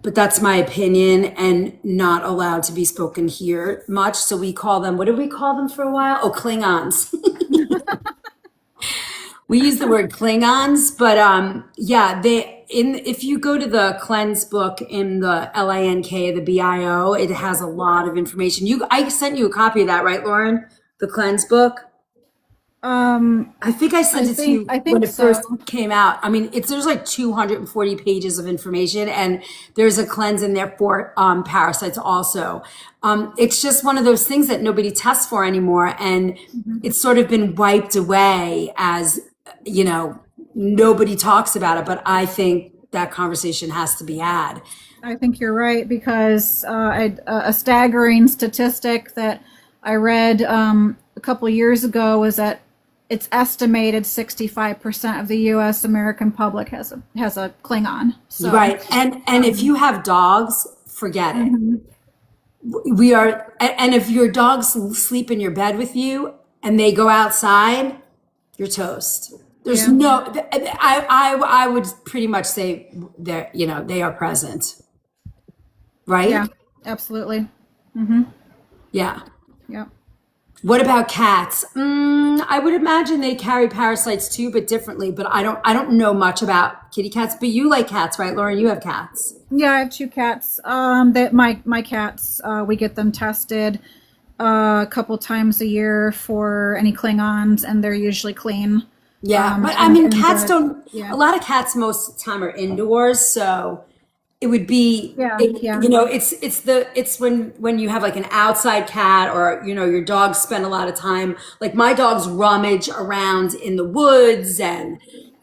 but that's my opinion and not allowed to be spoken here much. So we call them, what did we call them for a while? Oh, Klingons. We use the word Klingons, but yeah, if you go to the cleanse book in the LINK, the BIO, it has a lot of information. I sent you a copy of that, right, Lauren? The cleanse book. I think I sent it to you I when think it first so. came out. I mean, there's like 240 pages of information, and there's a cleanse in there for parasites also. It's just one of those things that nobody tests for anymore, and it's sort of been wiped away as, nobody talks about it. But I think that conversation has to be had. I think you're right because a staggering statistic that I read a couple years ago was that it's estimated 65% of the U.S. American public has a Klingon. So, Right. And if you have dogs, forget it. We are, and if your dogs sleep in your bed with you and they go outside, you're toast. There's Yeah. no, I would pretty much say they are present. Right? Yeah, absolutely. Yeah. Yep. What about cats? I would imagine they carry parasites too, but differently. But I don't know much about kitty cats. But you like cats, right, Lauren? You have cats. Yeah, I have two cats. That my cats, we get them tested a couple times a year for any Klingons, and they're usually clean. Yeah, but I mean, and cats good. don't. Yeah. A lot of cats most of the time are indoors, so it would be. Yeah, yeah. It's when you have like an outside cat, or your dogs spend a lot of time. Like my dogs rummage around in the woods, and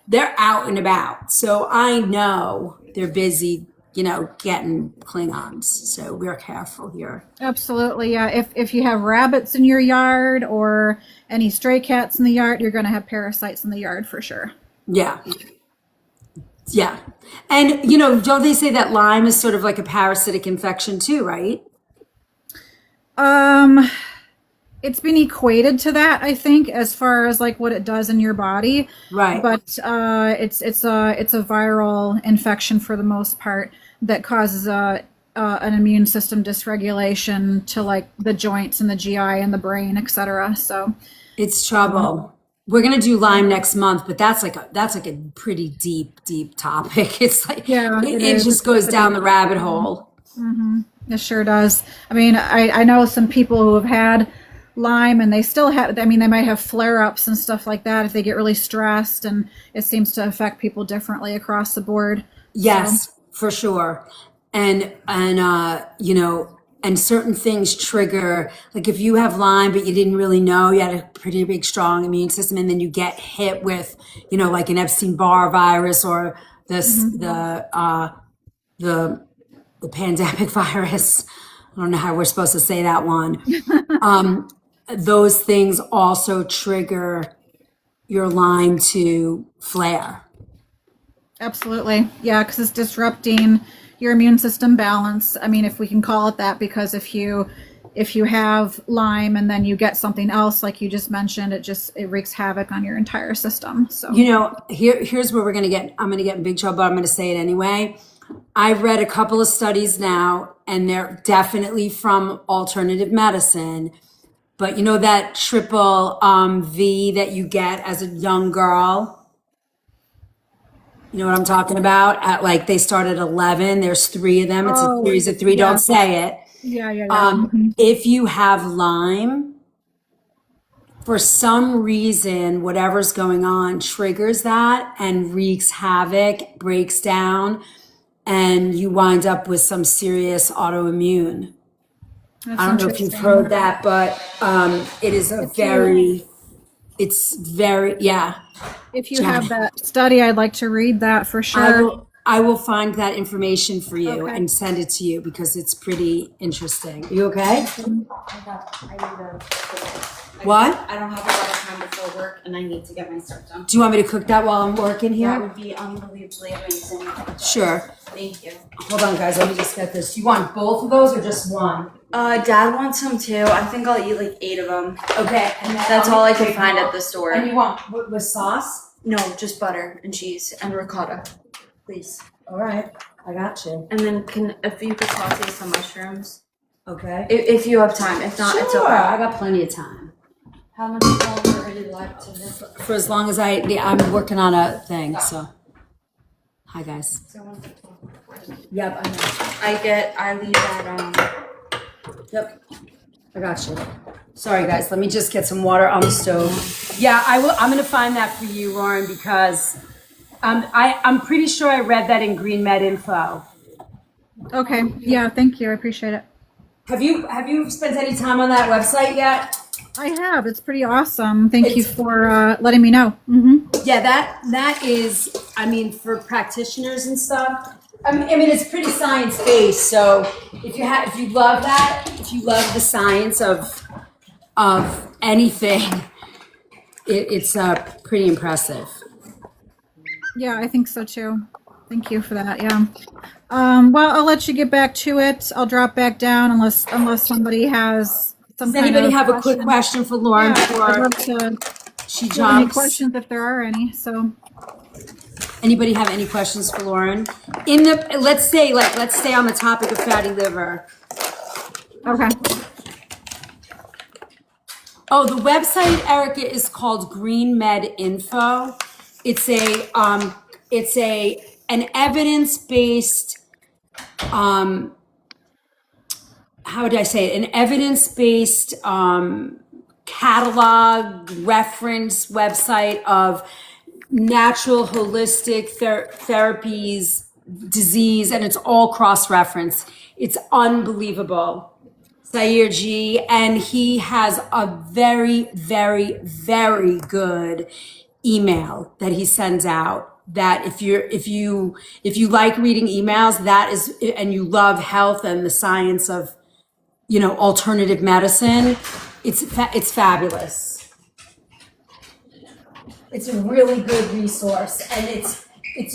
they're out and about. So I know they're busy, getting Klingons. So we're careful here. Absolutely, yeah. If you have rabbits in your yard or any stray cats in the yard, you're going to have parasites in the yard for sure. Yeah. Yeah. And, don't they say that Lyme is sort of like a parasitic infection too, right? It's been equated to that, I think, as far as like what it does in your body. Right. But it's a viral infection for the most part that causes an immune system dysregulation to like the joints and the GI and the brain, etc. So It's trouble. We're gonna do Lyme next month, but that's like a pretty deep topic. It's like yeah, it just goes down the rabbit hole. it sure does. I mean, I know some people who have had Lyme and they still have, I mean, they might have flare-ups and stuff like that if they get really stressed, and it seems to affect people differently across the board. Yes, for sure. And and certain things trigger, like if you have Lyme but you didn't really know, you had a pretty big strong immune system, and then you get hit with, like an Epstein-Barr virus or the pandemic virus. I don't know how we're supposed to say that one. Those things also trigger your Lyme to flare. Absolutely. Yeah, because it's disrupting your immune system balance. I mean, if we can call it that, because if you have Lyme and then you get something else, like you just mentioned, it wreaks havoc on your entire system. So here's where I'm gonna get in big trouble, but I'm gonna say it anyway. I've read a couple of studies now, and they're definitely from alternative medicine. But that triple V that you get as a young girl? You know what I'm talking about? They start at 11. There's 3 of them. It's a series of 3. yeah. Don't say it. Yeah. If you have Lyme, for some reason, whatever's going on triggers that and wreaks havoc, breaks down, and you wind up with some serious autoimmune. That's I don't know if you've heard that, but it is yeah. If you have that study, I'd like to read that for sure. I will find that information for you Okay. and send it to you because it's pretty interesting. You okay? What? I don't have a lot of time before work, and I need to get my stuff done. Do you want me to cook that while I'm working That here? would be unbelievably amazing. Sure. Thank you. Hold on, guys. Let me just get this. Do you want both of those or just one? Dad wants some too. I think I'll eat like 8 of them. Okay. And then That's I'll all I make could big find one. at the store. And you want with sauce? No, just butter and cheese and ricotta, please. All right. I got you. And then if you could saute some mushrooms, Okay. if you have time. If not, it's Sure. okay. I got plenty of time. How much longer are you left in this? For as long as I'm working on a thing, so. Hi, guys. Yep, I know. I leave at Yep, I got you. Sorry, guys, let me just get some water on the stove. Yeah, I will. I'm gonna find that for you, Lauren, because I'm pretty sure I read that in Green Med Info. Okay. Yeah. Thank you. I appreciate it. Have you spent any time on that website yet? I have. It's pretty awesome. Thank you for letting me know. Yeah, that is. I mean, for practitioners and stuff. I mean, it's pretty science based. So if you love that, if you love the science of anything, it's pretty impressive. Yeah, I think so too. Thank you for that. Yeah. Well, I'll let you get back to it. I'll drop back down unless somebody has some. Does anybody have a quick question for Lauren Yeah, I'd before love to she field any jumps? questions if there are any. So. Anybody have any questions for Lauren? Let's stay on the topic of fatty liver. Okay. Oh, the website, Erica, is called Green Med Info. It's an evidence-based, how would I say it? An evidence-based catalog reference website of natural holistic therapies, disease, and it's all cross-reference. It's unbelievable. Sayer G, and he has a very, very, very good email that he sends out. That if you like reading emails, that is, and you love health and the science of, alternative medicine, it's fabulous. It's a really good resource, and he's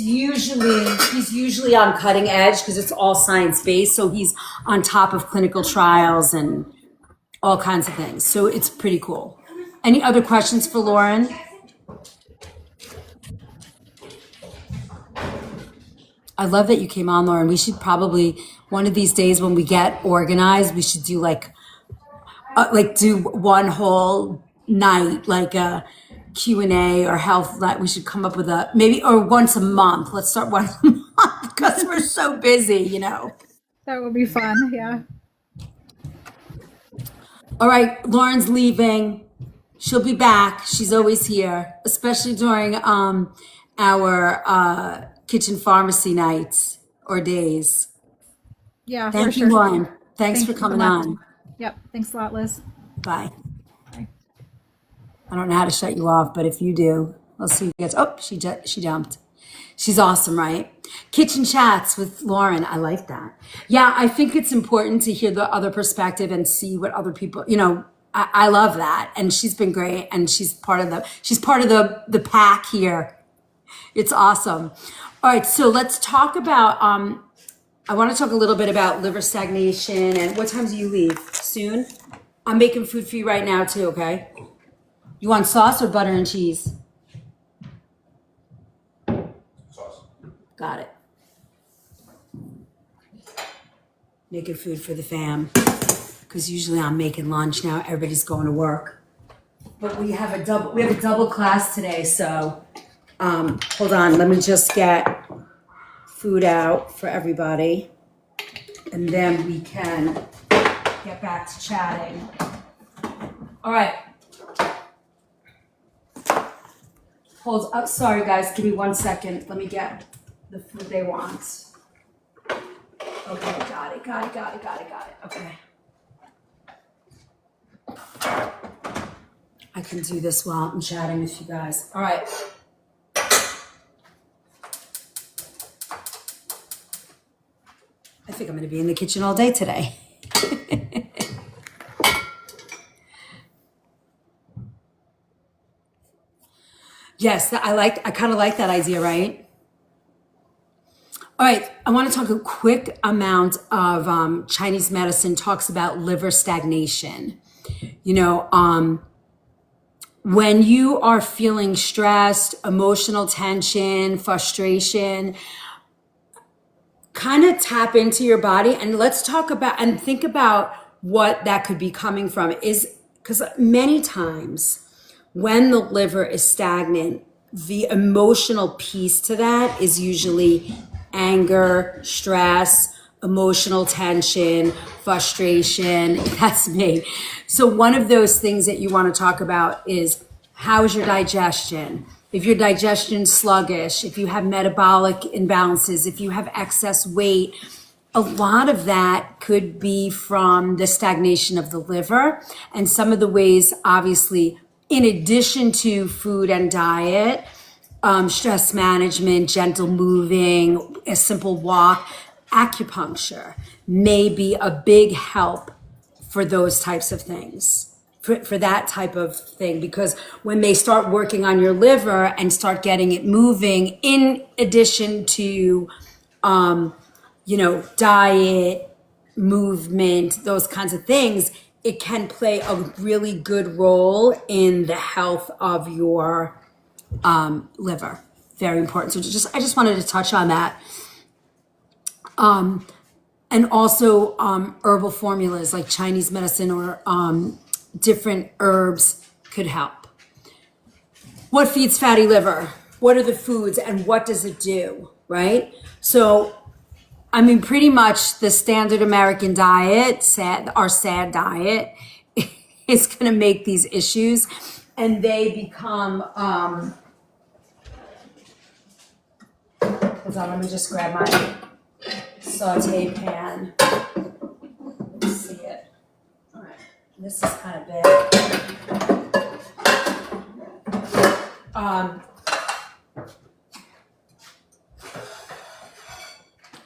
usually on cutting edge because it's all science based. So he's on top of clinical trials and all kinds of things. So it's pretty cool. Any other questions for Lauren? I love that you came on, Lauren. We should probably, one of these days when we get organized, we should do do one whole night, like a Q&A or health. We should come up with or once a month. Let's start once a month because we're so busy, That would be fun. Yeah. All right, Lauren's leaving. She'll be back. She's always here, especially during our kitchen pharmacy nights or days. Yeah. Thank for you, sure. Lauren. Thanks for you coming so much. on. Yep. Thanks a lot, Liz. Bye. Bye. I don't know how to shut you off, but if you do, I'll see you guys. Oh, she jumped. She's awesome, right? Kitchen chats with Lauren. I like that. Yeah, I think it's important to hear the other perspective and see what other people, I love that. And she's been great. And she's part of the pack here. It's awesome. All right. So let's talk about, I want to talk a little bit about liver stagnation. And what time do you leave? Soon? I'm making food for you right now too. Okay. You want sauce or butter and cheese? Sauce. Got it. Making food for the fam. Because usually I'm making lunch now. Everybody's going to work. But we have a double class today, so hold on. Let me just get food out for everybody. And then we can get back to chatting. All right. Hold up. Sorry, guys. Give me 1 second. Let me get the food they want. Okay, got it. Okay. I can do this while I'm chatting with you guys. All right. I think I'm going to be in the kitchen all day today. Yes, I kind of like that idea, right? All right, I want to talk a quick amount of Chinese medicine talks about liver stagnation. When you are feeling stressed, emotional tension, frustration, kind of tap into your body and let's talk about and think about what that could be coming from. because many times when the liver is stagnant, the emotional piece to that is usually anger, stress, emotional tension, frustration. That's me. So one of those things that you want to talk about is how's your digestion? If your digestion's sluggish, if you have metabolic imbalances, if you have excess weight, a lot of that could be from the stagnation of the liver. And some of the ways, obviously, in addition to food and diet, stress management, gentle moving, a simple walk, acupuncture may be a big help for those types of things, for that type of thing. Because when they start working on your liver and start getting it moving, in addition to, diet, movement, those kinds of things, it can play a really good role in the health of your liver. Very important. So I just wanted to touch on that. And also herbal formulas like Chinese medicine or different herbs could help. What feeds fatty liver? What are the foods and what does it do, right? So, I mean, pretty much the standard American diet, our SAD diet, is going to make these issues, and they become. Hold on, let me just grab my saute pan. Let's see it. All right, this is kind of big.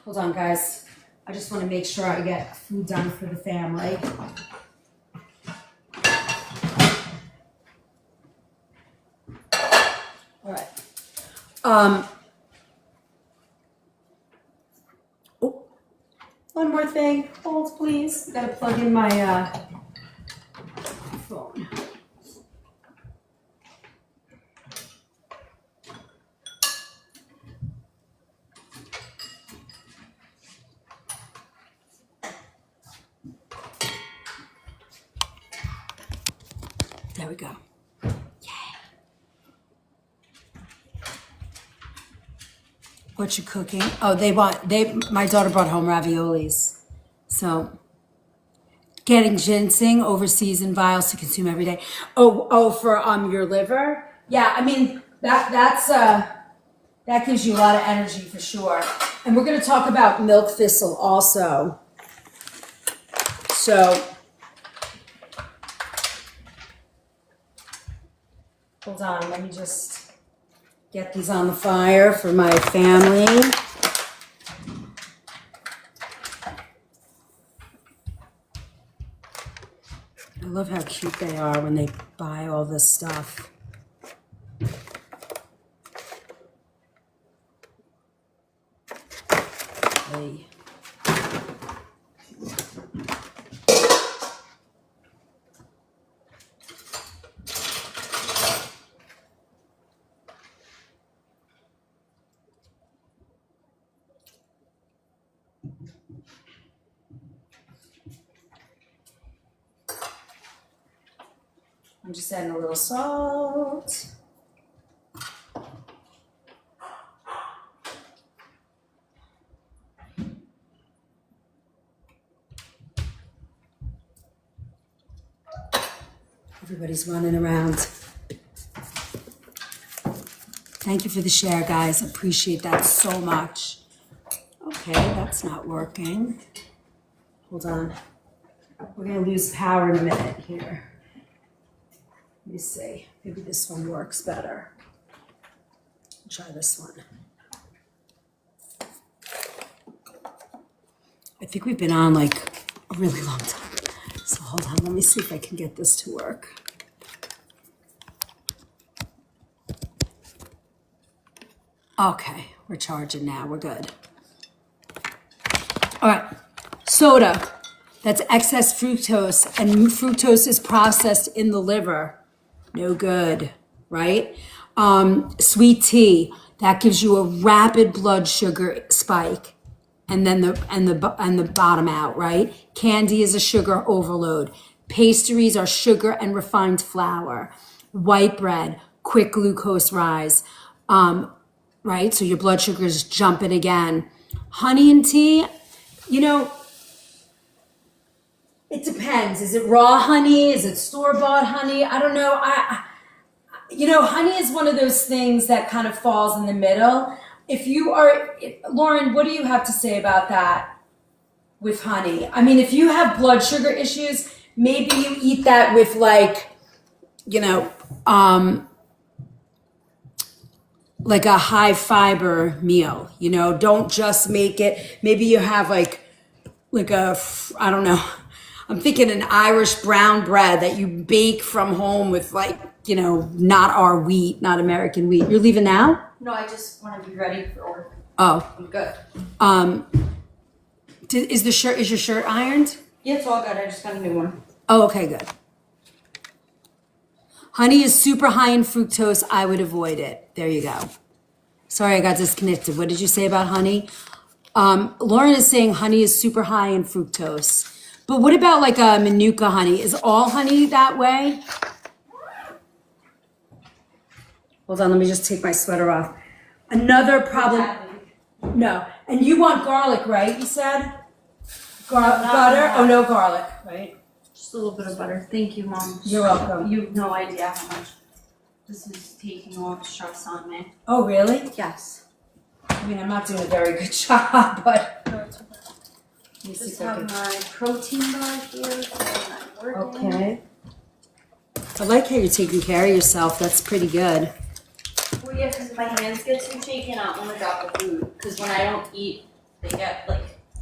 Hold on, guys. I just want to make sure I get food done for the family. All right. One more thing. Hold, please. Gotta plug in my phone. There we go. Yay. What you cooking? Oh, my daughter brought home raviolis. So getting ginseng overseas in vials to consume every day. Oh, for your liver? Yeah, I mean that gives you a lot of energy for sure. And we're gonna talk about milk thistle also. So hold on, let me just get these on the fire for my family. I love how cute they are when they buy all this stuff. Hey. I'm just adding a little salt. Everybody's running around. Thank you for the share, guys. Appreciate that so much. Okay, that's not working. Hold on. We're gonna lose power in a minute here. Let me see. Maybe this one works better. Try this one. I think we've been on like a really long time. So hold on, let me see if I can get this to work. Okay, we're charging now. We're good. All right, soda. That's excess fructose, and fructose is processed in the liver. No good, right? Sweet tea, that gives you a rapid blood sugar spike, and then the bottom out, right? Candy is a sugar overload. Pastries are sugar and refined flour. White bread, quick glucose rise. Right? So your blood sugar is jumping again. Honey and tea, you know, it depends. Is it raw honey? Is it store-bought honey? I don't know. Honey is one of those things that kind of falls in the middle. Lauren, what do you have to say about that with honey? I mean, if you have blood sugar issues, maybe you eat that with like a high fiber meal, don't just make it. Maybe you have like I don't know. I'm thinking an Irish brown bread that you bake from home with not our wheat, not American wheat. You're leaving now? No, I just want to be ready for work. Oh. I'm good. Is your shirt ironed? Yeah, it's all good. I just got a new one. Oh, okay, good. Honey is super high in fructose. I would avoid it. There you go. Sorry, I got disconnected. What did you say about honey? Lauren is saying honey is super high in fructose. But what about like a Manuka honey? Is all honey that way? Hold on, let me just take my sweater off. Another problem. No. And you want garlic, right? You said? Butter? Oh, no garlic, right? Just a little bit of butter. Thank you, Mom. You're welcome. You have no idea how much this is taking all the stress on me. Oh, really? Yes. I mean, I'm not doing a very good job, but. No, it's okay. Just have my protein bar here and I'm working. Okay. I like how you're taking care of yourself. That's pretty good. Well, yeah, because if my hands get too shaky, I don't want to drop the food. Because when I don't eat, they get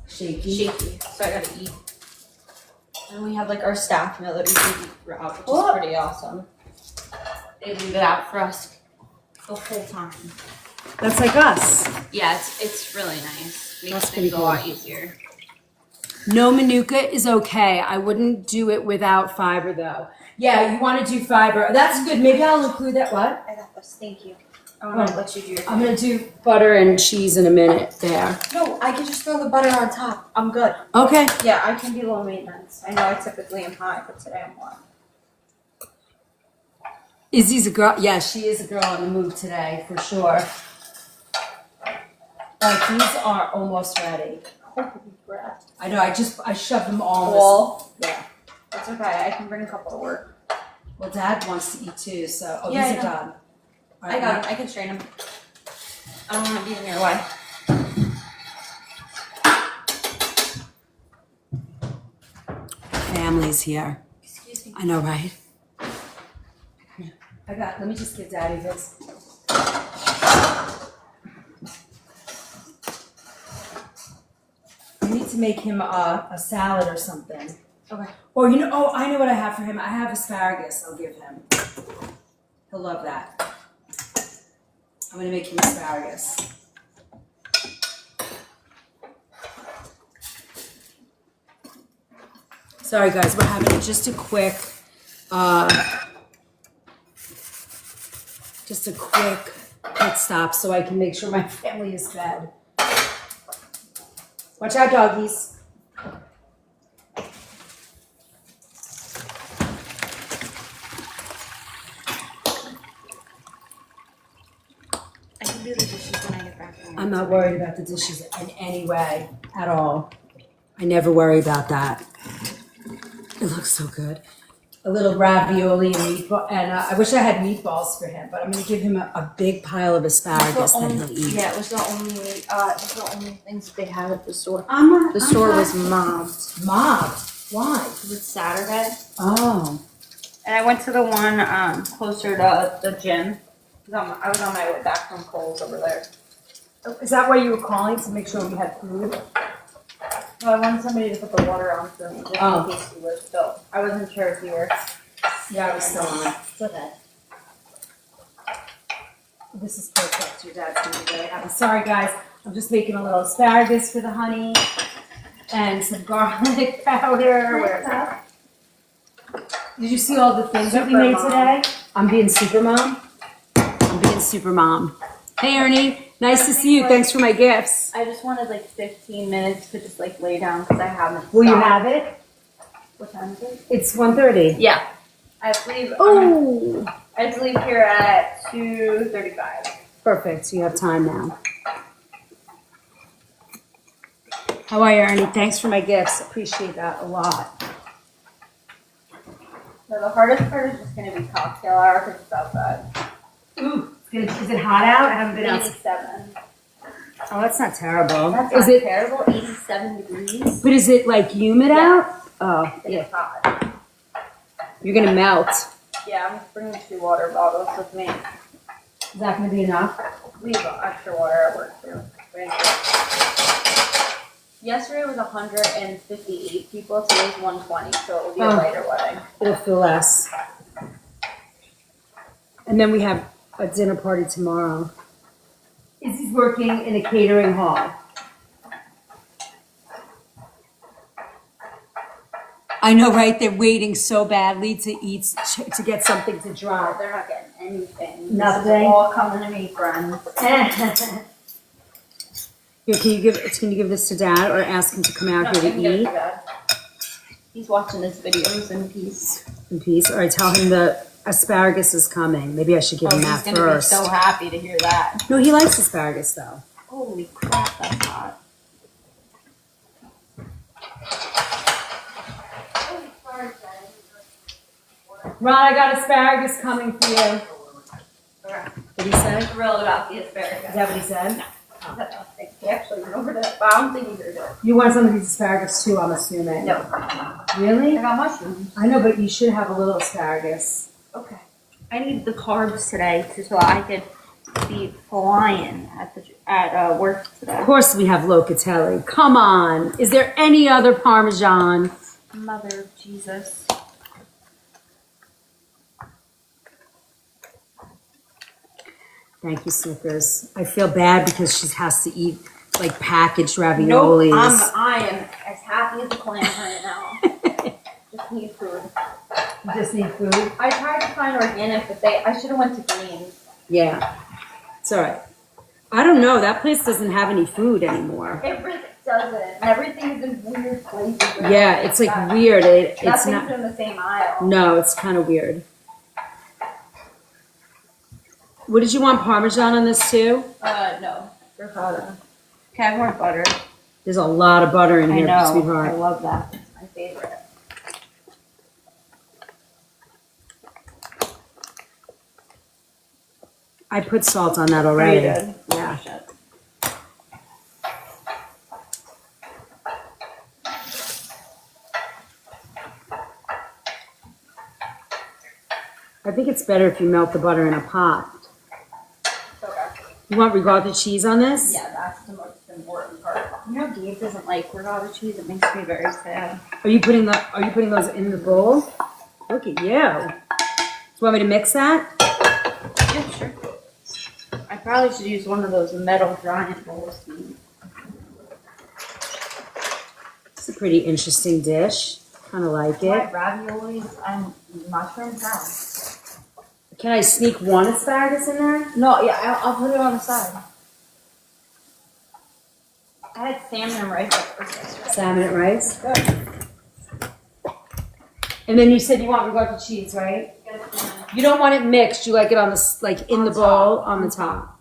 shaky. So I gotta eat. And we have our staff meal that we can eat throughout, which is pretty awesome. They leave it out for us the whole time. That's like us. Yeah, it's really nice. Makes That's pretty things a lot easier. No Manuka is okay. I wouldn't do it without fiber though. Yeah, you want to do fiber. That's good. Maybe I'll include that. What? I got this. Thank you. I want to let you do your I'm going to do butter and cheese in a minute there. No, I can just throw the butter on top. I'm good. Okay. Yeah, I can be low maintenance. I know I typically am high, but today I'm low. Izzy's a girl. Yeah, she is a girl on the move today, for sure. These are almost ready. Holy crap. I know, I shoved them all. Yeah. That's okay. I can bring a couple to work. Well, Dad wants to eat too, so. Oh, Yeah, these are done. All I right, got him. I can strain him. I don't want to be in your way. Family's here. Excuse me. I know, right? Let me just give Daddy this. I need to make him a salad or something. Okay. Or I know what I have for him. I have asparagus I'll give him. He'll love that. I'm gonna make him asparagus. Sorry guys, we're having just a quick pit stop so I can make sure my family is fed. Watch out, doggies. I can do the dishes when I get back from work. I'm not worried about the dishes in any way at all. I never worry about that. It looks so good. A little ravioli and meatball, and I wish I had meatballs for him, but I'm gonna give him a big pile of asparagus that he'll eat. Yeah, it was the only things they had at the store. The store was mobbed. Mobbed? Why? It was Saturday. Oh. And I went to the one closer to the gym. I was on my way back from Kohl's over there. Is that why you were calling, to make sure we had food? No, I wanted somebody to put the water on for me, just in case you were still. I wasn't sure if you were. Yeah, I was still on. It's okay. This is perfect. Your dad's gonna be very happy. Sorry guys, I'm just making a little asparagus for the honey and some garlic powder. Where is that? Did you see all the things that we Super made mom. today? I'm being super mom. I'm being super mom. Hey Ernie, nice to see you. Thanks for my gifts. I just wanted 15 minutes to just lay down because I haven't. Will you stopped. have it? What time is it? It's 1:30. Yeah. I leave. Oh, I have to leave here at 2:35. perfect. So you have time now. How are you, Ernie? Thanks for my gifts. Appreciate that a lot. So the hardest part is just gonna be cocktail hour because it's outside. Ooh, is it hot out? I haven't been out. 87. Oh, that's not terrible. That's Is not it? terrible. 87 degrees. But is it like humid Yeah. out? Oh, yeah. It's hot. You're gonna melt. Yeah, I'm bringing 2 water bottles with me. Is that gonna be enough? We have extra water at work too. Yesterday was 158 people. Today is 120, so it will be a lighter wedding. It'll feel less. And then we have a dinner party tomorrow. Izzy's working in a catering hall. I know, right? They're waiting so badly to eat, to get something to drop. They're not getting anything. Nothing? This is all coming to me, friends. Here, can you give this to Dad or ask him to come out here to eat? He's watching his videos in peace. In peace. All right, tell him the asparagus is coming. Maybe I should give him that He's gonna first. be so happy to hear that. No, he likes asparagus though. Holy crap, that's hot. Ron, I got asparagus coming for you. What did he say? I'm thrilled about the asparagus. Is that what he said? He actually remembered it, but I don't think he's gonna do it. You want some of these asparagus too, I'm assuming. No. Really? I got mushrooms. I know, but you should have a little asparagus. Okay. I need the carbs today so I could be flying at work today. Of course we have locatelli. Come on. Is there any other Parmesan? Mother of Jesus. Thank you, Snickers. I feel bad because she has to eat like packaged raviolis. Nope, I am as happy as a clam right now. Just need food. You just need food? I tried to find organic, but I should have went to Greens. Yeah. It's all right. I don't know. That place doesn't have any food anymore. It really doesn't. Everything's in weird places. Yeah, it's like weird. It's Nothing's not. in the same aisle. No, it's kind of weird. What did you want, Parmesan on this too? No. Ricotta. Can I have more butter? There's a lot of butter in here, I know. sweetheart. I love that. It's my favorite. I put salt on that already. Oh, you did? Yeah. I think it's better if you melt the butter in a pot. Okay. You want ricotta cheese on this? Yeah, that's the most important part. You know, Gabe doesn't like ricotta cheese. It makes me very sad. Are you putting those in the bowl? Look at you. Do you want me to mix that? Yeah, sure. I probably should use one of those metal giant bowls. It's a pretty interesting dish. Kind of like it. My raviolis and mushrooms now. Can I sneak one asparagus in there? No, yeah, I'll put it on the side. I had salmon and rice at first yesterday. Salmon and rice. Good. And then you said you want ricotta cheese, right? You don't want it mixed. You like it on the in the bowl on the top.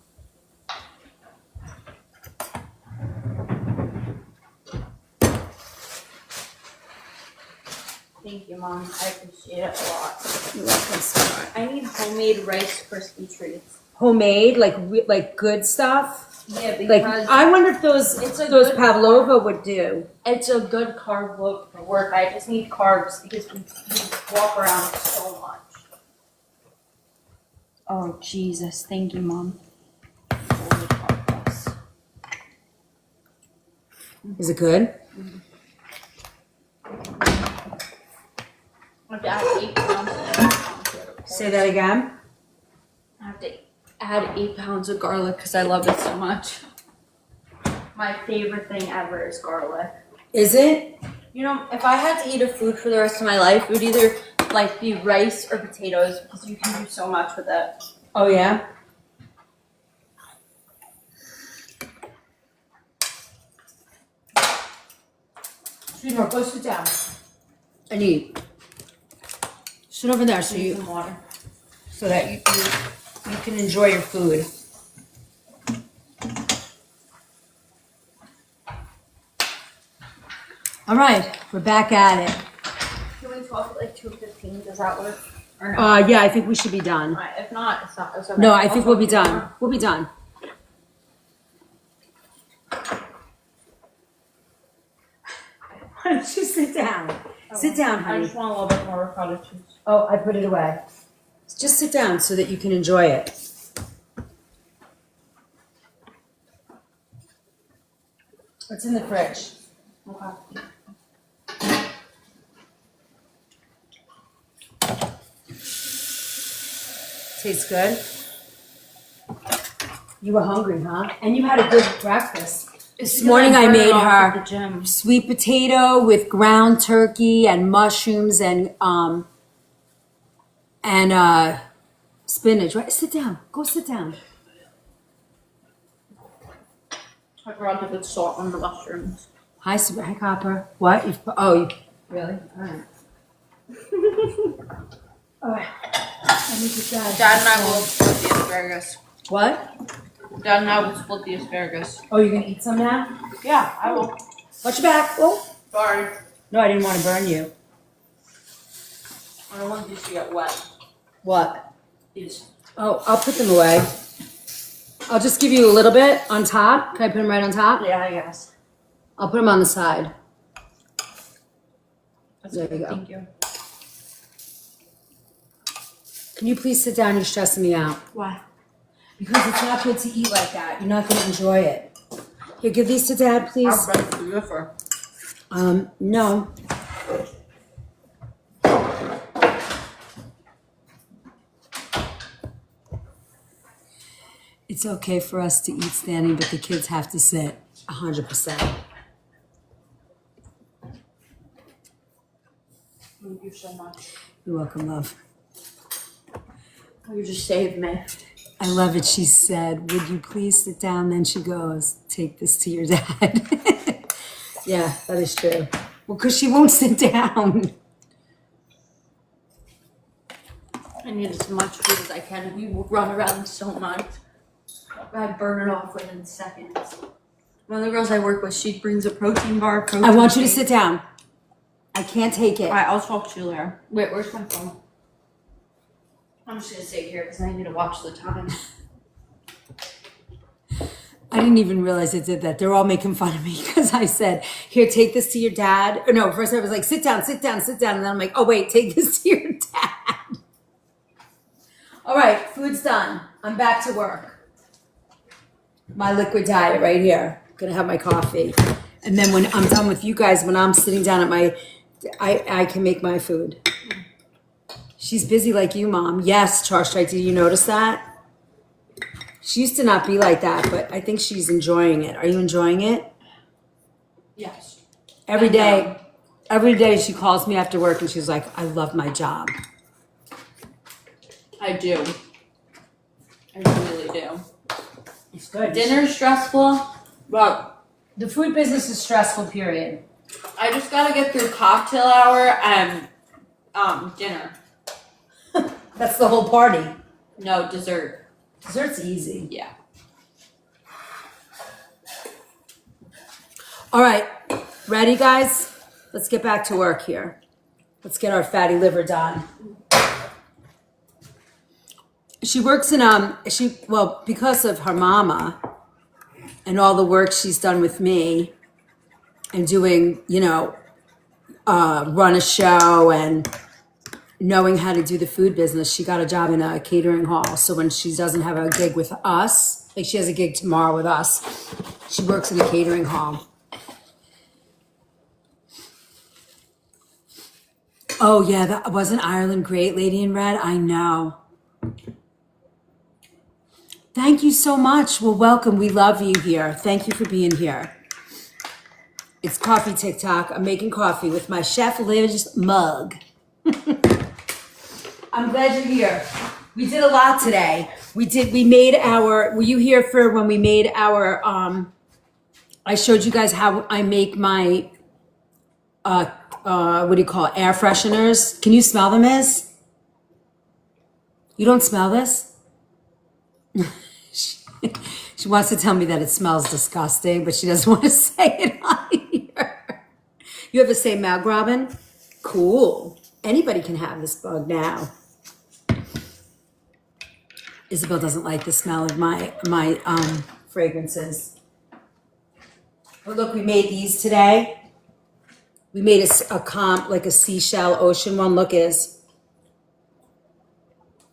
Thank you, Mom. I appreciate it a lot. You're welcome, sweetheart. I need homemade Rice Krispie treats. Homemade, like good stuff. Yeah, because Like I wonder if those good pavlova would do. It's a good carb load for work. I just need carbs because we walk around so much. Oh, Jesus. Thank you, Mom. Holy carb. Is it good? I have to add 8 pounds. Say that again. I have to add 8 pounds of garlic because I love it so much. My favorite thing ever is garlic. Is it? You know, if I had to eat a food for the rest of my life, it would either like be rice or potatoes because you can do so much with it. Oh yeah. Sweetheart, go sit down. and eat. Sit over there so Need some water. that you can enjoy your food. All right, we're back at it. Can we talk at like 2:15? Does that work? Or no? Yeah, I think we should be done. Alright, if not, it's not. It's okay. No, I I'll think talk we'll be to you done. tomorrow. We'll be done. Why don't you sit down? Sit down, I honey. just want a little bit more ricotta cheese. Oh, I put it away. Just sit down so that you can enjoy it. What's in the fridge? Okay. Tastes good? You were hungry, huh? And you had a good breakfast. This morning I made her the gym. sweet potato with ground turkey and mushrooms and spinach. Right? Sit down. Go sit down. I forgot to put salt on the mushrooms. Hi, Copper. What? Really? All right. All right. Let me get that. Dad and I will split the asparagus. What? Dad and I will split the asparagus. Oh, you're gonna eat some now? Yeah, I will. Watch your back. Oh. Sorry. No, I didn't want to burn you. I don't want these to get wet. What? These. Oh, I'll put them away. I'll just give you a little bit on top. Can I put them right on top? Yeah, I guess. I'll put them on the side. That's There good. you go. Thank you. Can you please sit down? You're stressing me out. Why? Because it's not good to eat like that. You're not going to enjoy it. Here, give these to Dad, please. Our bread is good for. No. It's okay for us to eat standing, but the kids have to sit 100%. Thank you so much. You're welcome, love. You just saved me. I love it. She said, would you please sit down? Then she goes, take this to your dad. Yeah, that is true. Well, because she won't sit down. I need as much food as I can. We will run around so much. I burn it off within seconds. One of the girls I work with, she brings a protein bar. I want you to sit down. I can't take it. Alright, I'll talk to you later. Wait, where's my phone? I'm just gonna sit here because I need to watch the time. I didn't even realize I did that. They're all making fun of me because I said, here, take this to your dad. Or no, first I was like, sit down, sit down, sit down. And then I'm like, oh, wait, take this to your dad. All right, food's done. I'm back to work. My liquid diet right here. Gonna have my coffee. And then when I'm done with you guys, when I'm sitting down at my, I can make my food. She's busy like you, Mom. Yes, Charstrike, did you notice that? She used to not be like that, but I think she's enjoying it. Are you enjoying it? Yes. Every day she calls me after work and she's like, I love my job. I do. I really do. It's good. Dinner's stressful, but The food business is stressful, period. I just gotta get through cocktail hour and dinner. That's the whole party. No, dessert. Dessert's easy. Yeah. All right, ready, guys? Let's get back to work here. Let's get our fatty liver done. She works in because of her mama and all the work she's done with me and doing, run a show and knowing how to do the food business, she got a job in a catering hall. So when she doesn't have a gig with us, like she has a gig tomorrow with us, she works in a catering hall. Oh yeah, that wasn't Ireland great, Lady in Red? I know. Thank you so much. Well, welcome. We love you here. Thank you for being here. It's Coffee TikTok. I'm making coffee with my Chef Liv's mug. I'm glad you're here. We did a lot today. Were you here for when we made our, I showed you guys how I make my what do you call it? Air fresheners. Can you smell them, Iz? You don't smell this? She wants to tell me that it smells disgusting, but she doesn't want to say it on here. You have the same mouth, Robin? Cool. Anybody can have this bug now. Isabel doesn't like the smell of my fragrances. But look, we made these today. We made like a seashell ocean one. Look, Is.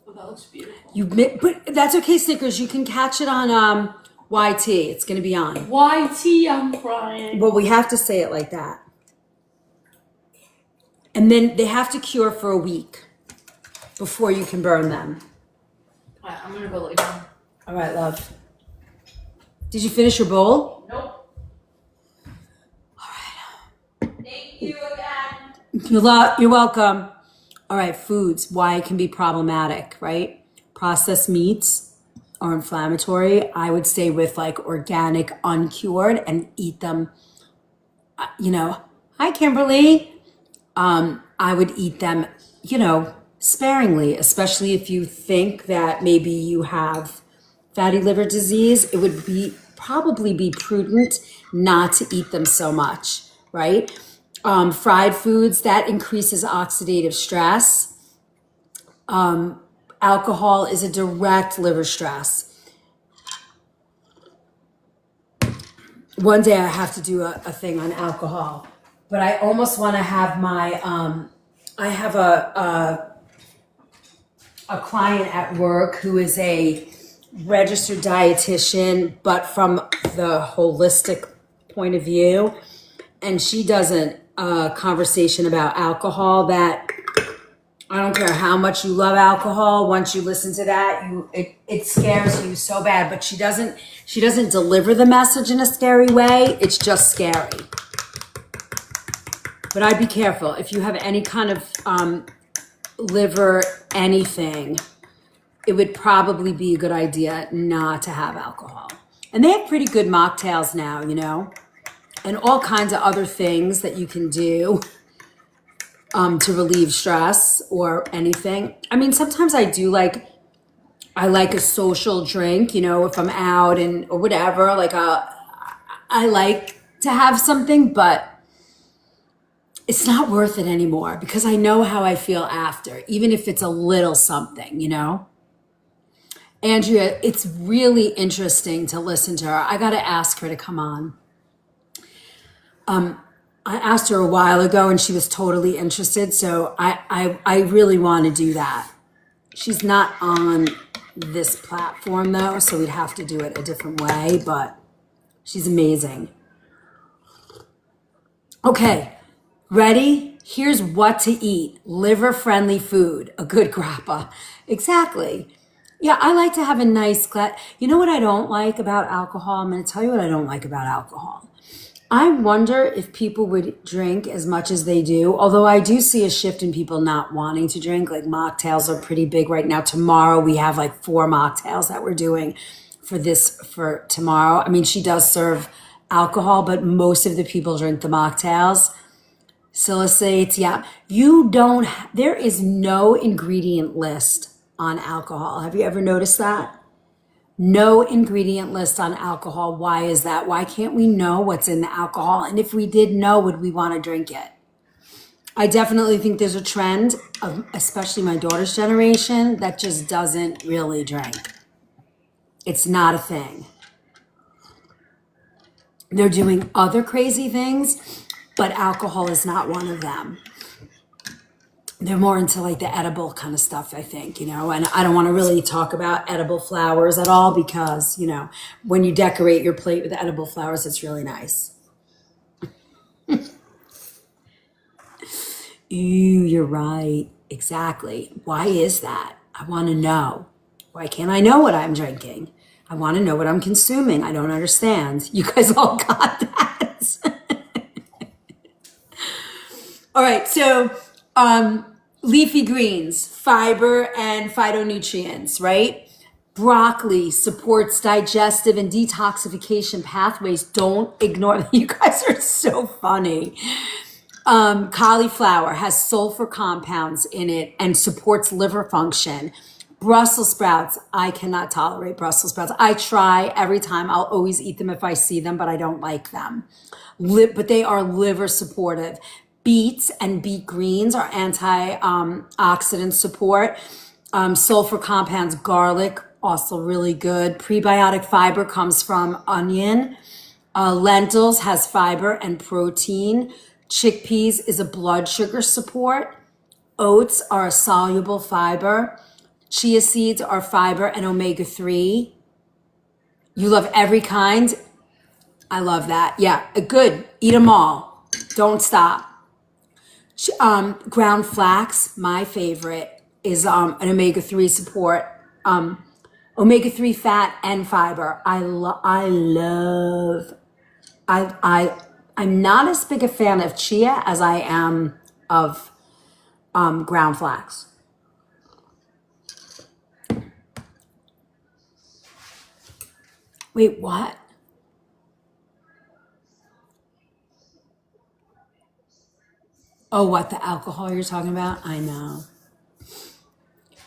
Oh, that looks beautiful. But that's okay, Snickers. You can catch it on YT. It's going to be on. YT, I'm crying. Well, we have to say it like that. And then they have to cure for a week before you can burn them. Alright, I'm gonna go lay down. All right, love. Did you finish your bowl? Nope. Thank you again. You're welcome. All right, foods, why it can be problematic, right? Processed meats are inflammatory. I would stay with like organic, uncured and eat them, Hi, Kimberly. I would eat them, sparingly, especially if you think that maybe you have fatty liver disease. It would probably be prudent not to eat them so much, right? Fried foods, that increases oxidative stress. Alcohol is a direct liver stress. One day I have to do a thing on alcohol, but I almost want to have I have a client at work who is a registered dietitian, but from the holistic point of view. And she does a conversation about alcohol that I don't care how much you love alcohol. Once you listen to that, it scares you so bad. But she doesn't deliver the message in a scary way. It's just scary. But I'd be careful if you have any kind of liver anything. It would probably be a good idea not to have alcohol. And they have pretty good mocktails now, and all kinds of other things that you can do to relieve stress or anything. I mean, sometimes I like a social drink, if I'm out or whatever, I like to have something, but it's not worth it anymore because I know how I feel after, even if it's a little something, Andrea, it's really interesting to listen to her. I got to ask her to come on. I asked her a while ago and she was totally interested. So I really want to do that. She's not on this platform though, so we'd have to do it a different way, but she's amazing. Okay, ready? Here's what to eat. Liver-friendly food, a good grappa. Exactly. Yeah, I like to have a nice glass. You know what I don't like about alcohol? I'm going to tell you what I don't like about alcohol. I wonder if people would drink as much as they do, although I do see a shift in people not wanting to drink. Like mocktails are pretty big right now. Tomorrow we have like 4 mocktails that we're doing for tomorrow. I mean, she does serve alcohol, but most of the people drink the mocktails. Salicylates, yeah. There is no ingredient list on alcohol. Have you ever noticed that? No ingredient list on alcohol. Why is that? Why can't we know what's in the alcohol? And if we did know, would we want to drink it? I definitely think there's a trend of, especially my daughter's generation, that just doesn't really drink. It's not a thing. They're doing other crazy things, but alcohol is not one of them. They're more into like the edible kind of stuff, I think, and I don't want to really talk about edible flowers at all because, when you decorate your plate with edible flowers, it's really nice. Ooh, you're right. Exactly. Why is that? I want to know. Why can't I know what I'm drinking? I want to know what I'm consuming. I don't understand. You guys all got that. All right. So, leafy greens, fiber and phytonutrients, right? Broccoli supports digestive and detoxification pathways. Don't ignore them. You guys are so funny. Cauliflower has sulfur compounds in it and supports liver function. Brussels sprouts, I cannot tolerate Brussels sprouts. I try every time. I'll always eat them if I see them, but I don't like them. But they are liver supportive. Beets and beet greens are antioxidant support. Sulfur compounds, garlic, also really good. Prebiotic fiber comes from onion. Lentils has fiber and protein. Chickpeas is a blood sugar support. Oats are a soluble fiber. Chia seeds are fiber and omega-3. You love every kind. I love that. Yeah, good. Eat them all. Don't stop. Ground flax, my favorite, is an omega-3 support. Omega-3 fat and fiber. I'm not as big a fan of chia as I am of ground flax. Wait, what? Oh, what, the alcohol you're talking about? I know.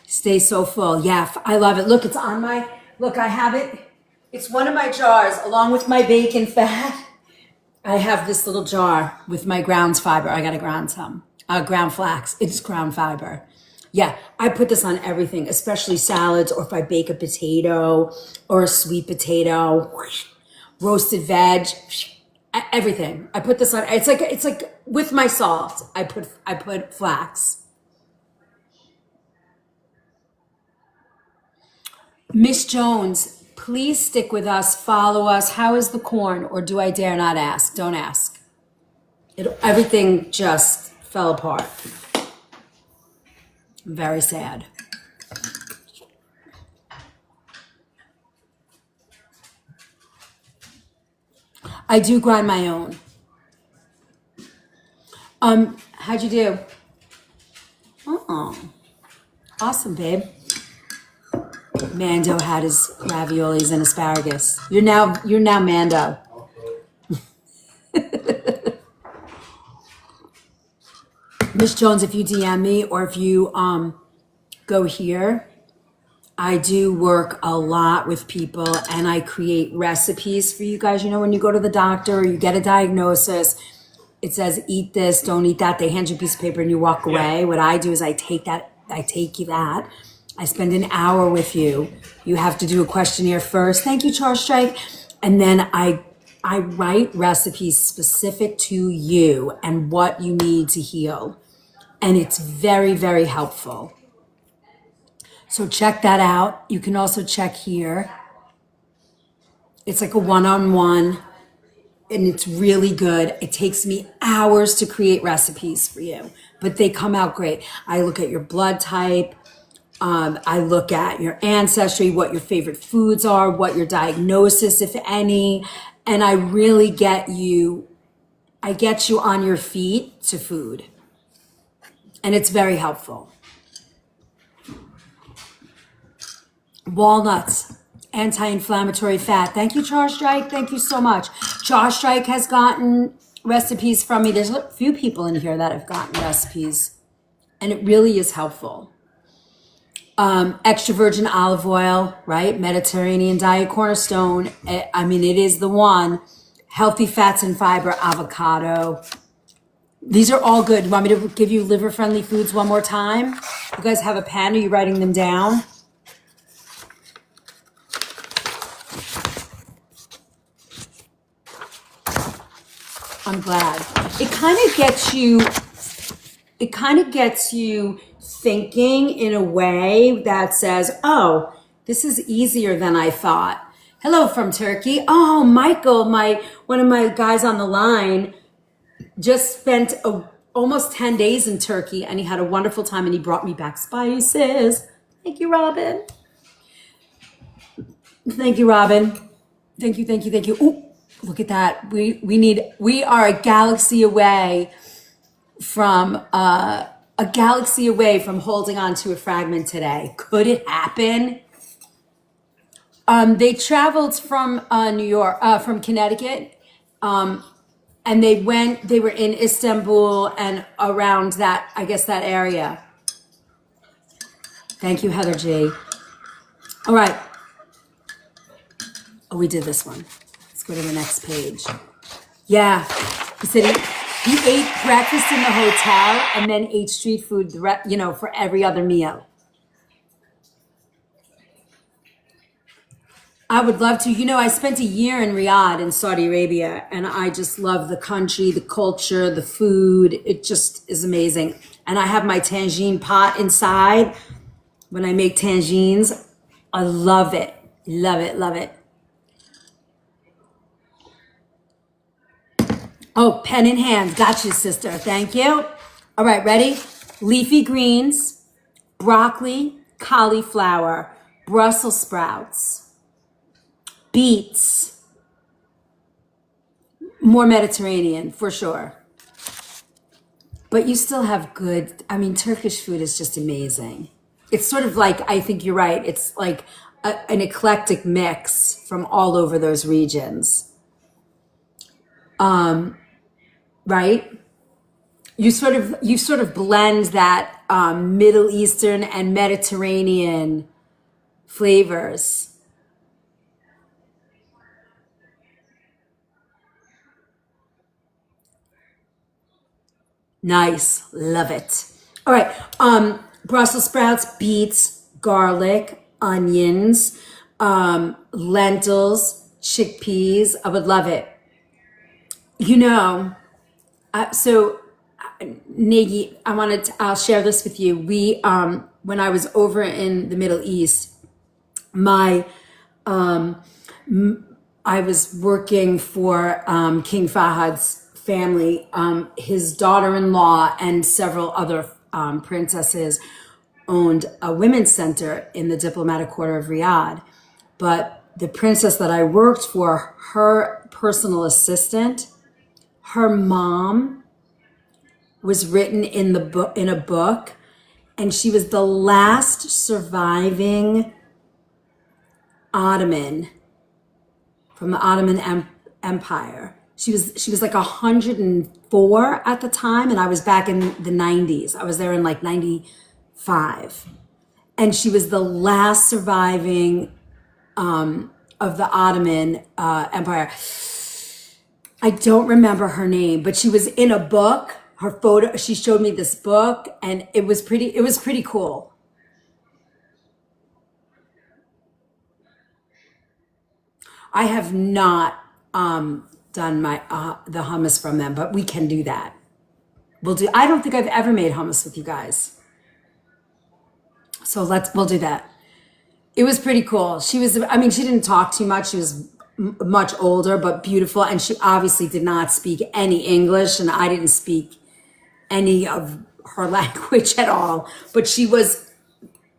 Stay so full. Yeah, I love it. Look, it's on my, look, I have it. It's one of my jars along with my bacon fat. I have this little jar with my ground fiber. I got to ground some. Ground flax. It's ground fiber. Yeah, I put this on everything, especially salads, or if I bake a potato or a sweet potato, roasted veg, everything. I put this on. It's like with my salt. I put flax. Miss Jones, please stick with us. Follow us. How is the corn? Or do I dare not ask? Don't ask. Everything just fell apart. I'm very sad. I do grind my own. How'd you do? Oh, awesome, babe. Mando had his raviolis and asparagus. You're now Mando. Miss Jones, if you DM me or if you go here, I do work a lot with people and I create recipes for you guys. You know, when you go to the doctor or you get a diagnosis, it says eat this, don't eat that. They hand you a piece of paper and you walk away. What I do is I take you that. I spend an hour with you. You have to do a questionnaire first. Thank you, Charles Strike. And then I write recipes specific to you and what you need to heal. And it's very, very helpful. So check that out. You can also check here. It's like a one-on-one and it's really good. It takes me hours to create recipes for you, but they come out great. I look at your blood type. I look at your ancestry, what your favorite foods are, what your diagnosis, if any, and I really get you on your feet to food. And it's very helpful. Walnuts, anti-inflammatory fat. Thank you, Charles Strike. Thank you so much. Charles Strike has gotten recipes from me. There's a few people in here that have gotten recipes, and it really is helpful. Extra virgin olive oil, right? Mediterranean diet cornerstone. I mean, it is the one. Healthy fats and fiber, avocado. These are all good. You want me to give you liver-friendly foods one more time? You guys have a pen? Are you writing them down? I'm glad. It kind of gets you thinking in a way that says, oh, this is easier than I thought. Hello from Turkey. Oh, Michael, one of my guys on the line just spent almost 10 days in Turkey and he had a wonderful time and he brought me back spices. Thank you, Robin. Thank you, Robin. Thank you. Ooh, look at that. We are a galaxy away from holding on to a fragment today. Could it happen? They traveled from New York, from Connecticut, and they were in Istanbul and around that, I guess, that area. Thank you, Heather G. All right. Oh, we did this one. Let's go to the next page. Yeah. He said he ate breakfast in the hotel and then ate street food, for every other meal. I would love to. I spent a year in Riyadh in Saudi Arabia, and I just love the country, the culture, the food. It just is amazing. And I have my tangine pot inside when I make tangines. I love it. Love it. Love it. Oh, pen in hand. Got you, sister. Thank you. All right, ready? Leafy greens, broccoli, cauliflower, Brussels sprouts, beets, more Mediterranean for sure. But you still have good, Turkish food is just amazing. It's sort of like, I think you're right, it's like an eclectic mix from all over those regions. Right? You sort of blend that Middle Eastern and Mediterranean flavors. Nice. Love it. All right. Brussels sprouts, beets, garlic, onions, lentils, chickpeas. I would love it. Negi, I'll share this with you. We, when I was over in the Middle East, I was working for King Fahad's family. His daughter-in-law and several other princesses owned a women's center in the diplomatic quarter of Riyadh. But the princess that I worked for, her personal assistant, her mom was written in a book, and she was the last surviving Ottoman from the Ottoman Empire. She was like 104 at the time, and I was back in the 90s. I was there in like 95. And she was the last surviving of the Ottoman Empire. I don't remember her name, but she was in a book. Her photo, she showed me this book, and it was pretty cool. I have not done my the hummus from them, but we can do that. I don't think I've ever made hummus with you guys. So we'll do that. It was pretty cool. She didn't talk too much. She was much older, but beautiful. And she obviously did not speak any English, and I didn't speak any of her language at all. But she was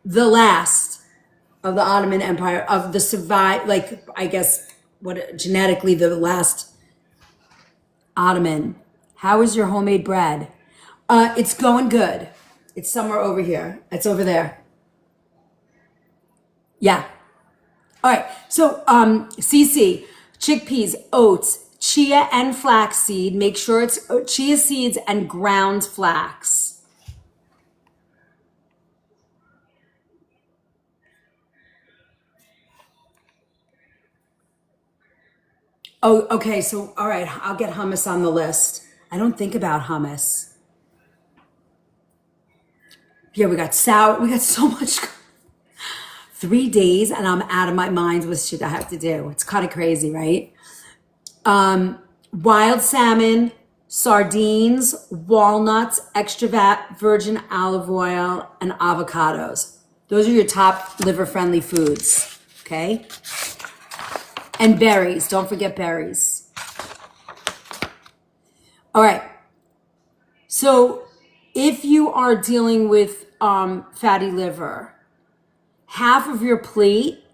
the last of the Ottoman Empire, of the genetically the last Ottoman. How is your homemade bread? It's going good. It's somewhere over here. It's over there. Yeah. All right. So, CC, chickpeas, oats, chia and flaxseed. Make sure it's chia seeds and ground flax. Oh, okay. So, all right. I'll get hummus on the list. I don't think about hummus. Yeah, we got so much. 3 days and I'm out of my mind with shit I have to do. It's kind of crazy, right? Wild salmon, sardines, walnuts, extra virgin olive oil, and avocados. Those are your top liver-friendly foods, okay? And berries. Don't forget berries. All right. So if you are dealing with fatty liver, half of your plate,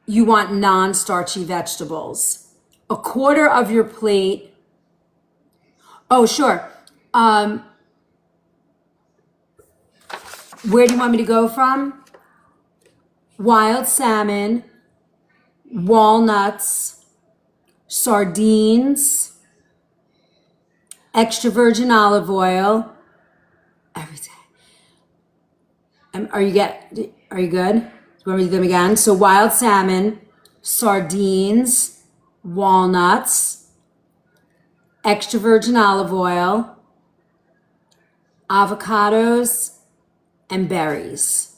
you want non-starchy vegetables. A quarter of your plate, oh, sure. Where do you want me to go from? Wild salmon, walnuts, sardines, extra virgin olive oil every day. Are you good? You want me to do them again? So wild salmon, sardines, walnuts, extra virgin olive oil, avocados, and berries.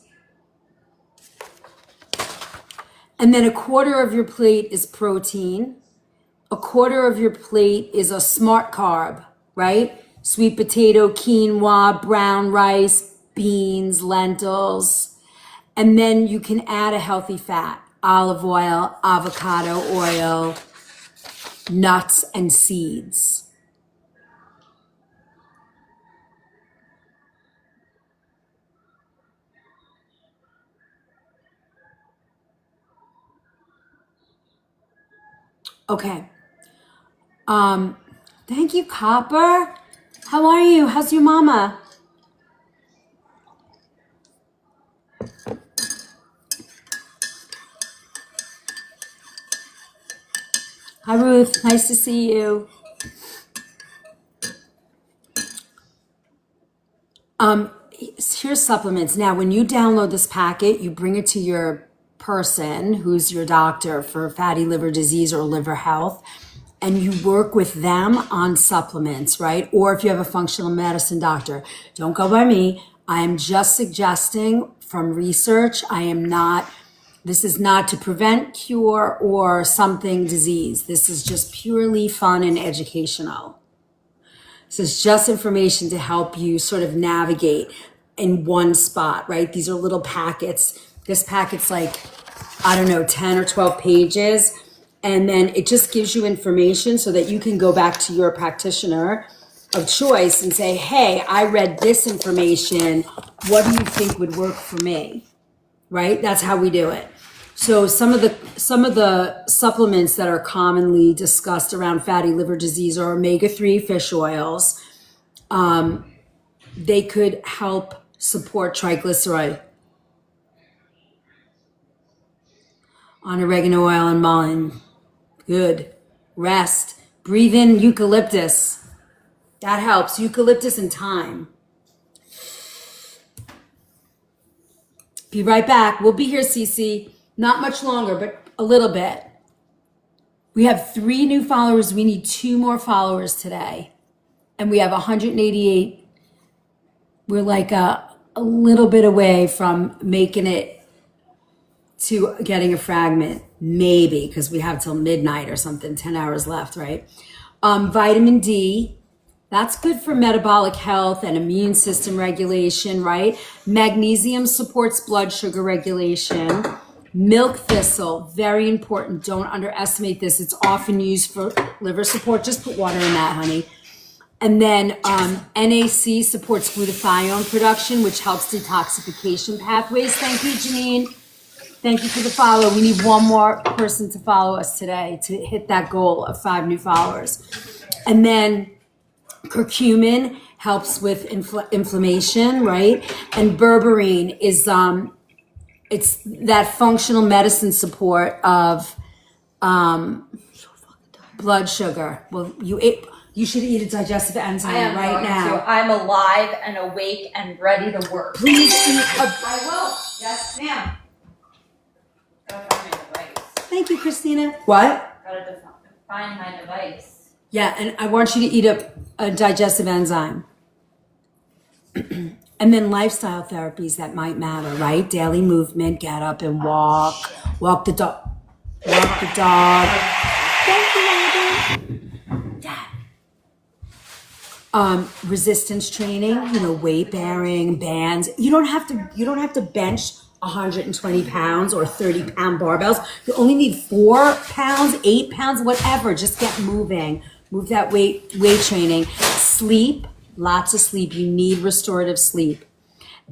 And then a quarter of your plate is protein. A quarter of your plate is a smart carb, right? Sweet potato, quinoa, brown rice, beans, lentils. And then you can add a healthy fat, olive oil, avocado oil, nuts, and seeds. Okay. Thank you, Copper. How are you? How's your mama? Hi, Ruth. Nice to see you. Here's supplements. Now, when you download this packet, you bring it to your person who's your doctor for fatty liver disease or liver health, and you work with them on supplements, right? Or if you have a functional medicine doctor, don't go by me. I am just suggesting from research. This is not to prevent, cure, or something disease. This is just purely fun and educational. This is just information to help you sort of navigate in one spot, right? These are little packets. This packet's like, I don't know, 10 or 12 pages. And then it just gives you information so that you can go back to your practitioner of choice and say, hey, I read this information. What do you think would work for me? Right? That's how we do it. So some of the supplements that are commonly discussed around fatty liver disease are omega-3 fish oils. They could help support triglyceride on oregano oil and mullein. Good. Rest. Breathe in eucalyptus. That helps. Eucalyptus and thyme. Be right back. We'll be here, Cece. Not much longer, but a little bit. We have 3 new followers. We need 2 more followers today. And we have 188. We're like a little bit away from making it to getting a fragment. Maybe, because we have till midnight or something, 10 hours left, right? Vitamin D. That's good for metabolic health and immune system regulation, right? Magnesium supports blood sugar regulation. Milk thistle, very important. Don't underestimate this. It's often used for liver support. Just put water in that, honey. And then NAC supports glutathione production, which helps detoxification pathways. Thank you, Janine. Thank you for the follow. We need 1 more person to follow us today to hit that goal of 5 new followers. And then curcumin helps with inflammation, right? And berberine is it's that functional medicine support of blood sugar. Well, you should eat a digestive enzyme right now. I'm alive and awake and ready to work. Please eat I will. Yes, ma'am. Gotta find my device. Thank you, Christina. What? Gotta find my device. Yeah, and I want you to eat a digestive enzyme. And then lifestyle therapies that might matter, right? Daily movement, get up and walk the dog. Walk the dog. Thank you, Abby. Yeah. Resistance training, weight bearing, bands. You don't have to bench 120 pounds or 30-pound barbells. You only need 4 pounds, 8 pounds, whatever. Just get moving. Move that weight training. Sleep, lots of sleep. You need restorative sleep.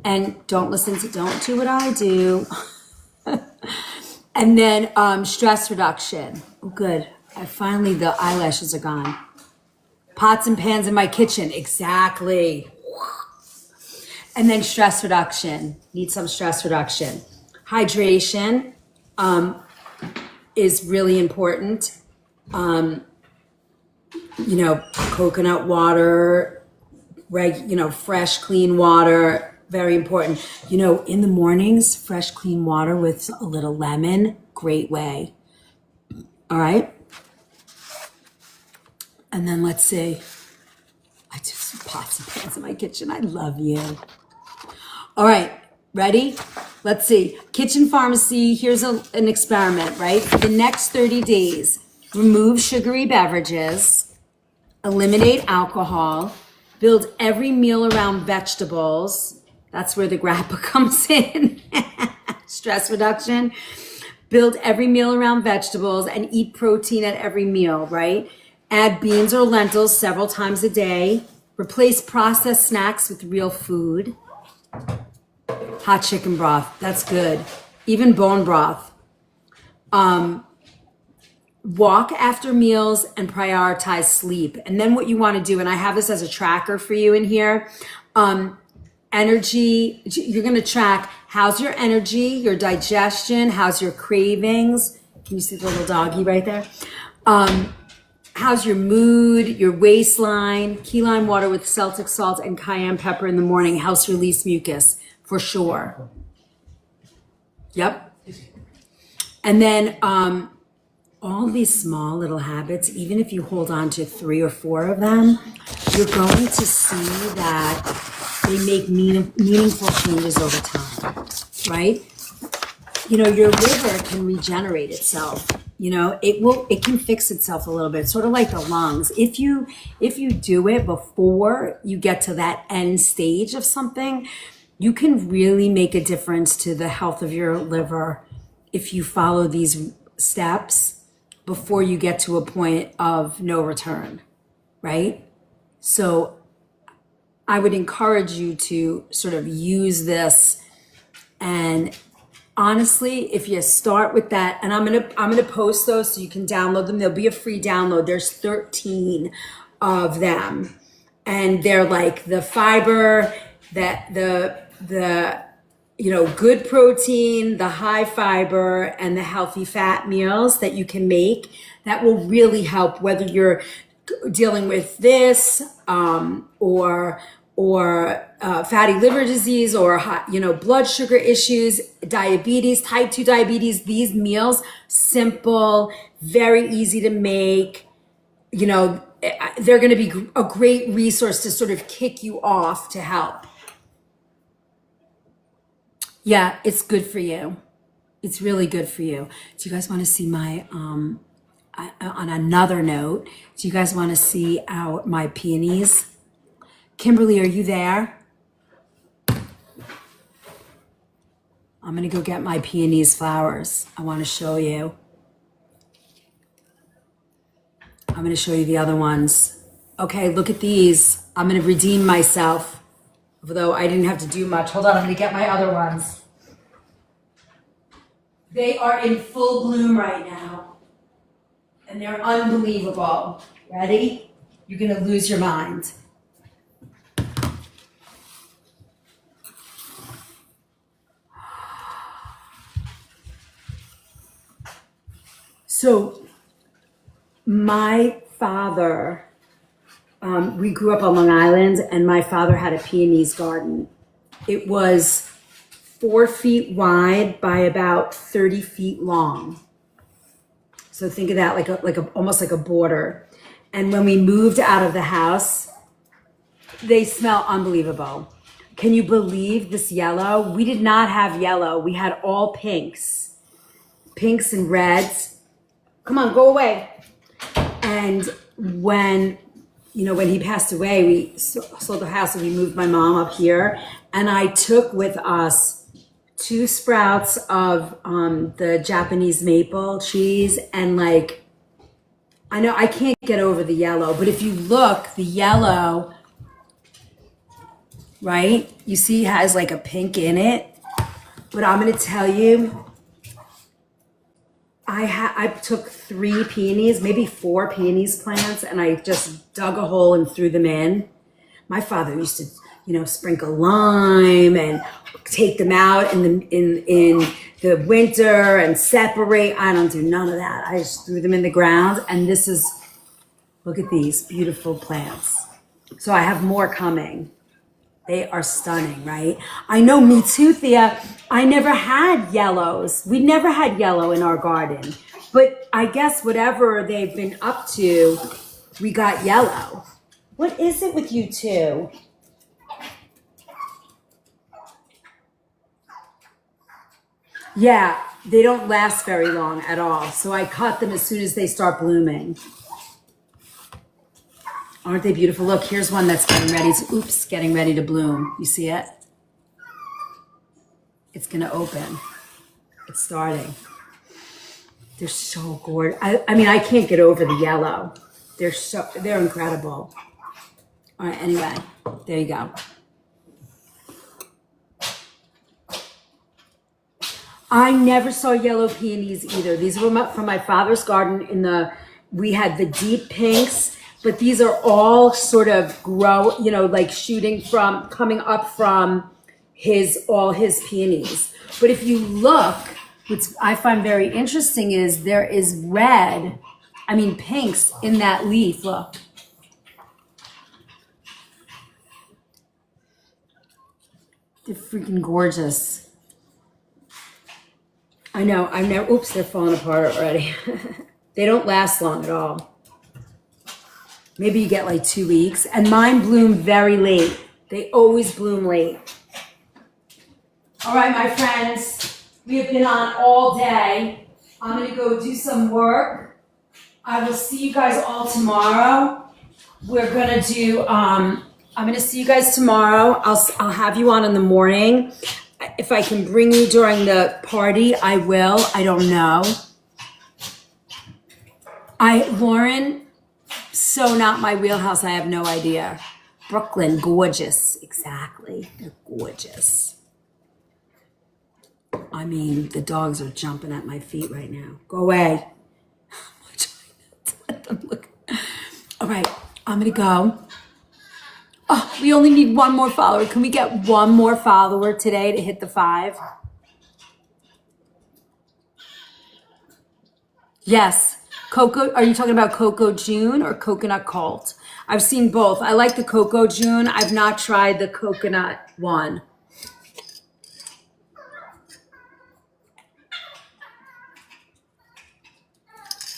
And don't do what I do. And then stress reduction. Oh, good. Finally, the eyelashes are gone. Pots and pans in my kitchen. Exactly. And then stress reduction. Need some stress reduction. Hydration is really important. coconut water, fresh, clean water, very important. In the mornings, fresh, clean water with a little lemon, great way. All right. And then let's see. I do some pots and pans in my kitchen. I love you. All right. Ready? Let's see. Kitchen pharmacy. Here's an experiment, right? For the next 30 days, remove sugary beverages, eliminate alcohol, build every meal around vegetables. That's where the grappa comes in. Stress reduction. Build every meal around vegetables and eat protein at every meal, right? Add beans or lentils several times a day. Replace processed snacks with real food. Hot chicken broth, that's good. Even bone broth. Walk after meals and prioritize sleep. And then what you want to do, and I have this as a tracker for you in here, energy, you're going to track how's your energy, your digestion, how's your cravings. Can you see the little doggy right there? How's your mood, your waistline. Key lime water with Celtic salt and cayenne pepper in the morning helps release mucus for sure. Yep. And then all these small little habits, even if you hold on to 3 or 4 of them, you're going to see that they make meaningful changes over time, right? Your liver can regenerate itself. It can fix itself a little bit, sort of like the lungs. If you do it before you get to that end stage of something, you can really make a difference to the health of your liver if you follow these steps before you get to a point of no return, right? So I would encourage you to sort of use this, and honestly, if you start with that, and I'm gonna post those so you can download them. There'll be a free download. There's 13 of them, and they're like the fiber, that the good protein, the high fiber, and the healthy fat meals that you can make that will really help, whether you're dealing with this or fatty liver disease or blood sugar issues, diabetes, type 2 diabetes. These meals, simple, very easy to make. They're going to be a great resource to sort of kick you off to help. Yeah, it's good for you. It's really good for you. Do you guys want to see my, on another note, do you guys want to see my peonies? Kimberly, are you there? I'm going to go get my peonies flowers. I want to show you. I'm going to show you the other ones. Okay, look at these. I'm going to redeem myself, although I didn't have to do much. Hold on, I'm going to get my other ones. They are in full bloom right now, and they're unbelievable. Ready? You're going to lose your mind. So my father, we grew up on Long Island, and my father had a peonies garden. It was 4 feet wide by about 30 feet long. So think of that almost like a border. And when we moved out of the house, they smell unbelievable. Can you believe this yellow? We did not have yellow. We had all pinks and reds. Come on, go away. And when he passed away, we sold the house and we moved my mom up here. And I took with us 2 sprouts of the Japanese maple cheese. And I know I can't get over the yellow, but if you look, the yellow, right? You see it has like a pink in it. But I'm going to tell you, I took 3 peonies, maybe 4 peonies plants, and I just dug a hole and threw them in. My father used to, sprinkle lime and take them out in the winter and separate. I don't do none of that. I just threw them in the ground, and this is Look at these beautiful plants. So I have more coming. They are stunning, right? I know, me too, Thea. I never had yellows. We never had yellow in our garden. But I guess whatever they've been up to, we got yellow. What is it with you two? Yeah, they don't last very long at all. So I cut them as soon as they start blooming. Aren't they beautiful? Look, here's one that's getting ready to bloom. You see it? It's gonna open. It's starting. They're so gorgeous. I mean, I can't get over the yellow. They're incredible. All right, anyway, there you go. I never saw yellow peonies either. These were from my father's garden we had the deep pinks, but these are all sort of like coming up from all his peonies. But if you look, what I find very interesting is there is pinks in that leaf. Look. They're freaking gorgeous. I know, they're falling apart already. They don't last long at all. Maybe you get like 2 weeks. And mine bloom very late. They always bloom late. All right, my friends, we have been on all day. I'm gonna go do some work. I will see you guys all tomorrow. We're gonna do, I'm gonna see you guys tomorrow. I'll have you on in the morning. If I can bring you during the party, I will. I don't know. Lauren, so not my wheelhouse. I have no idea. Brooklyn, gorgeous. Exactly. They're gorgeous. I mean, the dogs are jumping at my feet right now. Go away. I'm trying to let them look. All right, I'm gonna go. Oh, we only need one more follower. Can we get one more follower today to hit the 5? Yes. Coco, are you talking about Coco June or Coconut Cult? I've seen both. I like the Coco June. I've not tried the coconut one.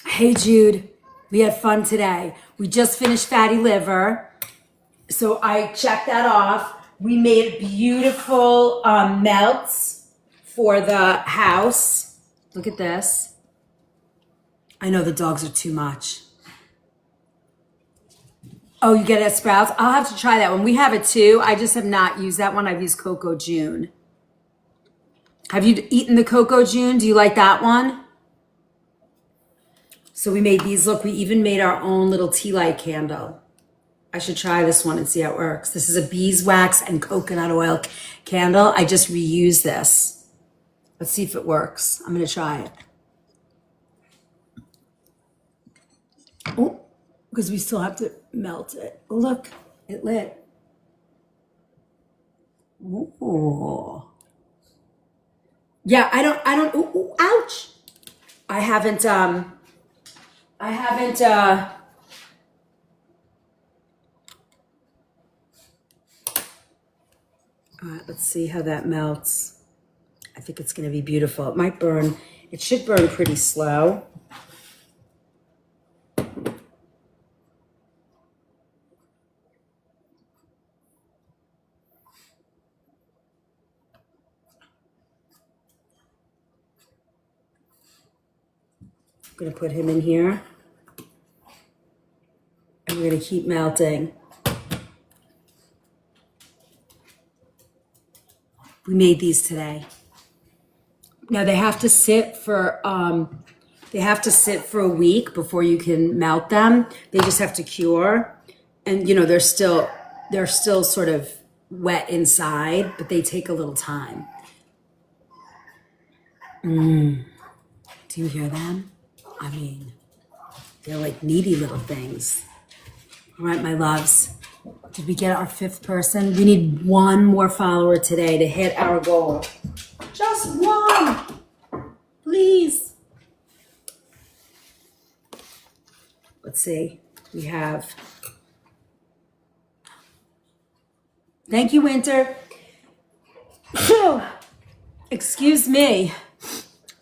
Hey, Jude. We had fun today. We just finished fatty liver. So I checked that off. We made beautiful melts for the house. Look at this. I know the dogs are too much. Oh, you get it at Sprouts? I'll have to try that one. We have it too. I just have not used that one. I've used Coco June. Have you eaten the Coco June? Do you like that one? So we made these. Look, we even made our own little tea light candle. I should try this one and see how it works. This is a beeswax and coconut oil candle. I just reused this. Let's see if it works. I'm going to try it. Oh, because we still have to melt it. Oh, look, it lit. Ooh. Yeah, I don't, ooh, ouch. I haven't, all right, let's see how that melts. I think it's going to be beautiful. It might burn. It should burn pretty slow. I'm going to put him in here. And we're going to keep melting. We made these today. Now they have to sit for a week before you can melt them. They just have to cure, and they're still sort of wet inside, but they take a little time. Do you hear them? I mean, they're like needy little things. All right, my loves. Did we get our 5th person? We need one more follower today to hit our goal. Just one, please. Let's see. We have. Thank you, Winter. Whew. Excuse me.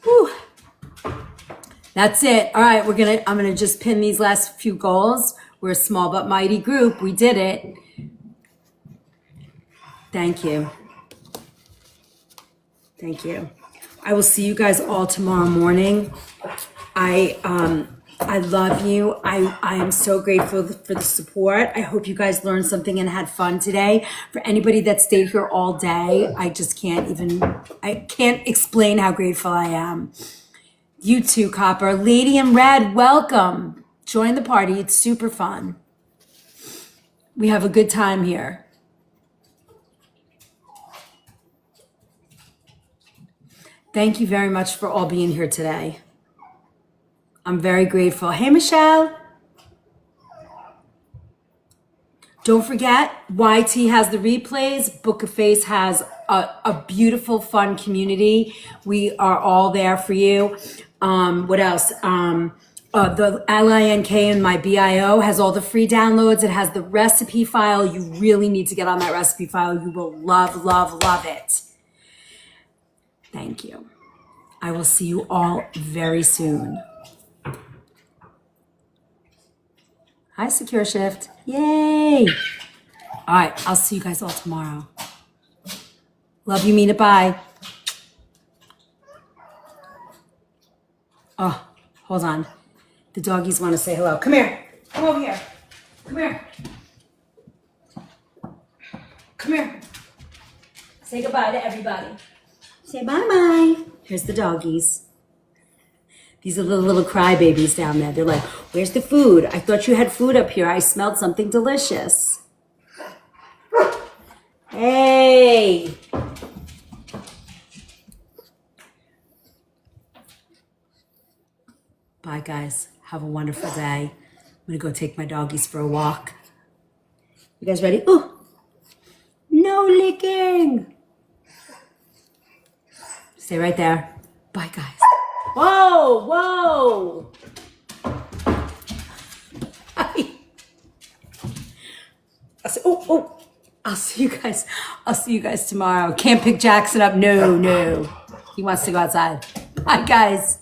Whew. That's it. All right, I'm gonna just pin these last few goals. We're a small but mighty group. We did it. Thank you. Thank you. I will see you guys all tomorrow morning. I love you. I am so grateful for the support. I hope you guys learned something and had fun today. For anybody that stayed here all day, I can't explain how grateful I am. You too, Copper. Lady in Red, welcome. Join the party. It's super fun. We have a good time here. Thank you very much for all being here today. I'm very grateful. Hey, Michelle. Don't forget, YT has the replays. Book of Face has a beautiful, fun community. We are all there for you. What else? The LINK and my BIO has all the free downloads. It has the recipe file. You really need to get on that recipe file. You will love, love, love it. Thank you. I will see you all very soon. Hi, Secure Shift. Yay. All right, I'll see you guys all tomorrow. Love you, mean it, bye. Oh, hold on. The doggies want to say hello. Come here. Come over here. Come here. Come here. Say goodbye to everybody. Say bye-bye. Here's the doggies. These are the little crybabies down there. They're like, where's the food? I thought you had food up here. I smelled something delicious. Hey. Bye, guys. Have a wonderful day. I'm going to go take my doggies for a walk. You guys ready? Ooh. No licking. Stay right there. Bye, guys. Whoa, whoa. Hi. I'll see you guys tomorrow. Can't pick Jackson up. No. He wants to go outside. Bye, guys.